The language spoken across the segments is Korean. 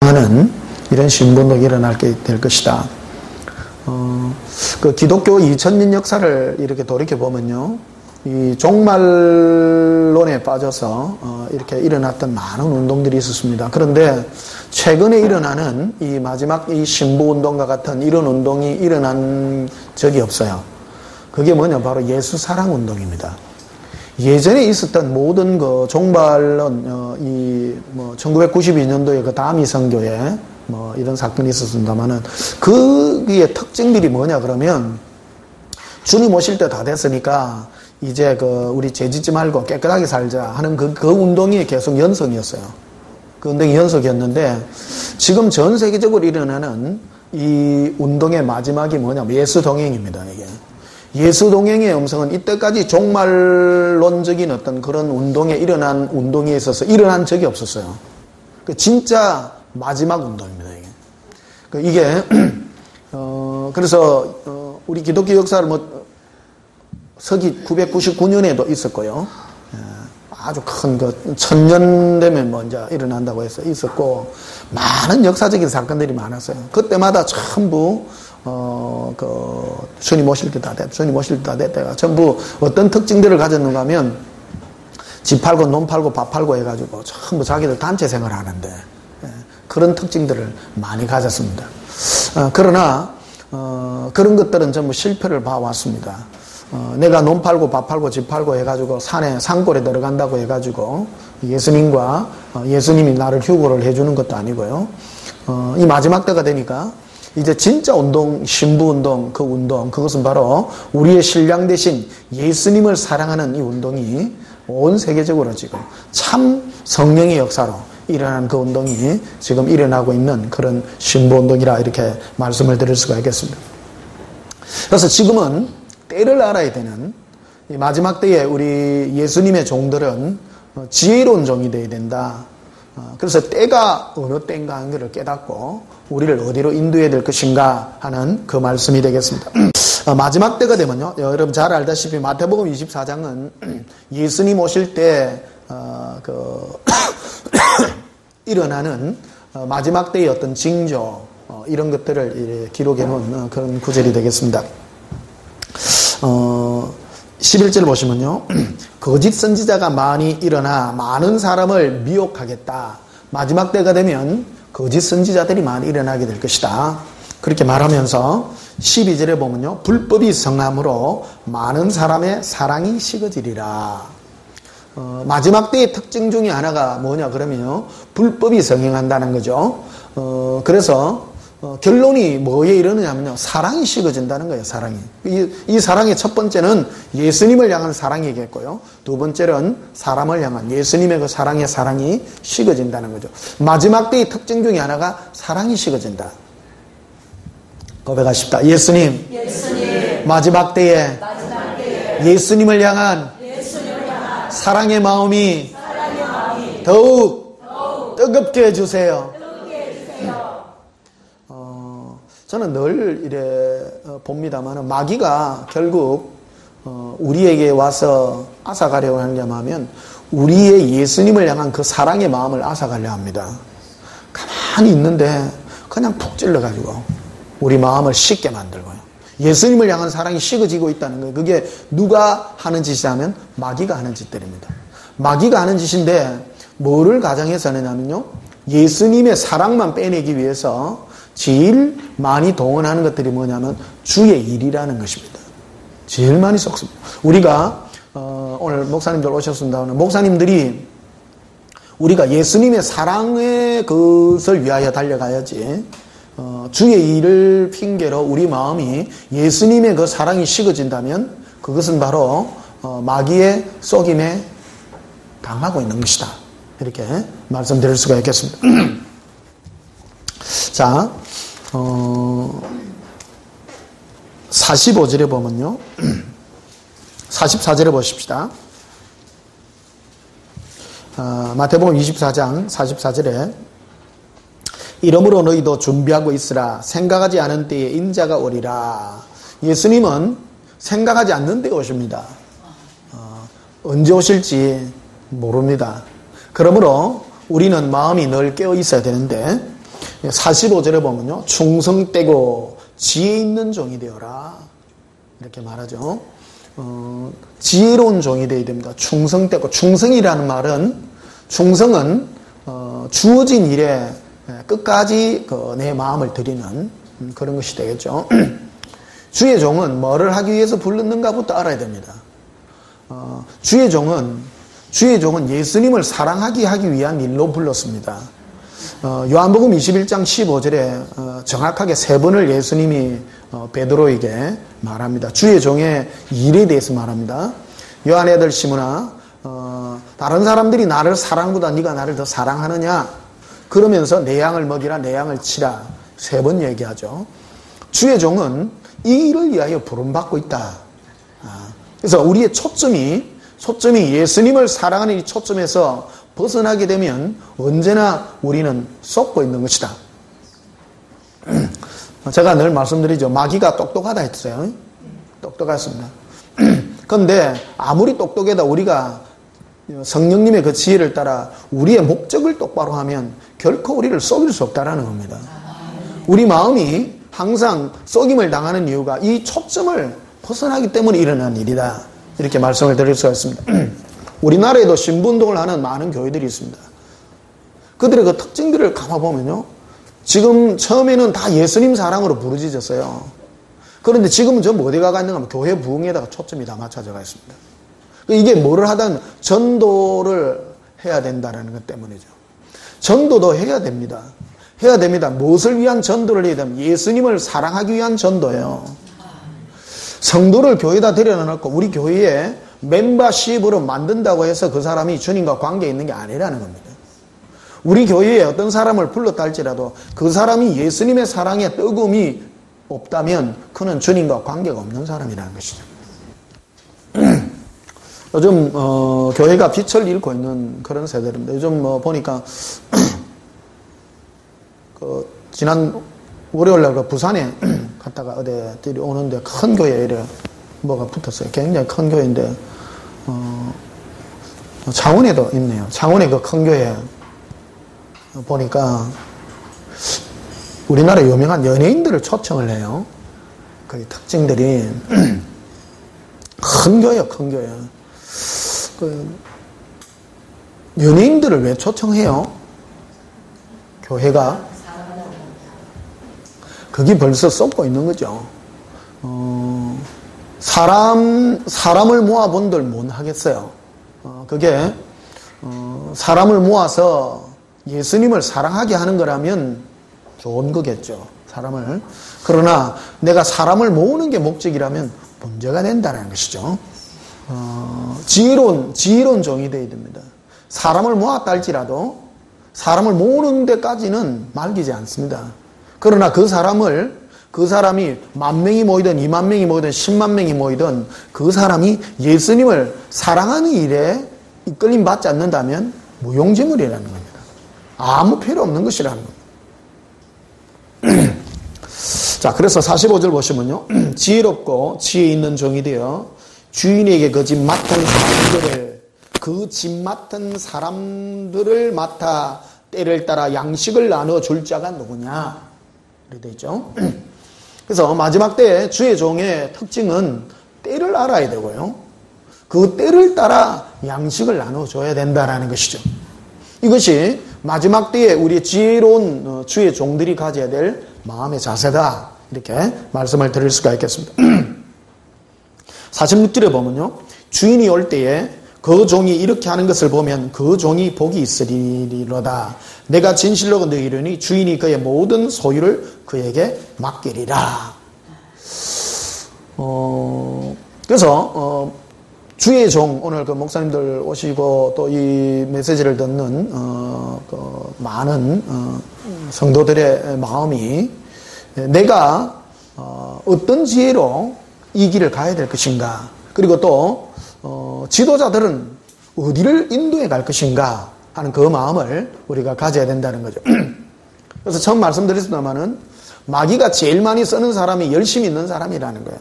하는 이런 신분운동이 일어날 게 될 것이다. 그 기독교 2000년 역사를 이렇게 돌이켜보면요, 이 종말론에 빠져서 이렇게 일어났던 많은 운동들이 있었습니다. 그런데 최근에 일어나는 이 마지막 이 신부운동과 같은 이런 운동이 일어난 적이 없어요. 그게 뭐냐, 바로 예수 사랑 운동입니다. 예전에 있었던 모든 그 종말론, 이 1992년도에 그 다미 선교에 이런 사건이 있었습니다만은, 그의 특징들이 뭐냐 그러면, 주님 오실 때 다 됐으니까 이제 우리 죄 짓지 말고 깨끗하게 살자 하는 그 운동이 계속 연속이었어요. 그 운동이 연속이었는데, 지금 전 세계적으로 일어나는 이 운동의 마지막이 뭐냐면 예수 동행입니다. 이게 예수 동행의 음성은 이때까지 종말론적인 어떤 그런 운동에 있어서 일어난 적이 없었어요. 진짜 마지막 운동입니다. 이게 그래서 우리 기독교 역사를 서기 999년에도 있었고요. 아주 큰 1000년 되면 이제 일어난다고 해서 있었고, 많은 역사적인 사건들이 많았어요. 그때마다 전부 주님 오실 때 다 됐다, 주님 오실 때 다 됐다가 전부 어떤 특징들을 가졌는가 하면, 집 팔고 논 팔고 밥 팔고 해가지고 전부 자기들 단체 생활을 하는데, 그런 특징들을 많이 가졌습니다. 그러나 그런 것들은 전부 실패를 봐왔습니다. 내가 논 팔고 밥 팔고 집 팔고 해가지고 산골에 들어간다고 해가지고 예수님이 나를 휴고를 해주는 것도 아니고요. 이 마지막 때가 되니까 이제 진짜 운동, 신부운동, 그것은 바로 우리의 신랑 대신 예수님을 사랑하는 이 운동이 온 세계적으로 지금 참 성령의 역사로 일어난 그 운동이 지금 일어나고 있는 그런 신부운동이라 이렇게 말씀을 드릴 수가 있겠습니다. 그래서 지금은 때를 알아야 되는, 이 마지막 때에 우리 예수님의 종들은 지혜로운 종이 되어야 된다. 그래서 때가 어느 때인가 하는 것을 깨닫고 우리를 어디로 인도해야 될 것인가 하는 그 말씀이 되겠습니다. 마지막 때가 되면요, 여러분 잘 알다시피 마태복음 24장은 예수님 오실 때 일어나는 마지막 때의 어떤 징조, 이런 것들을 기록해 놓은 그런 구절이 되겠습니다. 11절 보시면요, 거짓 선지자가 많이 일어나 많은 사람을 미혹하겠다. 마지막 때가 되면 거짓 선지자들이 많이 일어나게 될 것이다. 그렇게 말하면서 12절에 보면요, 불법이 성함으로 많은 사람의 사랑이 식어지리라. 마지막 때의 특징 중에 하나가 뭐냐 그러면요, 불법이 성행한다는 거죠. 그래서 결론이 뭐에 이르느냐면요, 사랑이 식어진다는 거예요. 사랑이. 이 사랑의 첫 번째는 예수님을 향한 사랑이겠고요, 두 번째는 사람을 향한 예수님의 그 사랑이 식어진다는 거죠. 마지막 때의 특징 중에 하나가 사랑이 식어진다. 고백하십시다. 예수님. 마지막 때에 예수님을 향한 사랑의 마음이 더욱 뜨겁게 해주세요. 저는 늘 이래 봅니다만, 마귀가 결국 우리에게 와서 앗아가려고 하려면 우리의 예수님을 향한 그 사랑의 마음을 앗아가려 합니다. 가만히 있는데 그냥 푹 찔러가지고 우리 마음을 식게 만들고요. 예수님을 향한 사랑이 식어지고 있다는 거예요. 그게 누가 하는 짓이냐면 마귀가 하는 짓들입니다. 마귀가 하는 짓인데, 뭐를 가정해서 하느냐면요, 예수님의 사랑만 빼내기 위해서 제일 많이 동원하는 것들이 뭐냐면 주의 일이라는 것입니다. 제일 많이 쏟습니다. 우리가 오늘 목사님들 오셨습니다. 목사님들이 우리가 예수님의 사랑의 것을 위하여 달려가야지, 주의 일을 핑계로 우리 마음이 예수님의 그 사랑이 식어진다면 그것은 바로 마귀의 속임에 당하고 있는 것이다. 이렇게 말씀드릴 수가 있겠습니다. 자, 45절에 보면요, 44절에 보십시다. 마태복음 24장 44절에 이러므로 너희도 준비하고 있으라. 생각하지 않은 때에 인자가 오리라. 예수님은 생각하지 않는 때에 오십니다. 언제 오실지 모릅니다. 그러므로 우리는 마음이 늘 깨어 있어야 되는데, 45절에 보면요. 충성되고 지혜 있는 종이 되어라. 이렇게 말하죠. 지혜로운 종이 되어야 됩니다. 충성되고, 충성이라는 말은, 충성은 주어진 일에 끝까지 내 마음을 들이는 그런 것이 되겠죠. 주의 종은 뭐를 하기 위해서 불렀는가부터 알아야 됩니다. 주의 종은 예수님을 사랑하게 하기 위한 일로 불렀습니다. 요한복음 21장 15절에 정확하게 세 번을 예수님이 베드로에게 말합니다. 주의 종의 일에 대해서 말합니다. 요한의 아들 시몬아, 다른 사람들이 나를 사랑보다 네가 나를 더 사랑하느냐? 그러면서 내 양을 먹이라, 내 양을 치라. 세 번 얘기하죠. 주의 종은 이 일을 위하여 부름받고 있다. 그래서 우리의 초점이 예수님을 사랑하는 이 초점에서 벗어나게 되면 언제나 우리는 쏟고 있는 것이다. 제가 늘 말씀드리죠. 마귀가 똑똑하다 했어요. 똑똑했습니다. 그런데 아무리 똑똑해도 우리가 성령님의 그 지혜를 따라 우리의 목적을 똑바로 하면 결코 우리를 속일 수 없다라는 겁니다. 우리 마음이 항상 속임을 당하는 이유가 이 초점을 벗어나기 때문에 일어난 일이다. 이렇게 말씀을 드릴 수가 있습니다. 우리나라에도 신부운동을 하는 많은 교회들이 있습니다. 그들의 그 특징들을 감아보면요. 지금 처음에는 다 예수님 사랑으로 부르짖었어요. 그런데 지금은 전부 어디 가가 있는가 하면 교회 부흥에다가 초점이 다 맞춰져가 있습니다. 이게 뭐를 하든 전도를 해야 된다는 것 때문이죠. 전도도 해야 됩니다. 해야 됩니다. 무엇을 위한 전도를 해야 되면 예수님을 사랑하기 위한 전도예요. 성도를 교회에다 데려놓고 우리 교회에 멤버십으로 만든다고 해서 그 사람이 주님과 관계에 있는 게 아니라는 겁니다. 우리 교회에 어떤 사람을 불렀다 할지라도 그 사람이 예수님의 사랑에 뜨거움이 없다면 그는 주님과 관계가 없는 사람이라는 것이죠. 요즘 교회가 빛을 잃고 있는 그런 세대입니다. 요즘 보니까 지난 월요일날 부산에 갔다가 어디 오는데 큰 교회에 이래 뭐가 붙었어요. 굉장히 큰 교회인데 창원에도 있네요. 창원의 그 큰 교회 보니까 우리나라 유명한 연예인들을 초청을 해요. 그 특징들이 큰 교회요, 큰 교회. 그 연예인들을 왜 초청해요? 교회가 그게 벌써 쏟고 있는 거죠. 사람을 모아본들 못 하겠어요. 그게 사람을 모아서 예수님을 사랑하게 하는 거라면 좋은 거겠죠. 사람을. 그러나 내가 사람을 모으는 게 목적이라면 문제가 된다는 것이죠. 지혜로운 종이 되어야 됩니다. 사람을 모았다 할지라도 사람을 모으는 데까지는 말기지 않습니다. 그러나 그 사람이 10,000명이 모이든 20,000명이 모이든 10만 명이 모이든 그 사람이 예수님을 사랑하는 일에 이끌림 받지 않는다면 무용지물이라는 겁니다. 아무 필요 없는 것이라는 겁니다. 자, 그래서 45절 보시면요. 지혜롭고 지혜 있는 종이 되어 주인에게 그 집 맡은 사람들을 맡아 때를 따라 양식을 나눠 줄 자가 누구냐? 이렇게 되어 있죠. 그래서 마지막 때에 주의 종의 특징은 때를 알아야 되고요. 그 때를 따라 양식을 나눠줘야 된다는 것이죠. 이것이 마지막 때에 우리 지혜로운 주의 종들이 가져야 될 마음의 자세다. 이렇게 말씀을 드릴 수가 있겠습니다. 46절에 보면요. 주인이 올 때에 그 종이 이렇게 하는 것을 보면 그 종이 복이 있으리로다. 내가 진실로 너희에게 이르니 주인이 그의 모든 소유를 그에게 맡기리라. 그래서 주의 종, 오늘 그 목사님들 오시고 또 이 메시지를 듣는 많은 성도들의 마음이 내가 어떤 지혜로 이 길을 가야 될 것인가, 그리고 또 지도자들은 어디를 인도해 갈 것인가 하는 그 마음을 우리가 가져야 된다는 거죠. 그래서 처음 말씀드렸습니다마는 마귀가 제일 많이 쓰는 사람이 열심히 있는 사람이라는 거예요.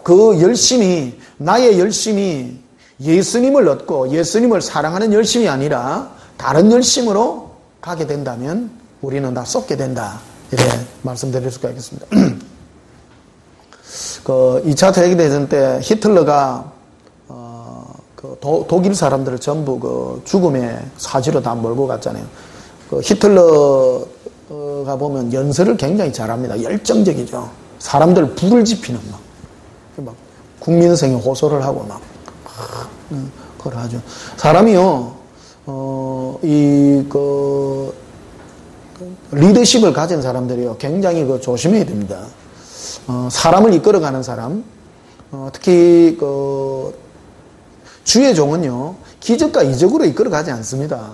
그 열심이, 나의 열심이 예수님을 얻고 예수님을 사랑하는 열심이 아니라 다른 열심으로 가게 된다면 우리는 다 쏟게 된다. 이렇게 말씀드릴 수가 있겠습니다. 그 2차 세계대전 때 히틀러가 독일 사람들을 전부 그 죽음의 사지로 다 몰고 갔잖아요. 그 히틀러가 보면 연설을 굉장히 잘합니다. 열정적이죠. 사람들 불을 지피는 막 국민성에 호소를 하고 막 그걸 하죠. 사람이요, 리더십을 가진 사람들이요, 굉장히 조심해야 됩니다. 사람을 이끌어가는 사람, 특히 주의 종은요, 기적과 이적으로 이끌어가지 않습니다.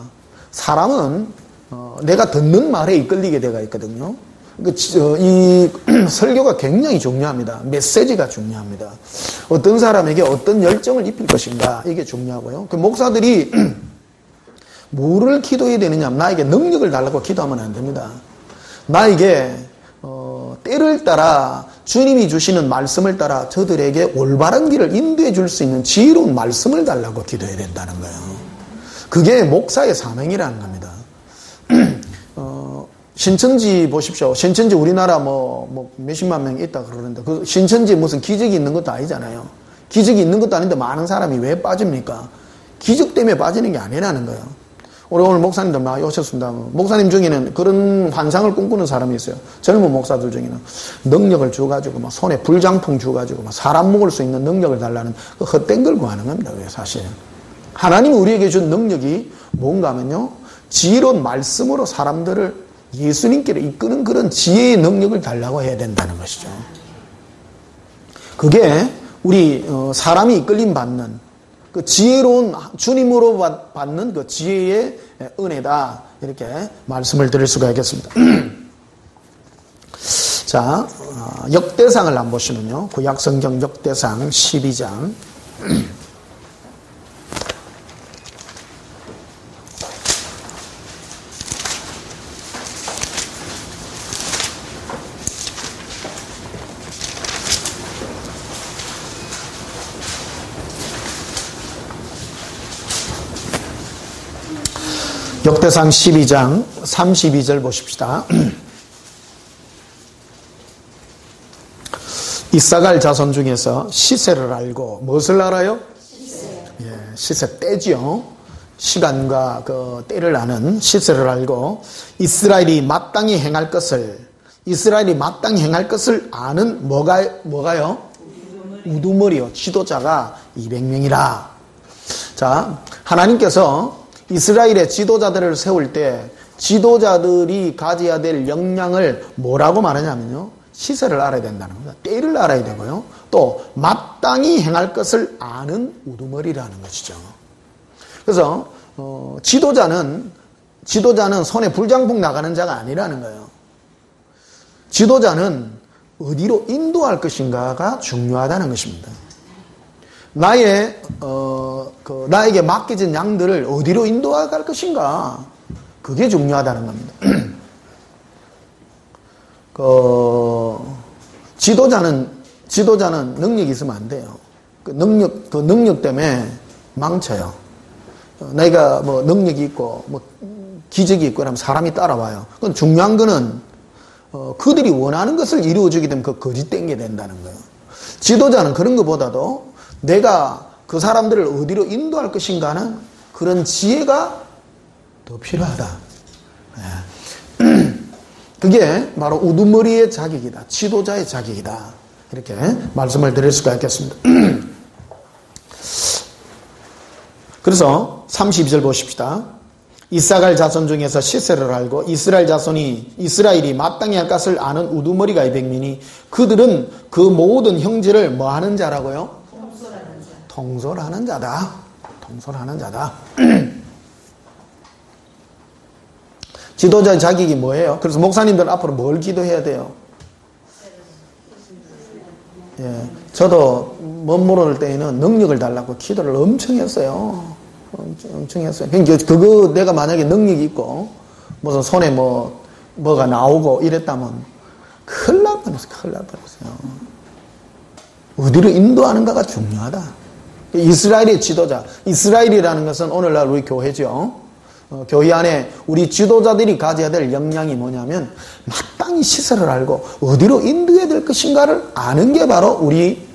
사람은 내가 듣는 말에 이끌리게 되어 있거든요. 이 설교가 굉장히 중요합니다. 메시지가 중요합니다. 어떤 사람에게 어떤 열정을 입힐 것인가, 이게 중요하고요. 그 목사들이 뭐를 기도해야 되느냐, 나에게 능력을 달라고 기도하면 안 됩니다. 나에게 때를 따라 주님이 주시는 말씀을 따라 저들에게 올바른 길을 인도해 줄 수 있는 지혜로운 말씀을 달라고 기도해야 된다는 거예요. 그게 목사의 사명이라는 겁니다. 신천지 보십시오. 신천지 우리나라 몇십만 명 있다 그러는데, 그 신천지 무슨 기적이 있는 것도 아니잖아요. 기적이 있는 것도 아닌데 많은 사람이 왜 빠집니까? 기적 때문에 빠지는 게 아니라는 거예요. 오늘 목사님들 많이 오셨습니다. 목사님 중에는 그런 환상을 꿈꾸는 사람이 있어요. 젊은 목사들 중에는 능력을 줘가지고 막 손에 불장풍 줘가지고 막 사람 먹을 수 있는 능력을 달라는 그 헛된 걸 구하는 겁니다. 왜 사실 하나님이 우리에게 준 능력이 뭔가 하면요, 지혜로운 말씀으로 사람들을 예수님께로 이끄는 그런 지혜의 능력을 달라고 해야 된다는 것이죠. 그게 우리 사람이 이끌림 받는 그 지혜로운 주님으로 받는 그 지혜의 은혜다, 이렇게 말씀을 드릴 수가 있겠습니다. 자, 역대상을 한번 보시면요, 구약성경 역대상 12장 역대상 12장 32절 보십시다. 이사갈 자손 중에서 시세를 알고, 무엇을 알아요? 시세, 때지요. 시간과 그 때를 아는 시세를 알고, 이스라엘이 마땅히 행할 것을 아는 뭐가요? 우두머리요. 지도자가 200명이라. 자, 하나님께서 이스라엘의 지도자들을 세울 때 지도자들이 가져야 될 역량을 뭐라고 말하냐면요, 시세를 알아야 된다는 겁니다. 때를 알아야 되고요, 또 마땅히 행할 것을 아는 우두머리라는 것이죠. 그래서 지도자는 손에 불장풍 나가는 자가 아니라는 거예요. 지도자는 어디로 인도할 것인가가 중요하다는 것입니다. 나에게 맡겨진 양들을 어디로 인도할 것인가, 그게 중요하다는 겁니다. 지도자는 능력이 있으면 안 돼요. 그 능력 때문에 망쳐요. 내가 능력이 있고 기적이 있고 그러면 사람이 따라와요. 그건 중요한 거는 그들이 원하는 것을 이루어주게 되면 그 거짓 땡게 된다는 거예요. 지도자는 그런 것보다도 내가 그 사람들을 어디로 인도할 것인가는 그런 지혜가 더 필요하다. 그게 바로 우두머리의 자격이다. 지도자의 자격이다. 이렇게 말씀을 드릴 수가 있겠습니다. 그래서 32절 보십시다. 이사갈 자손 중에서 시세를 알고 이스라엘이 마땅히 할 것을 아는 우두머리가 200명이니 그들은 그 모든 형제를 뭐 하는 자라고요? 통솔하는 자다. 통솔하는 자다. 지도자의 자격이 뭐예요? 그래서 목사님들 앞으로 뭘 기도해야 돼요? 저도 못 모를 때에는 능력을 달라고 기도를 엄청 했어요. 엄청 했어요. 그거 내가 만약에 능력이 있고 무슨 손에 뭐가 나오고 이랬다면 큰일 날 뻔했어요. 어디로 인도하는가가 중요하다. 이스라엘의 지도자, 이스라엘이라는 것은 오늘날 우리 교회죠. 교회 안에 우리 지도자들이 가져야 될 역량이 뭐냐면 마땅히 시설을 알고 어디로 인도해야 될 것인가를 아는 게 바로 우리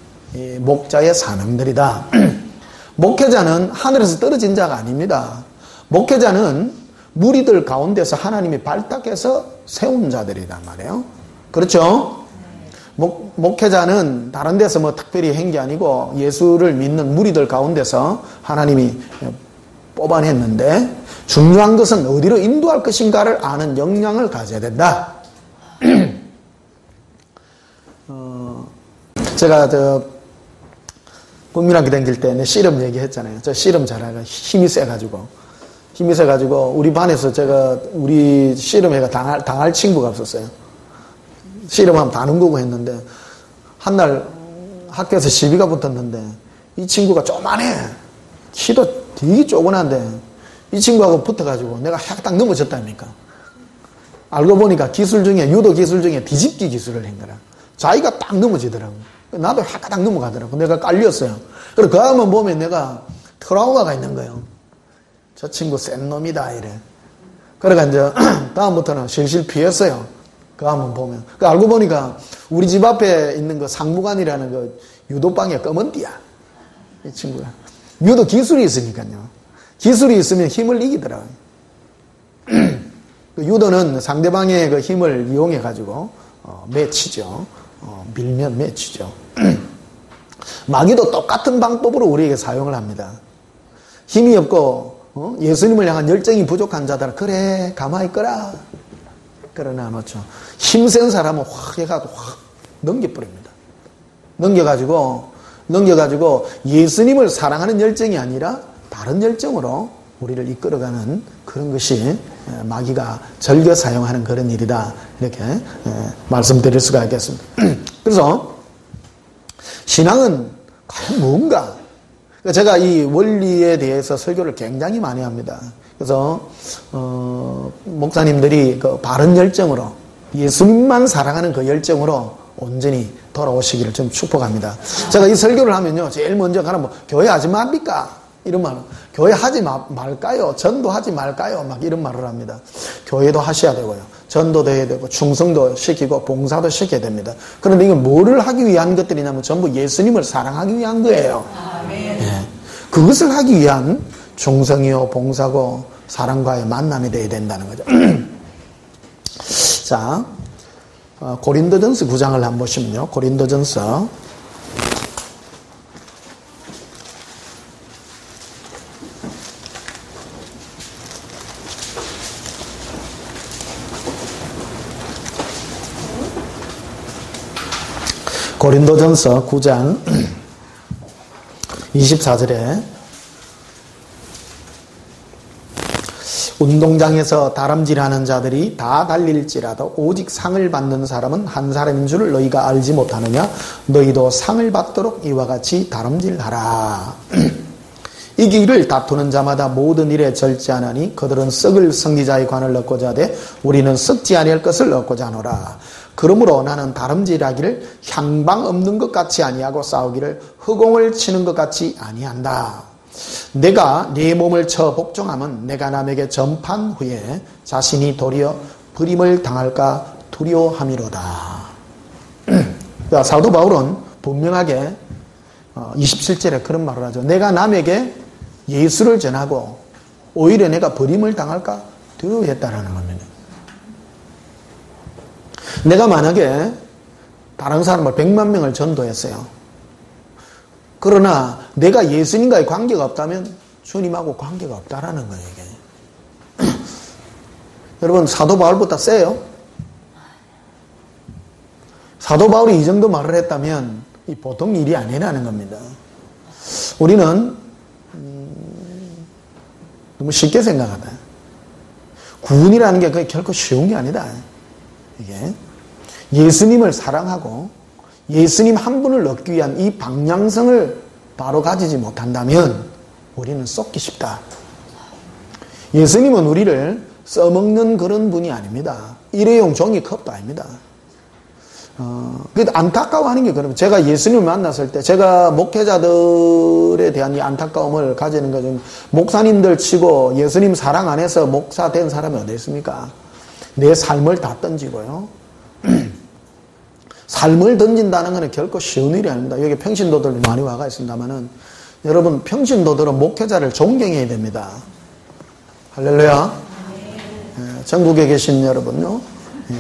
목자의 사명들이다. 목회자는 하늘에서 떨어진 자가 아닙니다. 목회자는 무리들 가운데서 하나님이 발탁해서 세운 자들이란 말이에요. 그렇죠? 목회자는 다른 데서 뭐 특별히 한 게 아니고 예수를 믿는 무리들 가운데서 하나님이 뽑아냈는데 중요한 것은 어디로 인도할 것인가를 아는 역량을 가져야 된다. 제가 국민학교 다닐 때 내 씨름 얘기했잖아요. 저 씨름 잘하고 힘이 세가지고 우리 반에서 우리 씨름회가 당할 친구가 없었어요. 씨름하면 다 넘기고 했는데 한날 학교에서 시비가 붙었는데 이 친구가 조그만해. 키도 되게 조그만한데 이 친구하고 붙어가지고 내가 딱 넘어졌다니까. 알고 보니까 기술 중에 유도 기술 중에 뒤집기 기술을 한 거라. 자기가 딱 넘어지더라고. 나도 딱 넘어가더라고. 내가 깔렸어요. 그래서 그 한번 보면 내가 트라우마가 있는 거예요. 저 친구 센 놈이다 이래. 그러니까 이제 다음부터는 실실 피했어요. 그 한번 보면. 그 알고 보니까 우리 집 앞에 있는 그 상무관이라는 그 유도방의 검은 띠야. 이 친구가. 유도 기술이 있으니까요. 기술이 있으면 힘을 이기더라고요. 그 유도는 상대방의 그 힘을 이용해가지고, 매치죠. 밀면 매치죠. 마귀도 똑같은 방법으로 우리에게 사용을 합니다. 힘이 없고, 예수님을 향한 열정이 부족한 자들, 그래, 가만히 있거라. 그러나 놓죠. 힘센 사람은 확 해가지고 확 넘겨버립니다. 넘겨가지고 예수님을 사랑하는 열정이 아니라 다른 열정으로 우리를 이끌어가는 그런 것이 마귀가 즐겨 사용하는 그런 일이다. 이렇게 말씀드릴 수가 있겠습니다. 그래서 신앙은 과연 뭔가? 제가 이 원리에 대해서 설교를 굉장히 많이 합니다. 그래서 목사님들이 그 바른 열정으로 예수님만 사랑하는 그 열정으로 온전히 돌아오시기를 좀 축복합니다. 제가 이 설교를 하면요, 제일 먼저 가는 교회 하지 맙니까? 이런 말, 교회 하지 말까요? 전도하지 말까요? 막 이런 말을 합니다. 교회도 하셔야 되고요, 전도도 해야 되고, 충성도 시키고, 봉사도 시켜야 됩니다. 그런데 이건 뭐를 하기 위한 것들이냐면 전부 예수님을 사랑하기 위한 거예요. 네. 그것을 하기 위한 충성이요, 봉사고, 사랑과의 만남이 되어야 된다는 거죠. 자, 고린도전서 9장을 한번 보시면요. 고린도전서 9장 24절에 운동장에서 다람질하는 자들이 다 달릴지라도 오직 상을 받는 사람은 한 사람인 줄 너희가 알지 못하느냐? 너희도 상을 받도록 이와 같이 다람질하라. 이 길을 다투는 자마다 모든 일에 절제하나니 그들은 썩을 선지자의 관을 얻고자 하되 우리는 썩지 아니할 것을 얻고자 하노라. 그러므로 나는 다름질하기를 향방 없는 것 같이 아니하고 싸우기를 허공을 치는 것 같이 아니한다. 내가 네 몸을 쳐 복종하면 내가 남에게 전판 후에 자신이 도리어 버림을 당할까 두려워함이로다. 사도 바울은 분명하게 27절에 그런 말을 하죠. 내가 남에게 예수를 전하고 오히려 내가 버림을 당할까 두려워했다라는 겁니다. 내가 만약에 다른 사람을 100만 명을 전도했어요. 그러나 내가 예수님과의 관계가 없다면 주님하고 관계가 없다라는 거예요, 이게. 여러분, 사도 바울보다 세요? 사도 바울이 이 정도 말을 했다면 이 보통 일이 아니라는 겁니다. 우리는 너무 쉽게 생각하다. 구원이라는 게 결코 쉬운 게 아니다. 이게 예수님을 사랑하고 예수님 한 분을 얻기 위한 이 방향성을 바로 가지지 못한다면 우리는 썩기 쉽다. 예수님은 우리를 써먹는 그런 분이 아닙니다. 일회용 종이컵도 아닙니다. 그 안타까워하는 게 그러면 제가 예수님을 만났을 때 제가 목회자들에 대한 이 안타까움을 가지는 거죠. 목사님들 치고 예수님 사랑 안에서 목사 된 사람이 어디 있습니까? 내 삶을 다 던지고요. 삶을 던진다는 것은 결코 쉬운 일이 아닙니다. 여기 평신도들 많이 와가 있습니다만은 여러분 평신도들은 목회자를 존경해야 됩니다. 할렐루야. 예, 전국에 계신 여러분요. 예,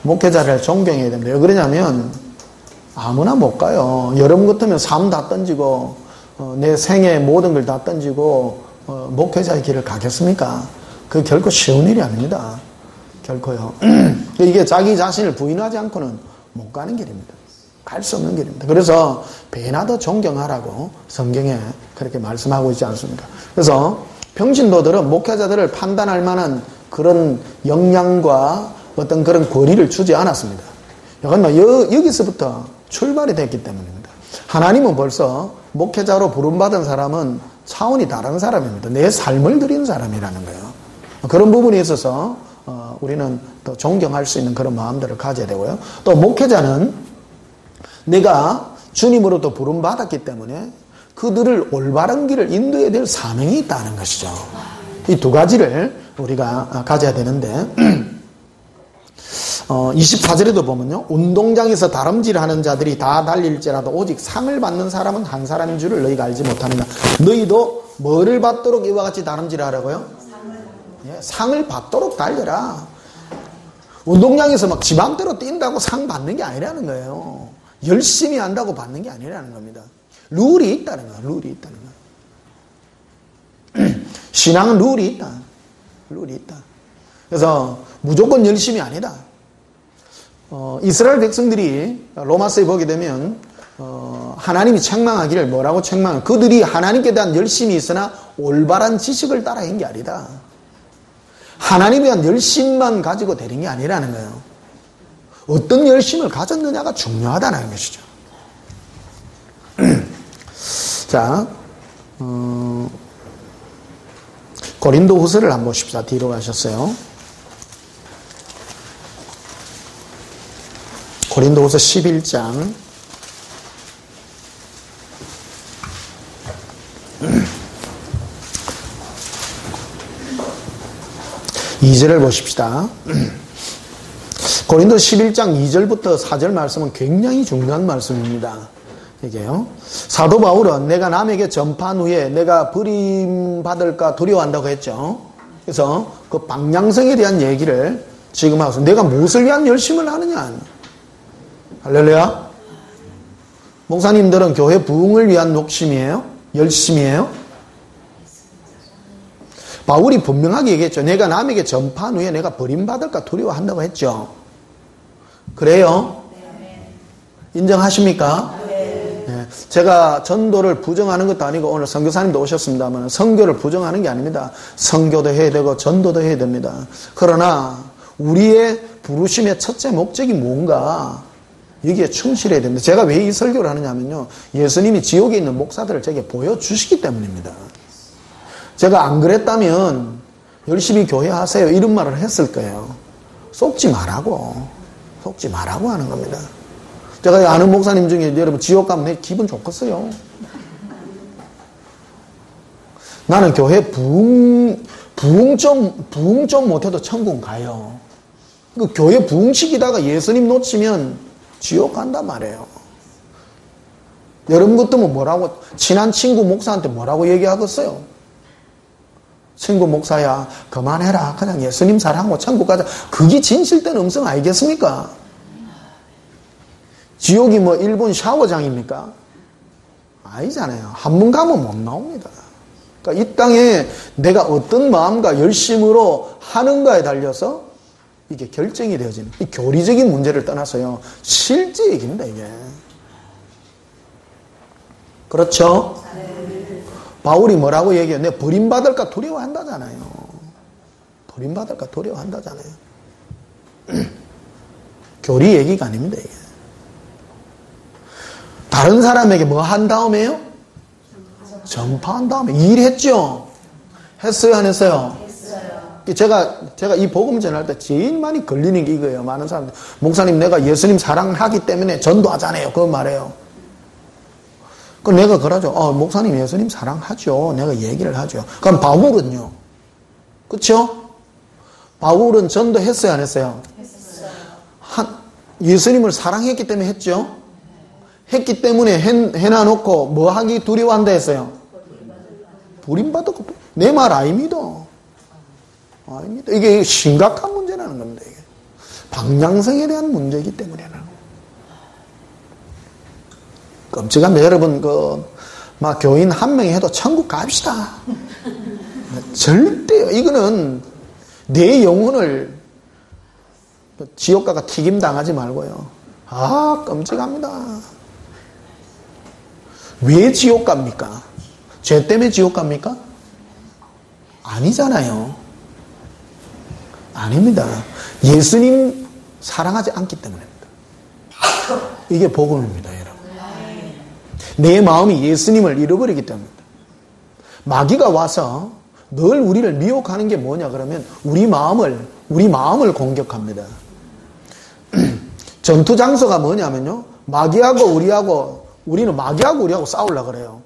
목회자를 존경해야 됩니다. 왜 그러냐면 아무나 못 가요. 여러분 같으면 삶 다 던지고 내 생애 모든 걸 다 던지고 목회자의 길을 가겠습니까? 그 결코 쉬운 일이 아닙니다. 결코요. 이게 자기 자신을 부인하지 않고는 못 가는 길입니다. 갈 수 없는 길입니다. 그래서 배나 더 존경하라고 성경에 그렇게 말씀하고 있지 않습니까? 그래서 평신도들은 목회자들을 판단할 만한 그런 역량과 어떤 그런 권위를 주지 않았습니다. 여기서부터 출발이 됐기 때문입니다. 하나님은 벌써 목회자로 부름받은 사람은 차원이 다른 사람입니다. 내 삶을 드린 사람이라는 거예요. 그런 부분에 있어서 우리는 더 존경할 수 있는 그런 마음들을 가져야 되고요. 또 목회자는 내가 주님으로부터 부름받았기 때문에 그들을 올바른 길을 인도해야 될 사명이 있다는 것이죠. 이 두 가지를 우리가 가져야 되는데 24절에도 보면요. 운동장에서 다름질하는 자들이 다 달릴지라도 오직 상을 받는 사람은 한 사람인 줄을 너희가 알지 못하느냐. 너희도 뭐를 받도록 이와 같이 다름질하라고요? 상을 받도록 달려라. 운동장에서 막 지 맘대로 뛴다고 상 받는 게 아니라는 거예요. 열심히 한다고 받는 게 아니라는 겁니다. 룰이 있다는 거예요. 룰이 있다는 거예요. 신앙은 룰이 있다. 룰이 있다. 그래서 무조건 열심이 아니다. 이스라엘 백성들이 로마서에 보게 되면 하나님이 책망하기를 뭐라고 책망해요? 그들이 하나님께 대한 열심이 있으나 올바른 지식을 따라 한 게 아니다. 하나님에 대한 열심만 가지고 되는 게 아니라는 거예요. 어떤 열심을 가졌느냐가 중요하다는 것이죠. 자, 고린도 후서를 한번 보십시다. 뒤로 가셨어요. 고린도 후서 11장 2절을 보십시다. 고린도 11장 2절부터 4절 말씀은 굉장히 중요한 말씀입니다. 이게요. 사도 바울은 내가 남에게 전파한 후에 내가 버림받을까 두려워한다고 했죠. 그래서 그 방향성에 대한 얘기를 지금 하고 있습니다. 내가 무엇을 위한 열심을 하느냐. 할렐루야. 목사님들은 교회 부흥을 위한 욕심이에요? 열심이에요? 바울이 분명하게 얘기했죠. 내가 남에게 전파한 후에 내가 버림받을까 두려워한다고 했죠. 그래요? 인정하십니까? 네. 제가 전도를 부정하는 것도 아니고 오늘 선교사님도 오셨습니다만 선교를 부정하는 게 아닙니다. 선교도 해야 되고 전도도 해야 됩니다. 그러나 우리의 부르심의 첫째 목적이 뭔가 여기에 충실해야 됩니다. 제가 왜 이 설교를 하느냐면요. 예수님이 지옥에 있는 목사들을 제게 보여주시기 때문입니다. 제가 안 그랬다면 열심히 교회하세요 이런 말을 했을 거예요. 속지 말라고 하는 겁니다. 제가 아는 목사님 중에 여러분 지옥 가면 내 기분 좋겠어요. 나는 교회 부흥 좀 못해도 천국 가요. 그 교회 부흥시키다가 예수님 놓치면 지옥 간단 말이에요. 여러분 같으면 뭐라고 친한 친구 목사한테 뭐라고 얘기하겠어요? 친구 목사야 그만해라. 그냥 예수님 사랑하고 천국 가자. 그게 진실된 음성 아니겠습니까? 지옥이 뭐 일본 샤워장입니까? 아니잖아요. 한 번 가면 못 나옵니다. 그러니까 이 땅에 내가 어떤 마음과 열심으로 하는가에 달려서 이게 결정이 되어지는 이 교리적인 문제를 떠나서요. 실제 얘기입니다. 이게. 그렇죠? 바울이 뭐라고 얘기해요? 내가 버림받을까 두려워한다잖아요. 버림받을까 두려워한다잖아요. 교리 얘기가 아닙니다. 이게. 다른 사람에게 뭐 한 다음에요? 전파한 다음에 일했죠? 했어요? 안 했어요? 제가 이 복음 전할 때 제일 많이 걸리는 게 이거예요. 많은 사람들. 목사님, 내가 예수님 사랑하기 때문에 전도하잖아요. 그거 말해요. 그 내가 그러죠. 목사님 예수님 사랑하죠. 내가 얘기를 하죠. 그럼 바울은요? 그쵸? 바울은 전도했어요, 안 했어요? 했어요. 예수님을 사랑했기 때문에 했죠? 했기 때문에 해놔놓고 뭐 하기 두려워한다 했어요? 부림받았고. 내 말 아닙니다. 아닙니다. 이게 심각한 문제라는 겁니다. 이게. 방향성에 대한 문제이기 때문에는. 끔찍합니다. 여러분, 막 교인 한 명이 해도 천국 갑시다. 절대요. 이거는 내 영혼을 지옥 가가 튀김 당하지 말고요. 끔찍합니다. 왜 지옥 갑니까? 죄 때문에 지옥 갑니까? 아니잖아요. 아닙니다. 예수님 사랑하지 않기 때문입니다. 이게 복음입니다, 여러분. 내 마음이 예수님을 잃어버리기 때문입니다. 마귀가 와서 늘 우리를 미혹하는 게 뭐냐 그러면 우리 마음을 공격합니다. 전투 장소가 뭐냐면요, 우리는 마귀하고 우리하고 싸우려고 그래요.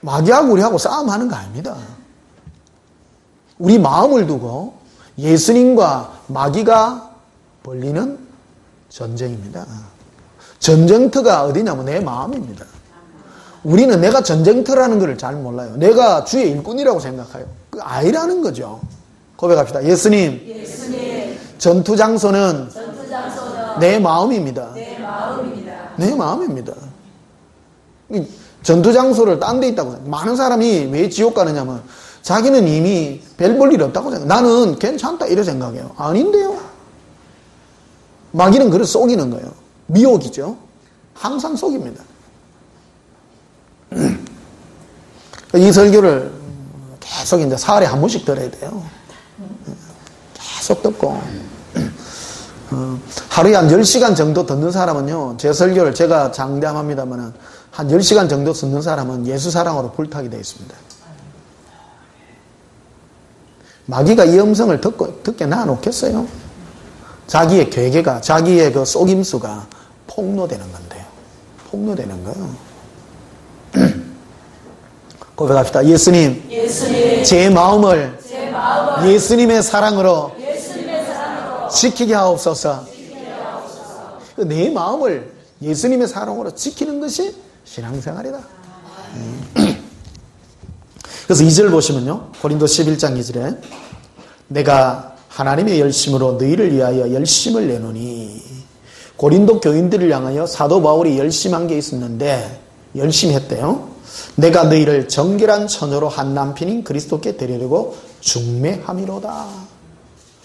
마귀하고 우리하고 싸움하는 거 아닙니다. 우리 마음을 두고 예수님과 마귀가 벌리는 전쟁입니다. 전쟁터가 어디냐면 내 마음입니다. 우리는 내가 전쟁터라는 것을 잘 몰라요. 내가 주의 일꾼이라고 생각해요. 그 아니라는 거죠. 고백합시다. 예수님. 전투 장소는 내 마음입니다. 내 마음입니다. 전투 장소를 딴 데 있다고 생각해요. 많은 사람이 왜 지옥 가느냐면 자기는 이미 별 볼 일 없다고 생각해요. 나는 괜찮다 이렇게 생각해요. 아닌데요. 마귀는 그를 속이는 거예요. 미혹이죠. 항상 속입니다. 이 설교를 계속 이제 사흘에 한 번씩 들어야 돼요. 계속 듣고. 하루에 한 10시간 정도 듣는 사람은요, 제 설교를 제가 장담합니다만 한 10시간 정도 듣는 사람은 예수 사랑으로 불타게 되어 있습니다. 마귀가 이 음성을 듣게 놔놓겠어요? 자기의 괴계가, 자기의 그 속임수가 폭로되는 건데요. 폭로되는 거예요. 고백합시다. 예수님. 제 마음을 예수님의 사랑으로 지키게 하옵소서. 내 마음을 예수님의 사랑으로 지키는 것이 신앙생활이다. 그래서 2절 보시면요. 고린도 11장 2절에 내가 하나님의 열심으로 너희를 위하여 열심을 내노니. 고린도 교인들을 향하여 사도 바울이 열심한 게 있었는데 열심히 했대요. 내가 너희를 정결한 처녀로 한 남편인 그리스도께 데리려고 중매함이로다.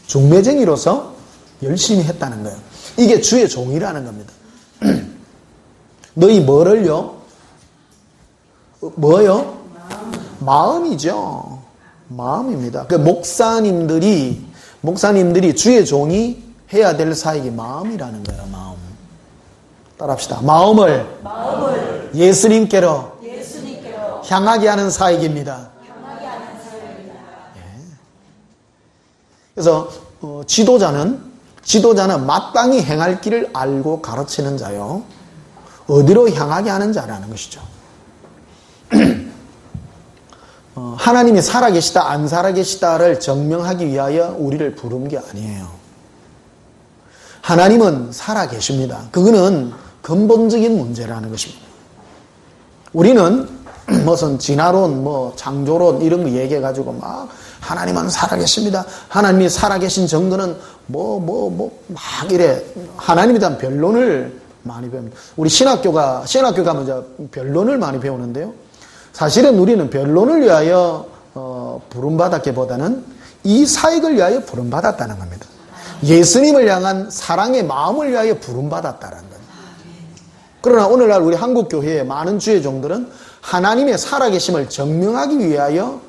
중매쟁이로서 열심히 했다는 거예요. 이게 주의 종이라는 겁니다. 너희 뭐를요? 뭐요? 마음이죠. 마음입니다. 그 목사님들이 주의 종이 해야 될 사역이 마음이라는 거예요. 마음. 따라합시다. 마음을 예수님께로 향하게 하는 사역입니다. 예. 그래서 지도자는 마땅히 행할 길을 알고 가르치는 자요. 어디로 향하게 하는 자라는 것이죠. 하나님이 살아계시다 안 살아계시다를 증명하기 위하여 우리를 부른 게 아니에요. 하나님은 살아계십니다. 그거는 근본적인 문제라는 것입니다. 우리는 무슨 진화론, 창조론 이런 거 얘기해가지고 막 하나님은 살아계십니다. 하나님이 살아계신 증거는 막 이래 하나님에 대한 변론을 많이 배웁니다. 우리 신학교 가면 이제 변론을 많이 배우는데요. 사실은 우리는 변론을 위하여 부름받았기보다는 이 사역을 위하여 부름받았다는 겁니다. 예수님을 향한 사랑의 마음을 위하여 부름받았다는 거예요. 그러나 오늘날 우리 한국교회의 많은 주의 종들은 하나님의 살아계심을 증명하기 위하여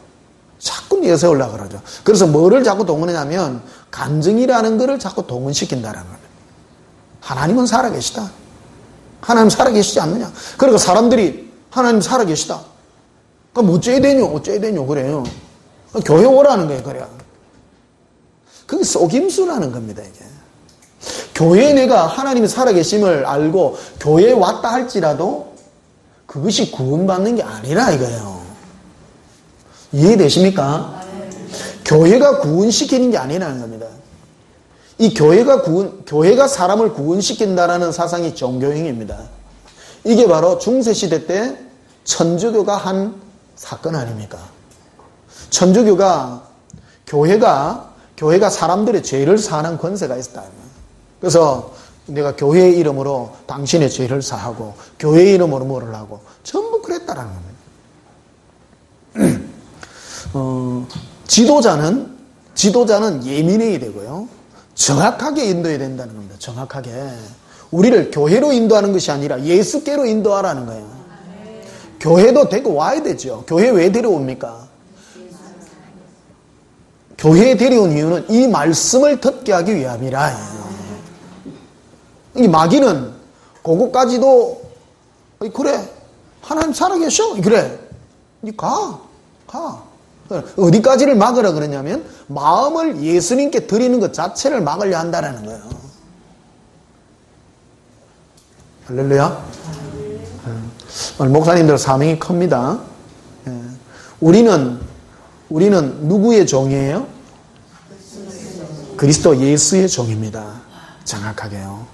자꾸 내세우려고 그러죠. 그래서 뭐를 자꾸 동원하냐면 간증이라는 것을 자꾸 동원시킨다는 겁니다. 하나님은 살아계시다. 하나님 살아계시지 않느냐. 그리고 사람들이 하나님 살아계시다. 그럼 어째야 되뇨 그래요. 교회 오라는 거예요. 그래요. 그게 속임수라는 겁니다, 이게. 교회에 내가 하나님이 살아계심을 알고 교회에 왔다 할지라도 그것이 구원받는 게 아니라 이거예요. 이해되십니까? 교회가 구원시키는 게 아니라는 겁니다. 이 교회가 사람을 구원시킨다라는 사상이 종교행위입니다. 이게 바로 중세시대 때 천주교가 한 사건 아닙니까? 천주교가 교회가 사람들의 죄를 사하는 권세가 있었다. 그래서 내가 교회의 이름으로 당신의 죄를 사하고 교회의 이름으로 뭐를 하고 전부 그랬다라는 겁니다. 지도자는 예민해야 되고요. 정확하게 인도해야 된다는 겁니다. 정확하게. 우리를 교회로 인도하는 것이 아니라 예수께로 인도하라는 거예요. 교회도 데리고 와야 되죠. 교회 왜 데려옵니까? 교회에 데려온 이유는 이 말씀을 듣게 하기 위함이라. 이 마귀는 그거까지도 그래 하나님 살아계셔 그래 니 가 어디까지를 막으라 그러냐면 마음을 예수님께 드리는 것 자체를 막으려 한다는 거예요. 할렐루야. 오늘 목사님들 사명이 큽니다. 우리는 누구의 종이에요? 그리스도 예수의 종입니다. 정확하게요.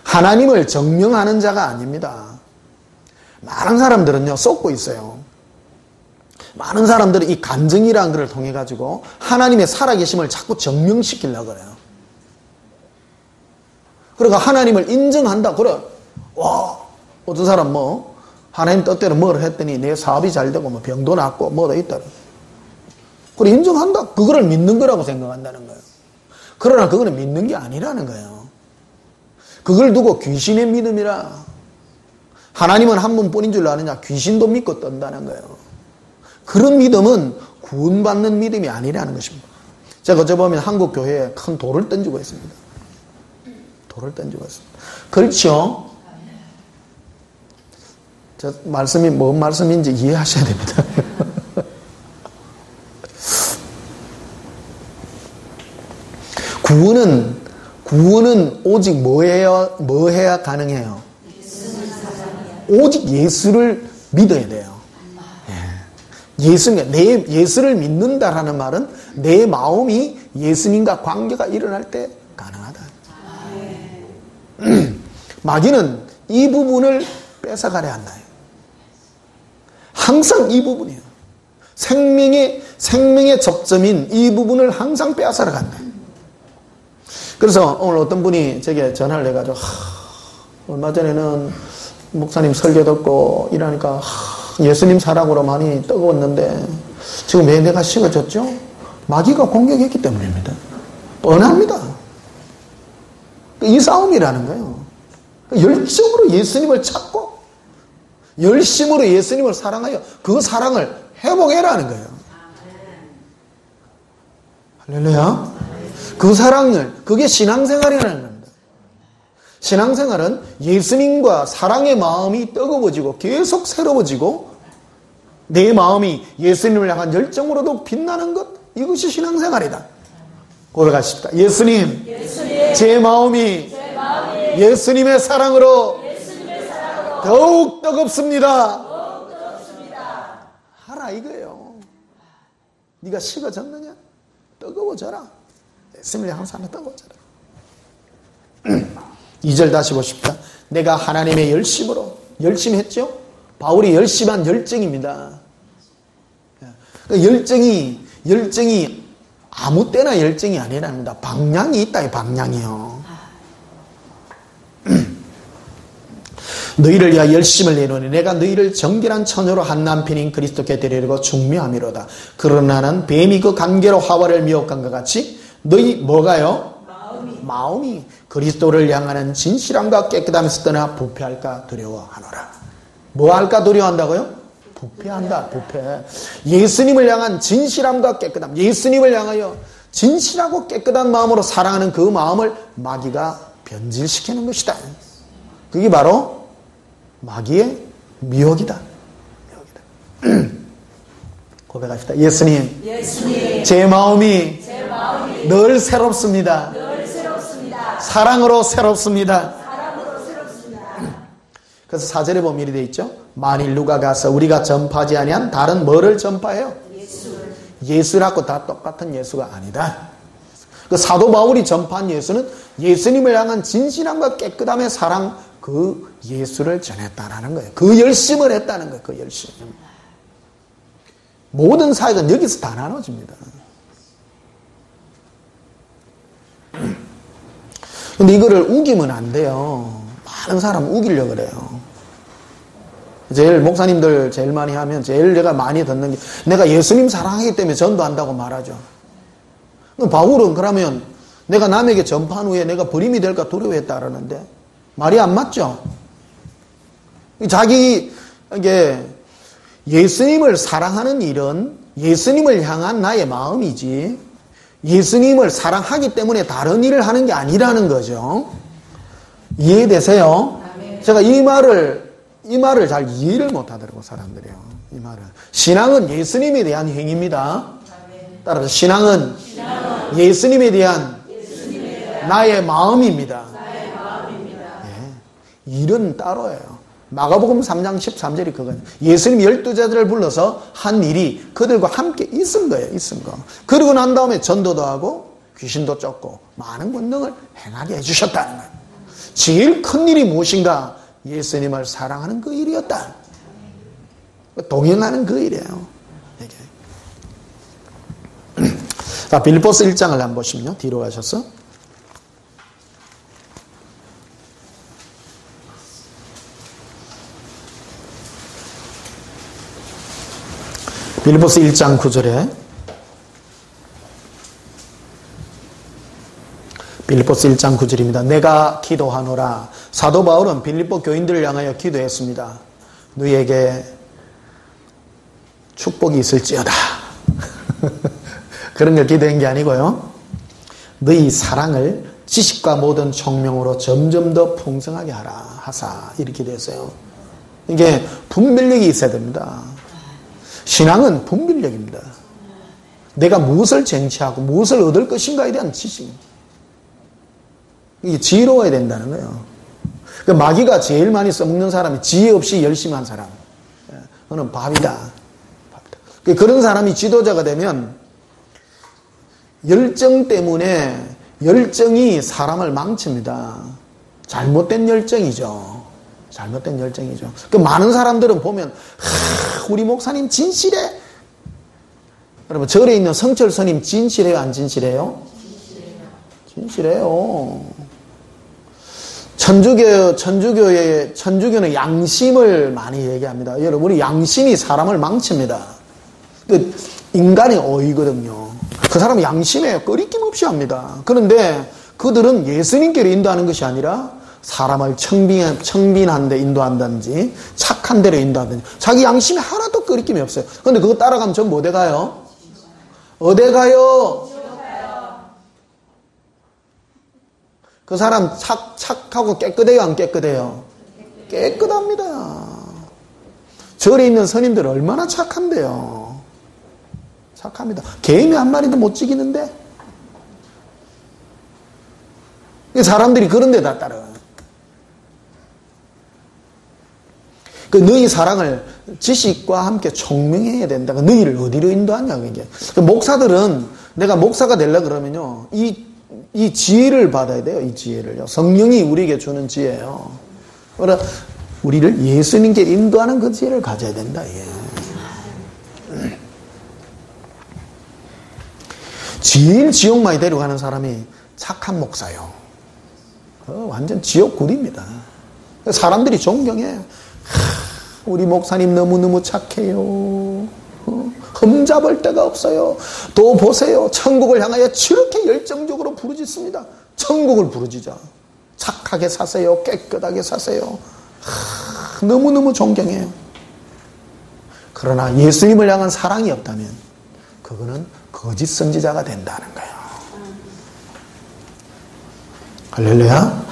하나님을 증명하는 자가 아닙니다. 많은 사람들은요 쏟고 있어요. 많은 사람들은 이 간증이라는 것을 통해 가지고 하나님의 살아계심을 자꾸 증명시키려고 그래요. 그러니까 하나님을 인정한다. 그래. 와, 어떤 사람 하나님 뜻대로 뭐를 했더니 내 사업이 잘 되고 병도 낫고 뭐도 있다. 그래 인정한다. 그거를 믿는 거라고 생각한다는 거예요. 그러나 그거는 믿는 게 아니라는 거예요. 그걸 두고 귀신의 믿음이라. 하나님은 한 분뿐인 줄 아느냐. 귀신도 믿고 떤다는 거예요. 그런 믿음은 구원받는 믿음이 아니라는 것입니다. 제가 어제 보면 한국 교회에 큰 돌을 던지고 있습니다. 돌을 던지고 있습니다. 그렇죠? 저 말씀이 뭔 말씀인지 이해하셔야 됩니다. 구원은 오직 뭐 해야 가능해요? 오직 예수를 믿어야 돼요. 예수를 믿는다라는 말은 내 마음이 예수님과 관계가 일어날 때 가능하다. 마귀는 이 부분을 뺏어가려 한다. 항상 이 부분이에요. 생명의 접점인 이 부분을 항상 빼앗아러 간다. 그래서 오늘 어떤 분이 제게 전화를 해가지고 얼마 전에는 목사님 설교 듣고 이러니까 예수님 사랑으로 많이 뜨거웠는데 지금 왜 내가 식어졌죠? 마귀가 공격했기 때문입니다. 뻔합니다. 이 싸움이라는 거예요. 열정으로 예수님을 찾고 열심으로 예수님을 사랑하여 그 사랑을 회복해라는 거예요. 할렐루야. 그 사랑을, 그게 신앙생활이라는 겁니다. 신앙생활은 예수님과 사랑의 마음이 뜨거워지고 계속 새로워지고 내 마음이 예수님을 향한 열정으로도 빛나는 것, 이것이 신앙생활이다. 고백하십시다. 예수님, 제 마음이 예수님의 사랑으로 더욱 뜨겁습니다. 하라 이거예요. 네가 식어졌느냐? 뜨거워져라. 예수님을 향한 사랑이 뜨거워져라. 2절 다시 보십시다. 내가 하나님의 열심으로 열심히 했죠? 바울이 열심한 열정입니다. 열정이 아무 때나 열정이 아니랍니다. 방향이 있다. 방향이요. 너희를 위하여 열심을 내노니 내가 너희를 정결한 처녀로 한 남편인 그리스도께 데리려고 중미함이로다. 그러나 나는 뱀이 그 관계로 하와를 미혹한 것 같이 너희 뭐가요? 마음이 그리스도를 향하는 진실함과 깨끗함에서 떠나 부패할까 두려워하노라. 뭐 할까 두려워한다고요? 부패한다. 부패. 예수님을 향한 진실함과 깨끗함, 예수님을 향하여 진실하고 깨끗한 마음으로 사랑하는 그 마음을 마귀가 변질시키는 것이다. 그게 바로 마귀의 미혹이다. 고백합시다. 예수님, 제 마음이 늘 새롭습니다. 사랑으로 새롭습니다. 그래서 4절에 보면 이렇게 되어 있죠. 만일 누가 가서 우리가 전파하지 아니한 다른 뭐를 전파해요? 예수라고 다 똑같은 예수가 아니다. 그 사도 바울이 전파한 예수는 예수님을 향한 진실함과 깨끗함의 사랑, 그 예수를 전했다라는 거예요. 그 열심을 했다는 거예요. 그 열심. 모든 사역은 여기서 다 나눠집니다. 근데 이거를 우기면 안 돼요. 많은 사람 우기려고 그래요. 제일 목사님들 제일 많이 하면 제일 내가 많이 듣는 게 내가 예수님 사랑하기 때문에 전도한다고 말하죠. 바울은 그러면 내가 남에게 전파한 후에 내가 버림이 될까 두려워했다라는데 말이 안 맞죠. 자기 이게 예수님을 사랑하는 일은 예수님을 향한 나의 마음이지 예수님을 사랑하기 때문에 다른 일을 하는 게 아니라는 거죠. 이해되세요? 제가 이 말을 잘 이해를 못 하더라고 사람들이요. 이 말을. 신앙은 예수님에 대한 행위입니다. 따라서 신앙은 예수님에 대한 나의 마음입니다. 예. 일은 따로예요. 마가복음 3장 13절이 그거예요. 예수님 12제자를 불러서 한 일이 그들과 함께 있은 거예요. 있은 거. 그러고 난 다음에 전도도 하고 귀신도 쫓고 많은 권능을 행하게 해주셨다는 거예요. 제일 큰 일이 무엇인가? 예수님을 사랑하는 그 일이었다. 동행하는 그 일이에요. 이게. 자, 빌립보서 1장을 한번 보시면요. 뒤로 가셔서. 빌립보서 1장 9절에 빌립보서 1장 9절입니다. 내가 기도하노라. 사도 바울은 빌립보 교인들을 향하여 기도했습니다. 너희에게 축복이 있을지어다. 그런 걸 기도한 게 아니고요. 너희 사랑을 지식과 모든 총명으로 점점 더 풍성하게 하라 하사 이렇게 기도했어요. 이게 분별력이 있어야 됩니다. 신앙은 분별력입니다. 내가 무엇을 쟁취하고 무엇을 얻을 것인가에 대한 지식. 이게 지혜로워야 된다는 거예요. 그 마귀가 제일 많이 써먹는 사람이 지혜 없이 열심히 한 사람. 그는 밥이다. 그런 사람이 지도자가 되면 열정 때문에 열정이 사람을 망칩니다. 잘못된 열정이죠. 잘못된 열정이죠. 그 많은 사람들은 보면 우리 목사님 진실해. 여러분 절에 있는 성철 스님 진실해요? 안 진실해요? 진실해요. 천주교는 양심을 많이 얘기합니다. 여러분 우리 양심이 사람을 망칩니다. 그 인간의 어이거든요. 그 사람은 양심에 꺼리낌 없이 합니다. 그런데 그들은 예수님께로 인도하는 것이 아니라 사람을 청빈한 데 인도한다든지 착한 데로 인도한다든지 자기 양심에 하나도 꺼리낌이 없어요. 그런데 그거 따라가면 전부 어디 가요? 어디 가요? 그 사람 착하고 깨끗해요? 안 깨끗해요? 깨끗합니다. 절에 있는 스님들 얼마나 착한데요? 착합니다. 개미 한 마리도 못 죽이는데? 사람들이 그런 데다 따라가요. 그 너희 사랑을 지식과 함께 총명해야 된다. 너희를 어디로 인도하냐, 이게. 목사들은 내가 목사가 되려고 그러면요. 이 지혜를 받아야 돼요. 이 지혜를요. 성령이 우리에게 주는 지혜예요. 그러나 우리를 예수님께 인도하는 그 지혜를 가져야 된다. 예. 제일 지옥 많이 데려가는 사람이 착한 목사요. 완전 지옥굴입니다. 사람들이 존경해. 우리 목사님 너무너무 착해요. 흠잡을 데가 없어요. 또 보세요. 천국을 향하여 저렇게 열정적으로 부르짖습니다. 천국을 부르짖어. 착하게 사세요. 깨끗하게 사세요. 너무너무 존경해요. 그러나 예수님을 향한 사랑이 없다면 그거는 거짓 선지자가 된다는 거예요. 할렐루야.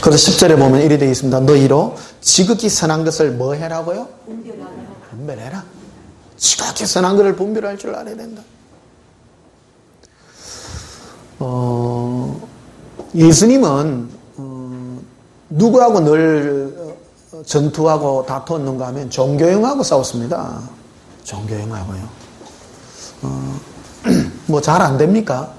그래서 10절에 보면 이렇게 되어 있습니다. 너희로 지극히 선한 것을 뭐 해라고요? 분별해라. 지극히 선한 것을 분별할 줄 알아야 된다. 예수님은 누구하고 늘 전투하고 다투었는가 하면 종교형하고 싸웠습니다. 종교형하고요. 뭐 잘 안 됩니까?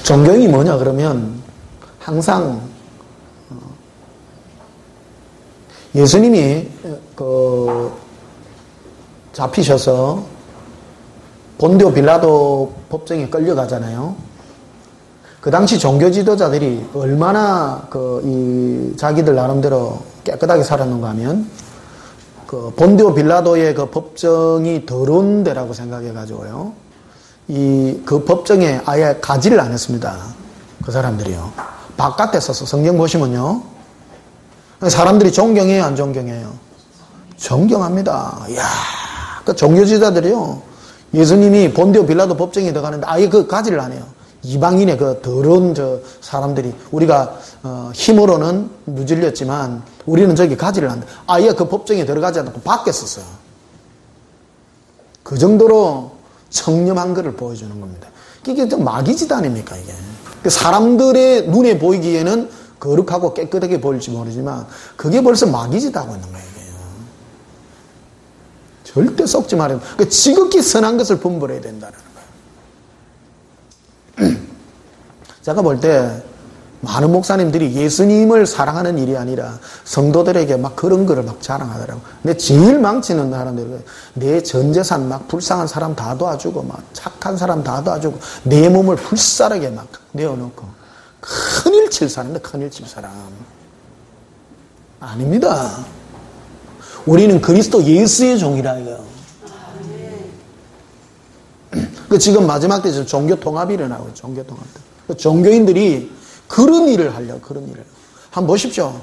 종교형이 뭐냐 그러면 항상 예수님이 잡히셔서 본디오 빌라도 법정에 끌려가잖아요. 그 당시 종교 지도자들이 얼마나 자기들 나름대로 깨끗하게 살았는가 하면 본디오 빌라도의 그 법정이 더러운 데라고 생각해가지고요. 그 법정에 아예 가지를 안 했습니다. 그 사람들이요. 바깥에 서서 성경 보시면요. 사람들이 존경해요, 안 존경해요? 존경합니다. 이야, 그 종교 지도자들이요. 예수님이 본디오 빌라도 법정에 들어가는데 아예 그 가지를 안 해요. 이방인의 그 더러운 사람들이 우리가 힘으로는 누질렸지만 우리는 저기 가지를 안 해. 아예 그 법정에 들어가지 않고 밖에 썼어요. 그 정도로 청렴한 것을 보여주는 겁니다. 이게 좀 마귀짓 아닙니까 이게. 사람들의 눈에 보이기에는 거룩하고 깨끗하게 보일지 모르지만 그게 벌써 마귀짓 하고 있는 거예요. 절대 속지 말아야 돼요. 지극히 선한 것을 분별해야 된다는 거예요. 제가 볼 때 많은 목사님들이 예수님을 사랑하는 일이 아니라 성도들에게 막 그런 거를 막 자랑하더라고요. 근데 제일 망치는 사람들이 내 전 재산 막 불쌍한 사람 다 도와주고 막 착한 사람 다 도와주고 내 몸을 불살하게 막 내어놓고 큰일 칠 사람인데 큰일 칠 사람 아닙니다. 우리는 그리스도 예수의 종이라 이거요. 지금 마지막 때 종교 통합이 일어나고 종교 통합. 종교인들이 그런 일을 하려고 그런 일을. 한번 보십시오.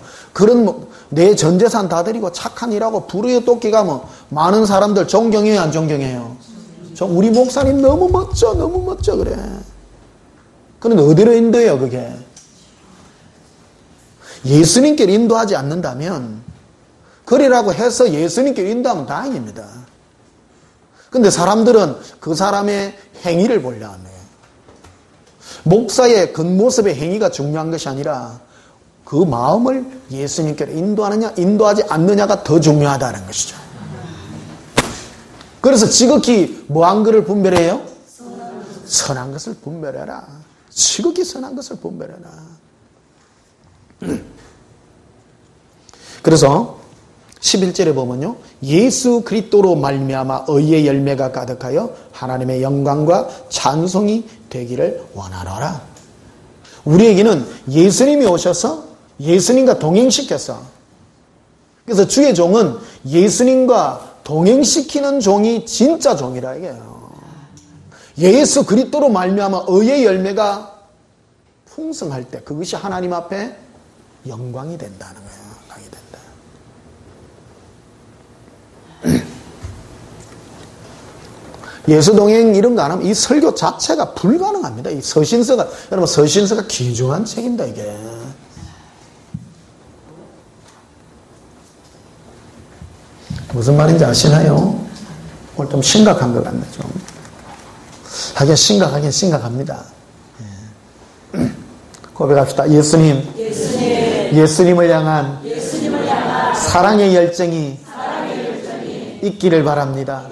내 전 재산 다 드리고 착한 일하고 불의의 도끼가 많은 사람들 존경해요, 안 존경해요? 우리 목사님 너무 멋져, 너무 멋져 그래. 그런데 어디로 인도해요, 그게? 예수님께 인도하지 않는다면 그리라고 해서 예수님께 인도하면 다행입니다. 근데 사람들은 그 사람의 행위를 보려 하네요. 목사의 겉모습의 행위가 중요한 것이 아니라 그 마음을 예수님께로 인도하느냐 인도하지 않느냐가 더 중요하다는 것이죠. 그래서 지극히 뭐한 것을 분별해요? 선한 것을 분별해라. 지극히 선한 것을 분별해라. 그래서 11절에 보면요. 예수 그리스도로 말미암아 의의 열매가 가득하여 하나님의 영광과 찬송이 되기를 원하노라. 우리에게는 예수님이 오셔서 예수님과 동행시켜서 그래서 주의 종은 예수님과 동행시키는 종이 진짜 종이라 이게요. 예수 그리스도로 말미암아 의의 열매가 풍성할 때 그것이 하나님 앞에 영광이 된다는 거예요. 예수동행 이런 거 안 하면 이 설교 자체가 불가능합니다. 이 서신서가, 여러분 서신서가 귀중한 책입니다, 이게. 무슨 말인지 아시나요? 오늘 좀 심각한 것 같네, 좀. 하긴 심각합니다. 고백합시다. 예수님을 향한 사랑의 열정이 있기를 바랍니다.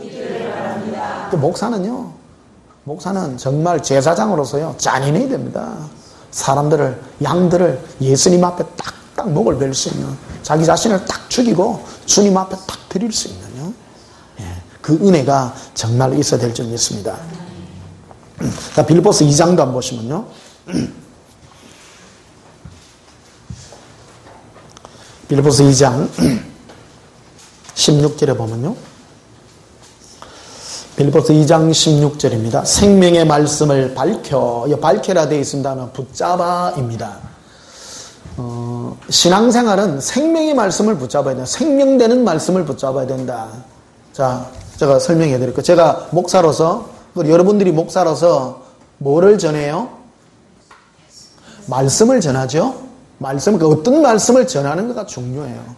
목사는 정말 제사장으로서요, 잔인해야 됩니다. 양들을 예수님 앞에 딱딱 목을 베일 수 있는, 자기 자신을 딱 죽이고 주님 앞에 딱 드릴 수 있는, 그 은혜가 정말 있어야 될 줄 믿습니다. 자, 빌립보서 2장도 한번 보시면요. 빌립보서 2장 16절에 보면요. 빌립보서 2장 16절입니다. 생명의 말씀을 밝혀라 되어 있습니다만 붙잡아입니다. 신앙생활은 생명의 말씀을 붙잡아야 된다. 생명되는 말씀을 붙잡아야 된다. 자, 제가 설명해 드릴게요. 제가 목사로서, 여러분들이 목사로서 뭐를 전해요? 말씀을 전하죠. 말씀, 그 어떤 말씀을 전하는 거가 중요해요.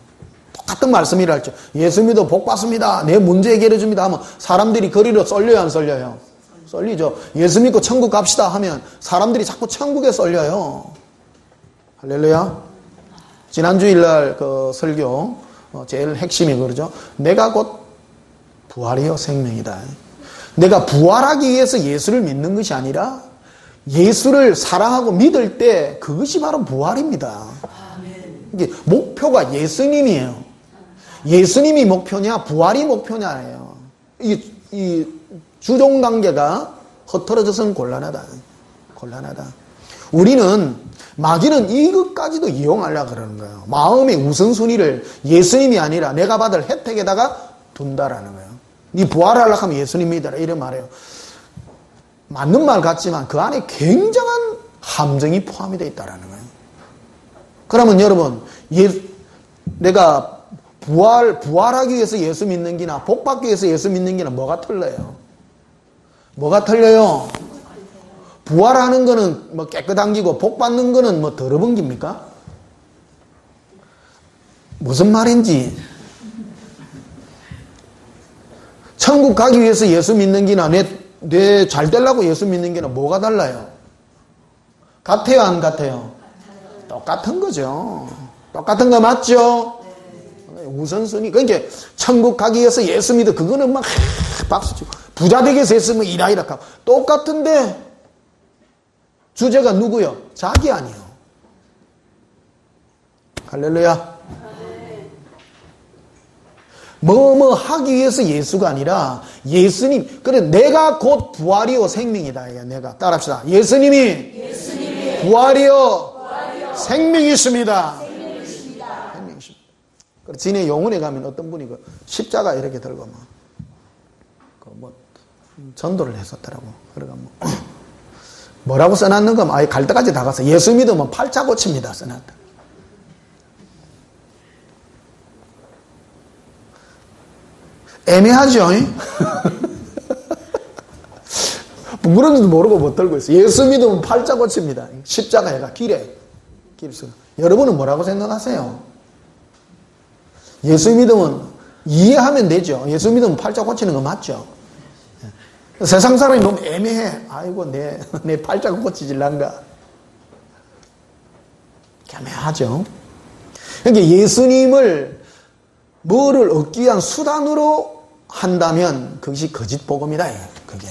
똑같은 말씀이라 할지. 예수 믿어 복 받습니다. 내 문제 해결해 줍니다 하면 사람들이 거리로 쏠려요, 안 쏠려요? 쏠리죠. 예수 믿고 천국 갑시다 하면 사람들이 자꾸 천국에 쏠려요. 할렐루야. 지난주일날 그 설교 제일 핵심이 그러죠. 내가 곧 부활이요 생명이다. 내가 부활하기 위해서 예수를 믿는 것이 아니라 예수를 사랑하고 믿을 때 그것이 바로 부활입니다. 이게 목표가 예수님이에요. 예수님이 목표냐 부활이 목표냐예요. 이 주종관계가 흐트러져서는 곤란하다. 우리는 마귀는 이것까지도 이용하려고 그러는 거예요. 마음의 우선순위를 예수님이 아니라 내가 받을 혜택에다가 둔다라는 거예요. 네 부활하려고 하면 예수님 믿어라 이런 말이에요. 맞는 말 같지만 그 안에 굉장한 함정이 포함이 되어 있다는 거예요. 그러면 여러분 내가 부활하기 위해서 예수 믿는 게나 복받기 위해서 예수 믿는 게나 뭐가 틀려요? 뭐가 틀려요? 부활하는 거는 뭐 깨끗한 기고 복받는 거는 뭐 더러운 겁니까? 무슨 말인지. 천국 가기 위해서 예수 믿는 게나 내 잘 되려고 예수 믿는 게나 뭐가 달라요? 같아요, 안 같아요? 똑같은 거죠. 똑같은 거 맞죠? 우선순위. 그러니까 천국 가기 위해서 예수 믿어. 그거는 막 박수 치고 부자 되기 위해서 예수 믿어 이라이락 하고 똑같은데 주제가 누구요? 자기 아니요. 할렐루야. 뭐뭐 하기 위해서 예수가 아니라 예수님. 그래 내가 곧 부활이요 생명이다. 내가 따라합시다. 예수님이 부활이요 생명이십니다. 생명이십니다. 그래 진해 용운에 가면 어떤 분이 그 십자가 이렇게 들고 뭐 전도를 했었더라고. 그래가 뭐라고 써놨는가 아예 갈 때까지 다 가서 예수 믿으면 팔자 고칩니다 써놨다. 애매하죠? 물은지도 모르고 못 들고 있어. 예수 믿으면 팔자 고칩니다. 십자가가 길에. 여러분은 뭐라고 생각하세요? 예수 믿으면 이해하면 되죠. 예수 믿으면 팔자 고치는 거 맞죠? 세상 사람이 너무 애매해. 아이고 내 팔자가 고치질란가. 애매하죠. 그러니까 예수님을 뭐를 얻기 위한 수단으로 한다면 그것이 거짓 복음이다. 그게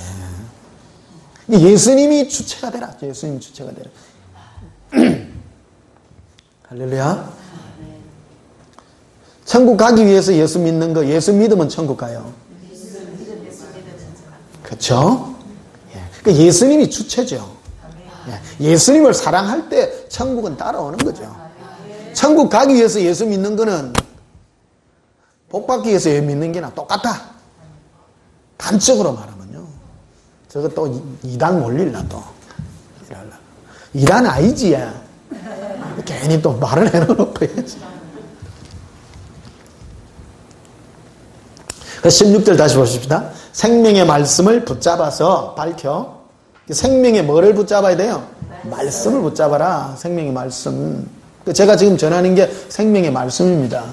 예수님이 주체가 되라. 예수님이 주체가 되라. 할렐루야. 천국 가기 위해서 예수 믿는 거 예수 믿으면 천국 가요. 그렇죠? 그러니까 예수님이 주체죠. 예수님을 사랑할 때 천국은 따라오는 거죠. 천국 가기 위해서 예수 믿는 거는 복 받기 위해서 믿는 게나 똑같아. 단적으로 말하면요. 저거 또 이단 몰릴라 또. 이단 아니지 야. 괜히 또 말을 해놓고야지. 16절 다시 보십시다. 생명의 말씀을 붙잡아서 밝혀. 생명의 뭐를 붙잡아야 돼요? 말씀을 붙잡아라. 생명의 말씀. 제가 지금 전하는 게 생명의 말씀입니다.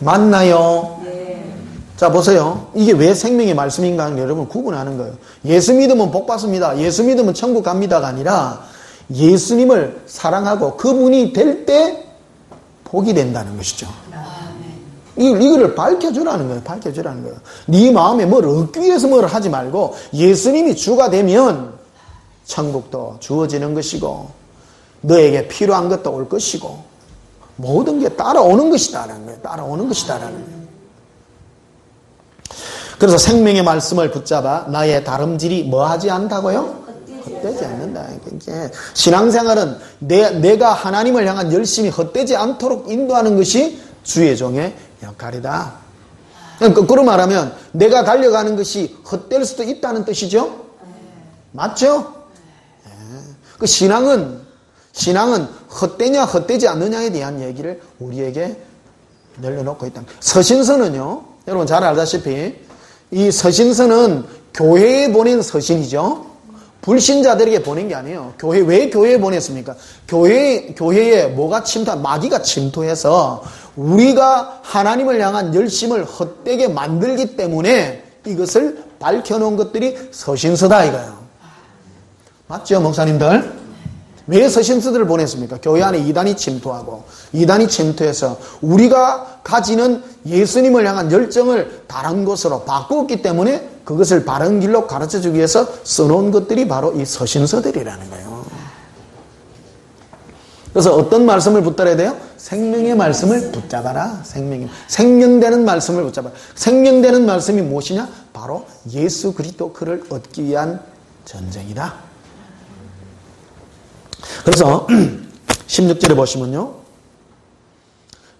맞나요? 네. 자 보세요. 이게 왜 생명의 말씀인가 하는 게 여러분 구분하는 거예요. 예수 믿으면 복 받습니다. 예수 믿으면 천국 갑니다가 아니라 예수님을 사랑하고 그분이 될 때 복이 된다는 것이죠. 이거를 밝혀주라는 거예요. 밝혀주라는 거예요. 네 마음에 뭘 얻기 위해서 뭘 하지 말고 예수님이 주가 되면 천국도 주어지는 것이고 너에게 필요한 것도 올 것이고 모든 게 따라오는 것이다라는 거예요. 따라오는 것이다라는 거예요. 그래서 생명의 말씀을 붙잡아 나의 다름질이 뭐하지 않다고요? 헛되지 않는다. 그러니까 신앙생활은 내가 하나님을 향한 열심히 헛되지 않도록 인도하는 것이 주의 종의 역할이다. 거꾸로 말하면 내가 달려가는 것이 헛될 수도 있다는 뜻이죠? 맞죠? 그 신앙은 헛되냐 헛되지 않느냐에 대한 얘기를 우리에게 늘려놓고 있다. 서신서는요, 여러분 잘 알다시피 이 서신서는 교회에 보낸 서신이죠. 불신자들에게 보낸 게 아니에요. 왜 교회에 보냈습니까? 교회에 뭐가 마귀가 침투해서 우리가 하나님을 향한 열심을 헛되게 만들기 때문에 이것을 밝혀놓은 것들이 서신서다 이거예요. 맞죠, 목사님들? 왜 서신서들을 보냈습니까? 교회 안에 이단이 침투하고 이단이 침투해서 우리가 가지는 예수님을 향한 열정을 다른 것으로 바꾸었기 때문에 그것을 바른 길로 가르쳐주기 위해서 써놓은 것들이 바로 이 서신서들이라는 거예요. 그래서 어떤 말씀을 붙들어야 돼요? 생명의 말씀을 붙잡아라. 생명되는 말씀을 붙잡아라. 생명되는 말씀이 무엇이냐? 바로 예수 그리스도 그를 얻기 위한 전쟁이다. 그래서 16절에 보시면요.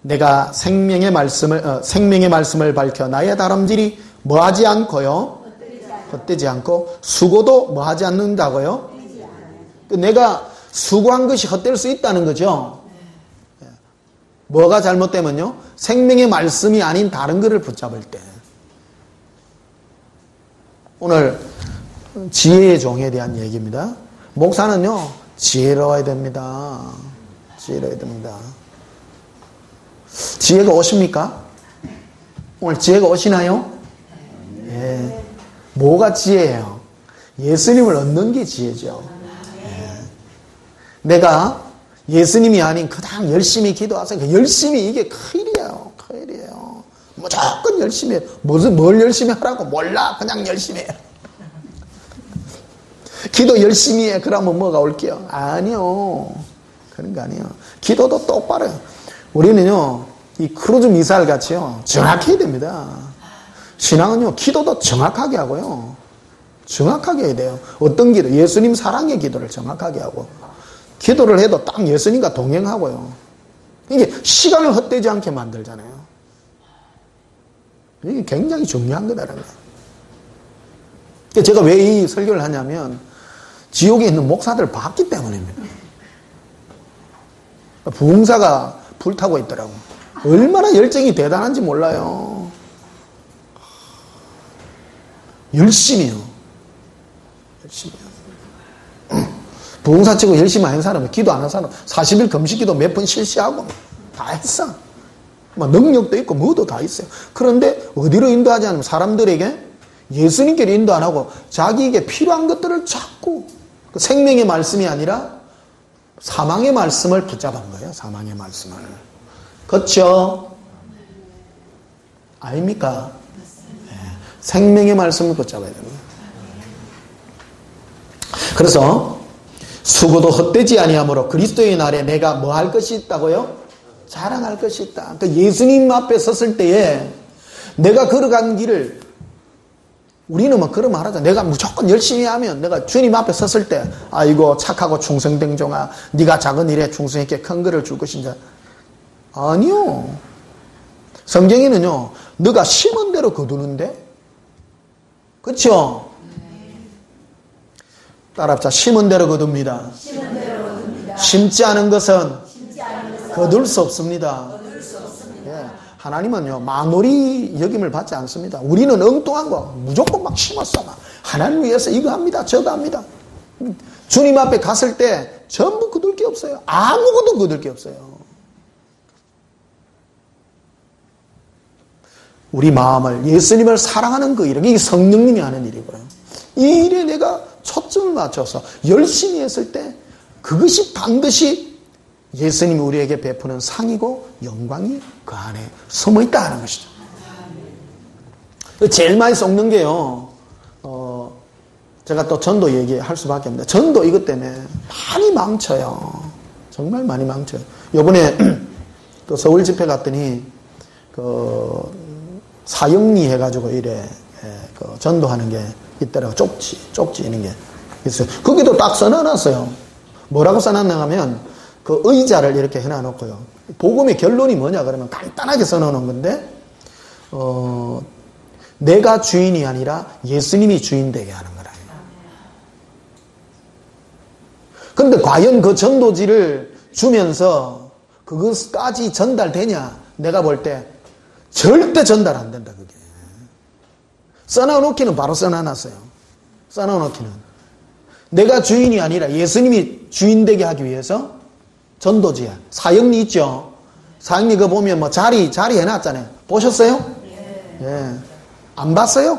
내가 생명의 말씀을 밝혀 나의 다름질이 뭐하지 않고요. 헛되지 않고 수고도 뭐하지 않는다고요. 내가 수고한 것이 헛될 수 있다는 거죠. 뭐가 잘못되면요. 생명의 말씀이 아닌 다른 것을 붙잡을 때. 오늘 지혜의 종에 대한 얘기입니다. 목사는요. 지혜로워야 됩니다. 지혜로워야 됩니다. 지혜가 오십니까? 오늘 지혜가 오시나요? 예. 뭐가 지혜예요? 예수님을 얻는 게 지혜죠. 예. 내가 예수님이 아닌 그냥 열심히 기도하세요. 열심히 이게 큰일이에요. 큰일이에요. 무조건 열심히 해요. 뭘 열심히 하라고? 몰라. 그냥 열심히 해요. 기도 열심히 해. 그러면 뭐가 올게요? 아니요. 그런 거 아니에요. 기도도 똑바로 해요. 우리는요, 이 크루즈 미사일 같이요, 정확해야 됩니다. 신앙은요, 기도도 정확하게 하고요. 정확하게 해야 돼요. 어떤 기도? 예수님 사랑의 기도를 정확하게 하고, 기도를 해도 딱 예수님과 동행하고요. 이게 시간을 헛되지 않게 만들잖아요. 이게 굉장히 중요한 거다라는 거예요. 제가 왜 이 설교를 하냐면, 지옥에 있는 목사들을 봤기 때문입니다. 부흥사가 불타고 있더라고. 얼마나 열정이 대단한지 몰라요. 열심히요. 열심히요. 부흥사 치고 열심히 하는 사람은 기도 안 하는 사람 40일 금식기도 몇 번 실시하고 다 했어. 능력도 있고 뭐도 다 있어요. 그런데 어디로 인도하지 않으면 사람들에게 예수님께로 인도 안 하고 자기에게 필요한 것들을 자꾸 생명의 말씀이 아니라 사망의 말씀을 붙잡은 거예요. 사망의 말씀을. 그렇죠? 아닙니까? 네. 생명의 말씀을 붙잡아야 됩니다. 그래서 수고도 헛되지 아니하므로 그리스도의 날에 내가 뭐 할 것이 있다고요? 자랑할 것이 있다. 그러니까 예수님 앞에 섰을 때에 내가 걸어간 길을 우리는 뭐 그런 말 하죠. 내가 무조건 열심히 하면 내가 주님 앞에 섰을 때 아이고 착하고 충성된 종아 네가 작은 일에 충성했기에 큰 거를 줄 것인지 아니요. 성경에는요. 너가 심은 대로 거두는데 그렇죠? 따라합시다. 심은 대로 거둡니다. 심지 않은 것은 거둘 수 없습니다. 예. 하나님은요, 마놀이 여김을 받지 않습니다. 우리는 엉뚱한 거 무조건 막 심었어. 막. 하나님 위해서 이거 합니다. 저거 합니다. 주님 앞에 갔을 때 전부 거둘 게 없어요. 아무것도 거둘 게 없어요. 우리 마음을 예수님을 사랑하는 그 일은 이 성령님이 하는 일이고요. 이 일에 내가 초점을 맞춰서 열심히 했을 때 그것이 반드시 예수님이 우리에게 베푸는 상이고 영광이 그 안에 숨어 있다는 것이죠. 제일 많이 썩는 게요. 제가 또 전도 얘기할 수밖에 없는데 전도 이것 때문에 많이 망쳐요. 정말 많이 망쳐요. 요번에 또 서울 집회 갔더니 그 사형리 해가지고 이래 그 전도하는 게 있더라고. 쪽지 이런 게 있어요. 거기도 딱 써놔놨어요. 뭐라고 써놨나 하면 그 의자를 이렇게 해놔놓고요. 복음의 결론이 뭐냐 그러면 간단하게 써놓는 건데 내가 주인이 아니라 예수님이 주인 되게 하는 거라. 그런데 과연 그 전도지를 주면서 그것까지 전달되냐? 내가 볼 때 절대 전달 안 된다 그게. 써놔놓기는 바로 써놔놨어요. 써놔놓기는. 내가 주인이 아니라 예수님이 주인 되게 하기 위해서 전도지야. 사형리 있죠? 사형리 그거 보면 뭐 자리 해놨잖아요. 보셨어요? 네. 예. 안 봤어요?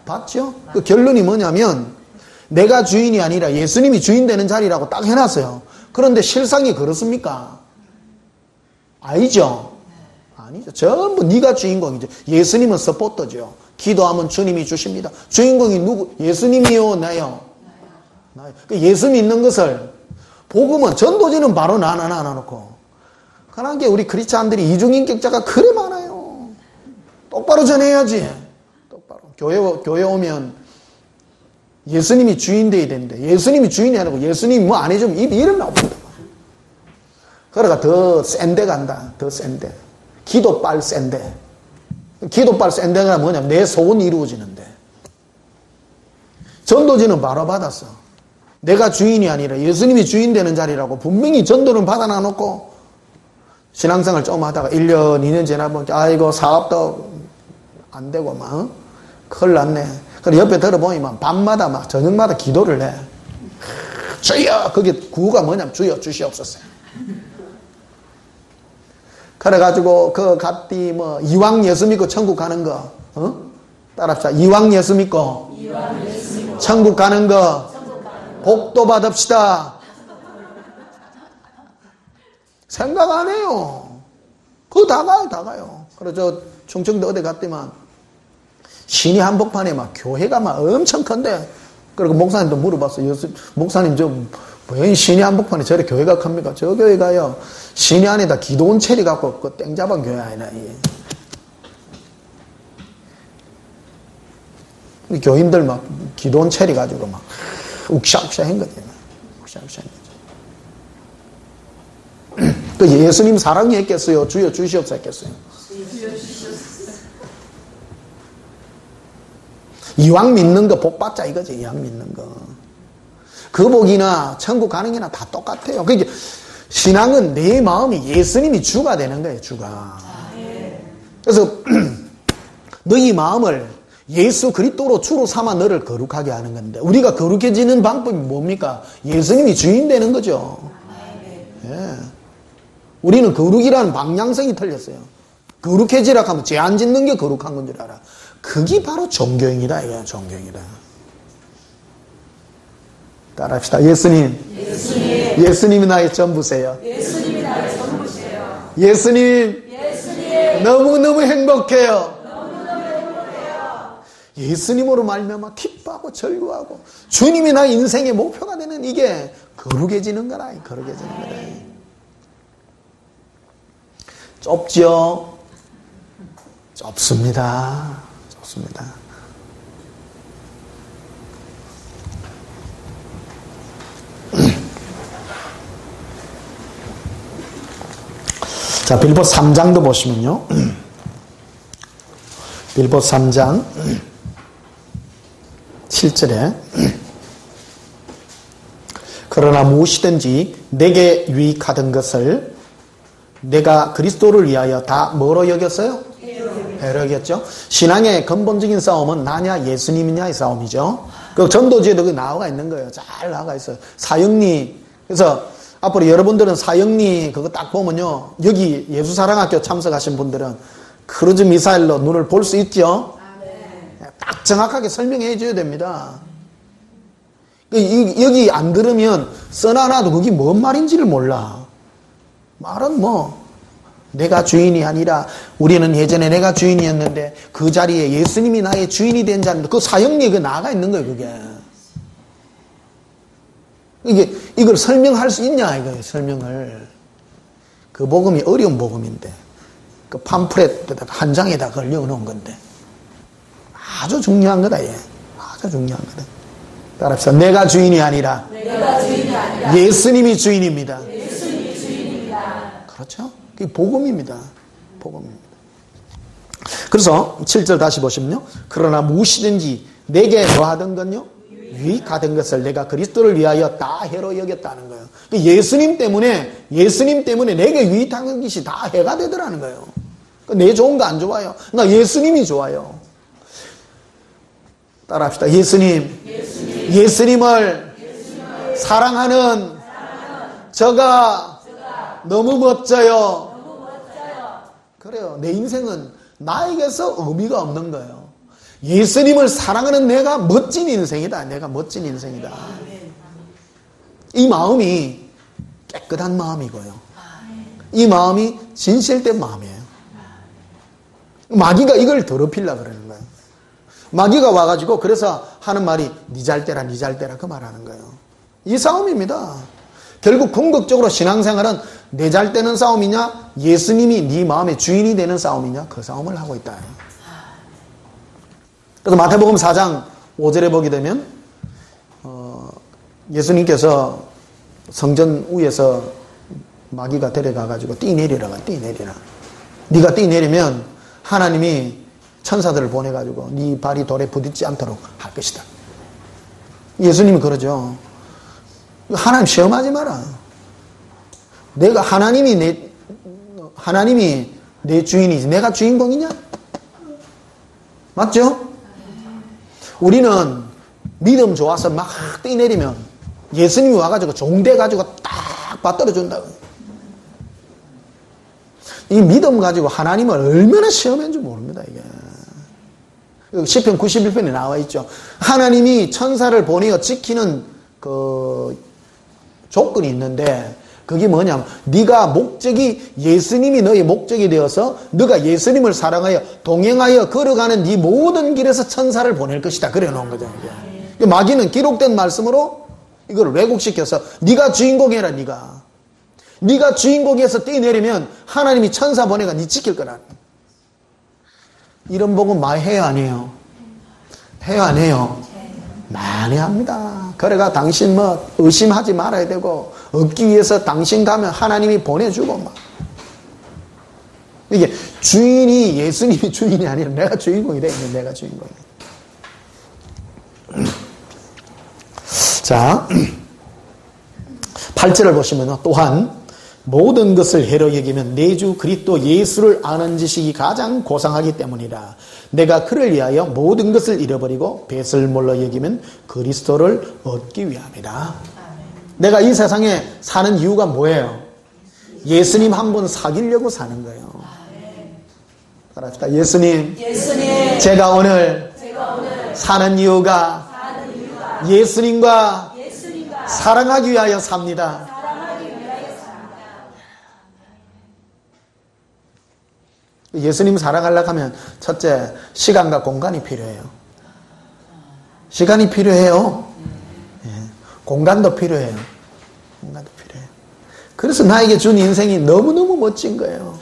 봤죠? 그 결론이 뭐냐면 내가 주인이 아니라 예수님이 주인 되는 자리라고 딱 해놨어요. 그런데 실상이 그렇습니까? 아니죠? 아니죠. 전부 네가 주인공이죠. 예수님은 서포터죠. 기도하면 주님이 주십니다. 주인공이 누구? 예수님이요, 나요? 나요. 예수 믿는 것을 복음은 전도지는 바로 나눠놓고 그러니까 우리 크리스찬들이 이중인격자가 그래 많아요. 똑바로 전해야지. 똑바로. 교회 오면 예수님이 주인 돼야 되는데 예수님이 주인이 아니고 예수님이 뭐 안 해주면 입이 이름 나옵니다. 그러니까 더 센데 간다. 더 센데. 기도빨 센데. 기도빨 센데가 뭐냐면 내 소원이 이루어지는데. 전도지는 바로 받았어. 내가 주인이 아니라 예수님이 주인 되는 자리라고 분명히 전도는 받아놔놓고 신앙생활 좀 하다가 1년, 2년 지나보니까 아이고 사업도 안 되고 막 큰일 났네. 그래 옆에 들어보면 밤마다 막 저녁마다 기도를 해. 주여! 그게 구호가 뭐냐면 주여 주시옵소서. 그래가지고 그 갓디 뭐 이왕 예수 믿고 천국 가는 거 따라합시다. 이왕 예수 믿고 천국 가는 거 복도 받읍시다. 생각 안 해요. 그거 다 가요. 그래서 충청도 어디 갔더만 신이 한복판에 막 교회가 막 엄청 큰데 그리고 목사님도 물어봤어. 목사님 왜 신이 한복판에 저래 교회가 큽니까? 저 교회가요 신이 안에다 기도원 체리 갖고 그 땡잡은 교회 아니나 이 교인들 막 기도원 체리 가지고 막 욱샤욱샤 한 거지. 욱샤욱샤 한 거지. 그 예수님 사랑이 했겠어요? 주여 주시옵소서 했겠어요? 이왕 믿는 거 복 받자 이거지. 이왕 믿는 거. 그 복이나 천국 가는 게나 다 똑같아요. 그러니까 신앙은 내 마음이 예수님이 주가 되는 거예요. 주가. 그래서 너희 마음을 예수 그리스도로 주로 삼아 너를 거룩하게 하는 건데 우리가 거룩해지는 방법이 뭡니까? 예수님이 주인 되는 거죠. 예. 우리는 거룩이라는 방향성이 틀렸어요. 거룩해지라 하면 죄 안 짓는 게 거룩한 건 줄 알아. 그게 바로 종교행위다 이거야. 종교행위다. 따라합시다. 예수님이 나의 전부세요. 예수님 너무너무 행복해요. 예수님으로 말미암아 기뻐하고 절구하고 주님이 나의 인생의 목표가 되는 이게 거룩해지는 거라. 거룩해지는 거라. 좁죠? 좁습니다. 좁습니다. 자, 빌보 3장도 보시면요. 빌보 3장 7절에 그러나 무엇이든지 내게 유익하던 것을 내가 그리스도를 위하여 다 뭐로 여겼어요? 해로 여겼죠. 신앙의 근본적인 싸움은 나냐 예수님이냐의 싸움이죠. 그 전도지에도 그 나와 있는 거예요. 잘 나와 있어요. 사형리. 그래서 앞으로 여러분들은 사형리 그거 딱 보면요. 여기 예수사랑학교 참석하신 분들은 크루즈 미사일로 눈을 볼 수 있죠. 딱 정확하게 설명해 줘야 됩니다. 여기 안 들으면 써놔놔도 그게 뭔 말인지를 몰라. 말은 뭐 내가 주인이 아니라 우리는 예전에 내가 주인이었는데 그 자리에 예수님이 나의 주인이 된 자인데 그 사형리에 그 나가 있는 거예요. 그게 이걸 설명할 수 있냐 이거예요. 설명을. 그 복음이 어려운 복음인데 그 팜프렛에다가 한 장에다 걸려놓은 건데 아주 중요한 거다. 얘. 아주 중요한 거다. 따라합시다. 내가 주인이 아니라 예수님이 주인입니다. 그렇죠? 그게 복음입니다. 복음입니다. 그래서 7절 다시 보시면요. 그러나 무엇이든지 내게 뭐하던 건요? 유익하던 것을 내가 그리스도를 위하여 다 해로 여겼다는 거예요. 예수님 때문에 내게 유익한 것이 다 해가 되더라는 거예요. 내 좋은 거 안 좋아요. 나 예수님이 좋아요. 따라합시다. 예수님. 예수님을 사랑하는 저가 너무 멋져요. 그래요. 내 인생은 나에게서 의미가 없는 거예요. 예수님을 사랑하는 내가 멋진 인생이다. 내가 멋진 인생이다. 이 마음이 깨끗한 마음이고요. 이 마음이 진실된 마음이에요. 마귀가 이걸 더럽히려고 그러는 거예요. 마귀가 와가지고 그래서 하는 말이 니 잘 때라 니 잘 때라 그 말하는 거예요. 이 싸움입니다. 결국 궁극적으로 신앙생활은 내 잘 때는 싸움이냐 예수님이 네 마음의 주인이 되는 싸움이냐 그 싸움을 하고 있다. 그래서 마태복음 4장 5절에 보게 되면 예수님께서 성전 위에서 마귀가 데려가가지고 뛰내리라가 뛰내리라. 네가 뛰내리면 하나님이 천사들을 보내가지고 네 발이 돌에 부딪지 않도록 할 것이다. 예수님이 그러죠. 하나님 시험하지 마라. 내가 하나님이 내 주인이지 내가 주인공이냐? 맞죠? 우리는 믿음 좋아서 막 뛰내리면 예수님이 와가지고 종대가지고 딱 받들어준다고. 이 믿음 가지고 하나님을 얼마나 시험했는지 모릅니다, 이게. 시편 91편에 나와 있죠. 하나님이 천사를 보내어 지키는 그 조건이 있는데 그게 뭐냐면 네가 목적이 예수님이 너의 목적이 되어서 네가 예수님을 사랑하여 동행하여 걸어가는 네 모든 길에서 천사를 보낼 것이다. 그래 놓은 거죠. 이게. 마귀는 기록된 말씀으로 이걸 왜곡시켜서 네가 주인공이라 네가 주인공에서 뛰내리면 하나님이 천사 보내가 네 지킬 거라. 이런 복음 많이 해요 안 해요? 해요 안 해요? 많이 합니다. 그래가 당신 뭐 의심하지 말아야 되고 얻기 위해서 당신 가면 하나님이 보내주고 막. 이게 주인이 예수님이 주인이 아니라 내가 주인공이 돼 있는 내가 주인공이야. 자 8절을 보시면 또한 모든 것을 해로 여기면 내 주 그리스도 예수를 아는 지식이 가장 고상하기 때문이라. 내가 그를 위하여 모든 것을 잃어버리고 뱃을 몰라 여기면 그리스도를 얻기 위함이라. 내가 이 세상에 사는 이유가 뭐예요? 예수님 한 분 사귀려고 사는 거예요. 그럽시다. 예수님, 제가 오늘 사는 이유가 예수님과 사랑하기 위하여 삽니다. 예수님 사랑하려고 하면 첫째 시간과 공간이 필요해요. 시간이 필요해요. 예. 공간도 필요해요. 공간도 필요해요. 그래서 나에게 준 인생이 너무너무 멋진 거예요.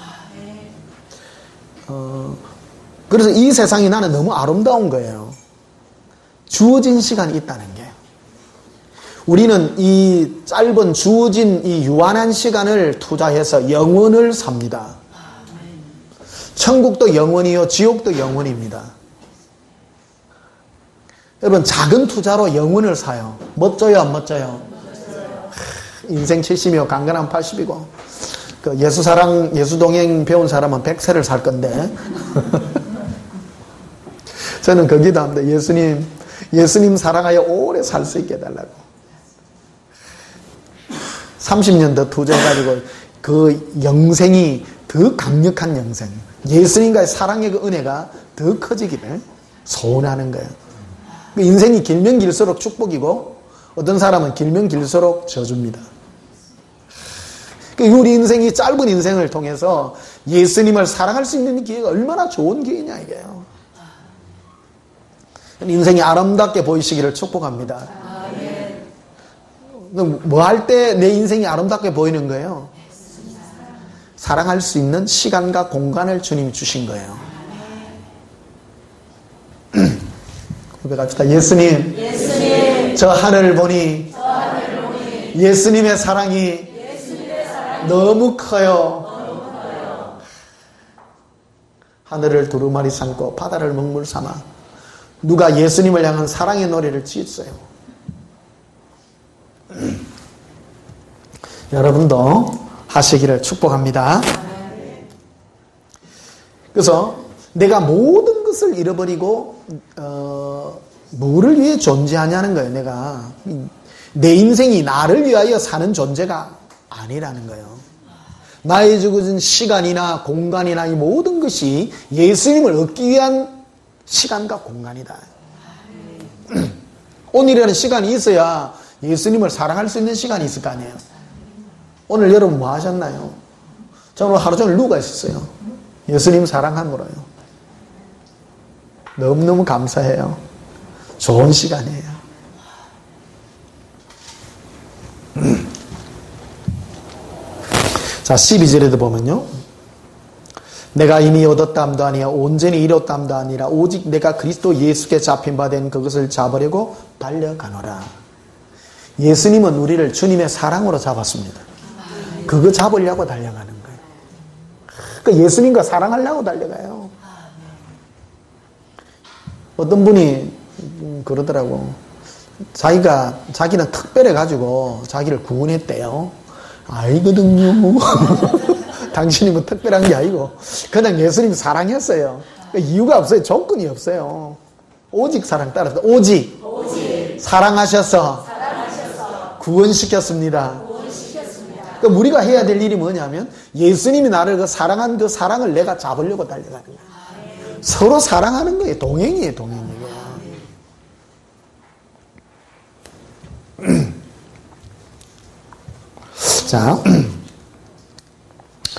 그래서 이 세상이 나는 너무 아름다운 거예요. 주어진 시간이 있다는 게. 우리는 이 짧은 주어진 이 유한한 시간을 투자해서 영원을 삽니다. 천국도 영원이요 지옥도 영원입니다. 여러분 작은 투자로 영원을 사요. 멋져요 안 멋져요? 인생 70이요 강건한 80이고 그 예수사랑 예수동행 배운 사람은 100세를 살 건데 저는 그 기도합니다. 예수님 사랑하여 오래 살 수 있게 해달라고. 30년 더 투자해가지고 그 영생이 더 강력한 영생, 예수님과의 사랑의 그 은혜가 더 커지기를 소원하는 거예요. 인생이 길면 길수록 축복이고 어떤 사람은 길면 길수록 저주입니다. 우리 인생이 짧은 인생을 통해서 예수님을 사랑할 수 있는 기회가 얼마나 좋은 기회냐 이게요. 인생이 아름답게 보이시기를 축복합니다. 뭐 할 때 내 인생이 아름답게 보이는 거예요? 사랑할 수 있는 시간과 공간을 주님이 주신 거예요. 고백합시다. 예수님, 저 하늘을 보니 예수님의 사랑이 너무 커요. 하늘을 두루마리 삼고 바다를 먹물 삼아 누가 예수님을 향한 사랑의 노래를 지었어요. 여러분도 하시기를 축복합니다. 그래서 내가 모든 것을 잃어버리고 뭐를 위해 존재하냐는 거예요. 내가 내 인생이 나를 위하여 사는 존재가 아니라는 거예요. 나의 주어진 시간이나 공간이나 이 모든 것이 예수님을 얻기 위한 시간과 공간이다. 오늘이라는 시간이 있어야 예수님을 사랑할 수 있는 시간이 있을 거 아니에요. 오늘 여러분 뭐 하셨나요? 저는 하루 종일 누가 있었어요. 예수님 사랑함으로요. 너무너무 감사해요. 좋은 시간이에요. 자, 12절에도 보면요. 내가 이미 얻었담도 아니야 온전히 이뤘담도 아니라 오직 내가 그리스도 예수께 잡힌 바 된 그것을 잡으려고 달려가노라. 예수님은 우리를 주님의 사랑으로 잡았습니다. 그거 잡으려고 달려가는 거예요. 그러니까 예수님과 사랑하려고 달려가요. 어떤 분이 그러더라고. 자기는 특별해가지고 자기를 구원했대요. 아니거든요. 당신이 뭐 특별한 게 아니고 그냥 예수님 사랑했어요. 그러니까 이유가 없어요. 조건이 없어요. 오직 사랑 따라서 오직 사랑하셔서 구원시켰습니다. 그러니까 우리가 해야 될 일이 뭐냐면 예수님이 나를 그 사랑한 그 사랑을 내가 잡으려고 달려가는 거예요. 서로 사랑하는 거예요. 동행이에요. 동행이에요. 자,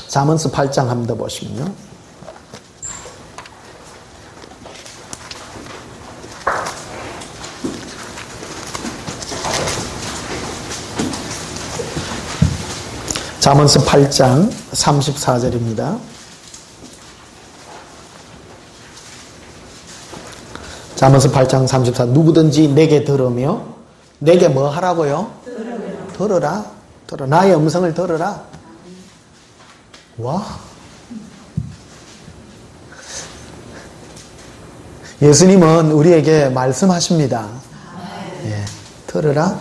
잠언서 8장 한 번 더 보시면요. 잠언서 8장 34절입니다. 잠언서 8장 34절 누구든지 내게 들으며 내게 뭐 하라고요? 들으라. 나의 음성을 들으라. 와. 예수님은 우리에게 말씀하십니다. 예, 들으라.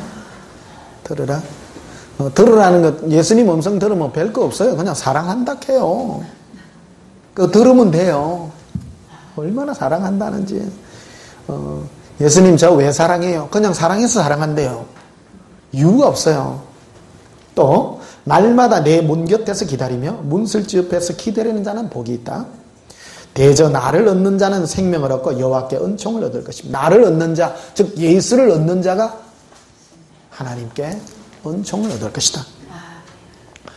들으라는 것, 예수님 음성 들으면 별거 없어요. 그냥 사랑한다 해요. 그 들으면 돼요. 얼마나 사랑한다는지. 예수님 저 왜 사랑해요? 그냥 사랑해서 사랑한대요. 이유가 없어요. 또 날마다 내 문 곁에서 기다리며 문설주 옆에서 기다리는 자는 복이 있다. 대저 나를 얻는 자는 생명을 얻고 여호와께 은총을 얻을 것입니다. 나를 얻는 자, 즉 예수를 얻는 자가 하나님께 은총을 얻을 것이다.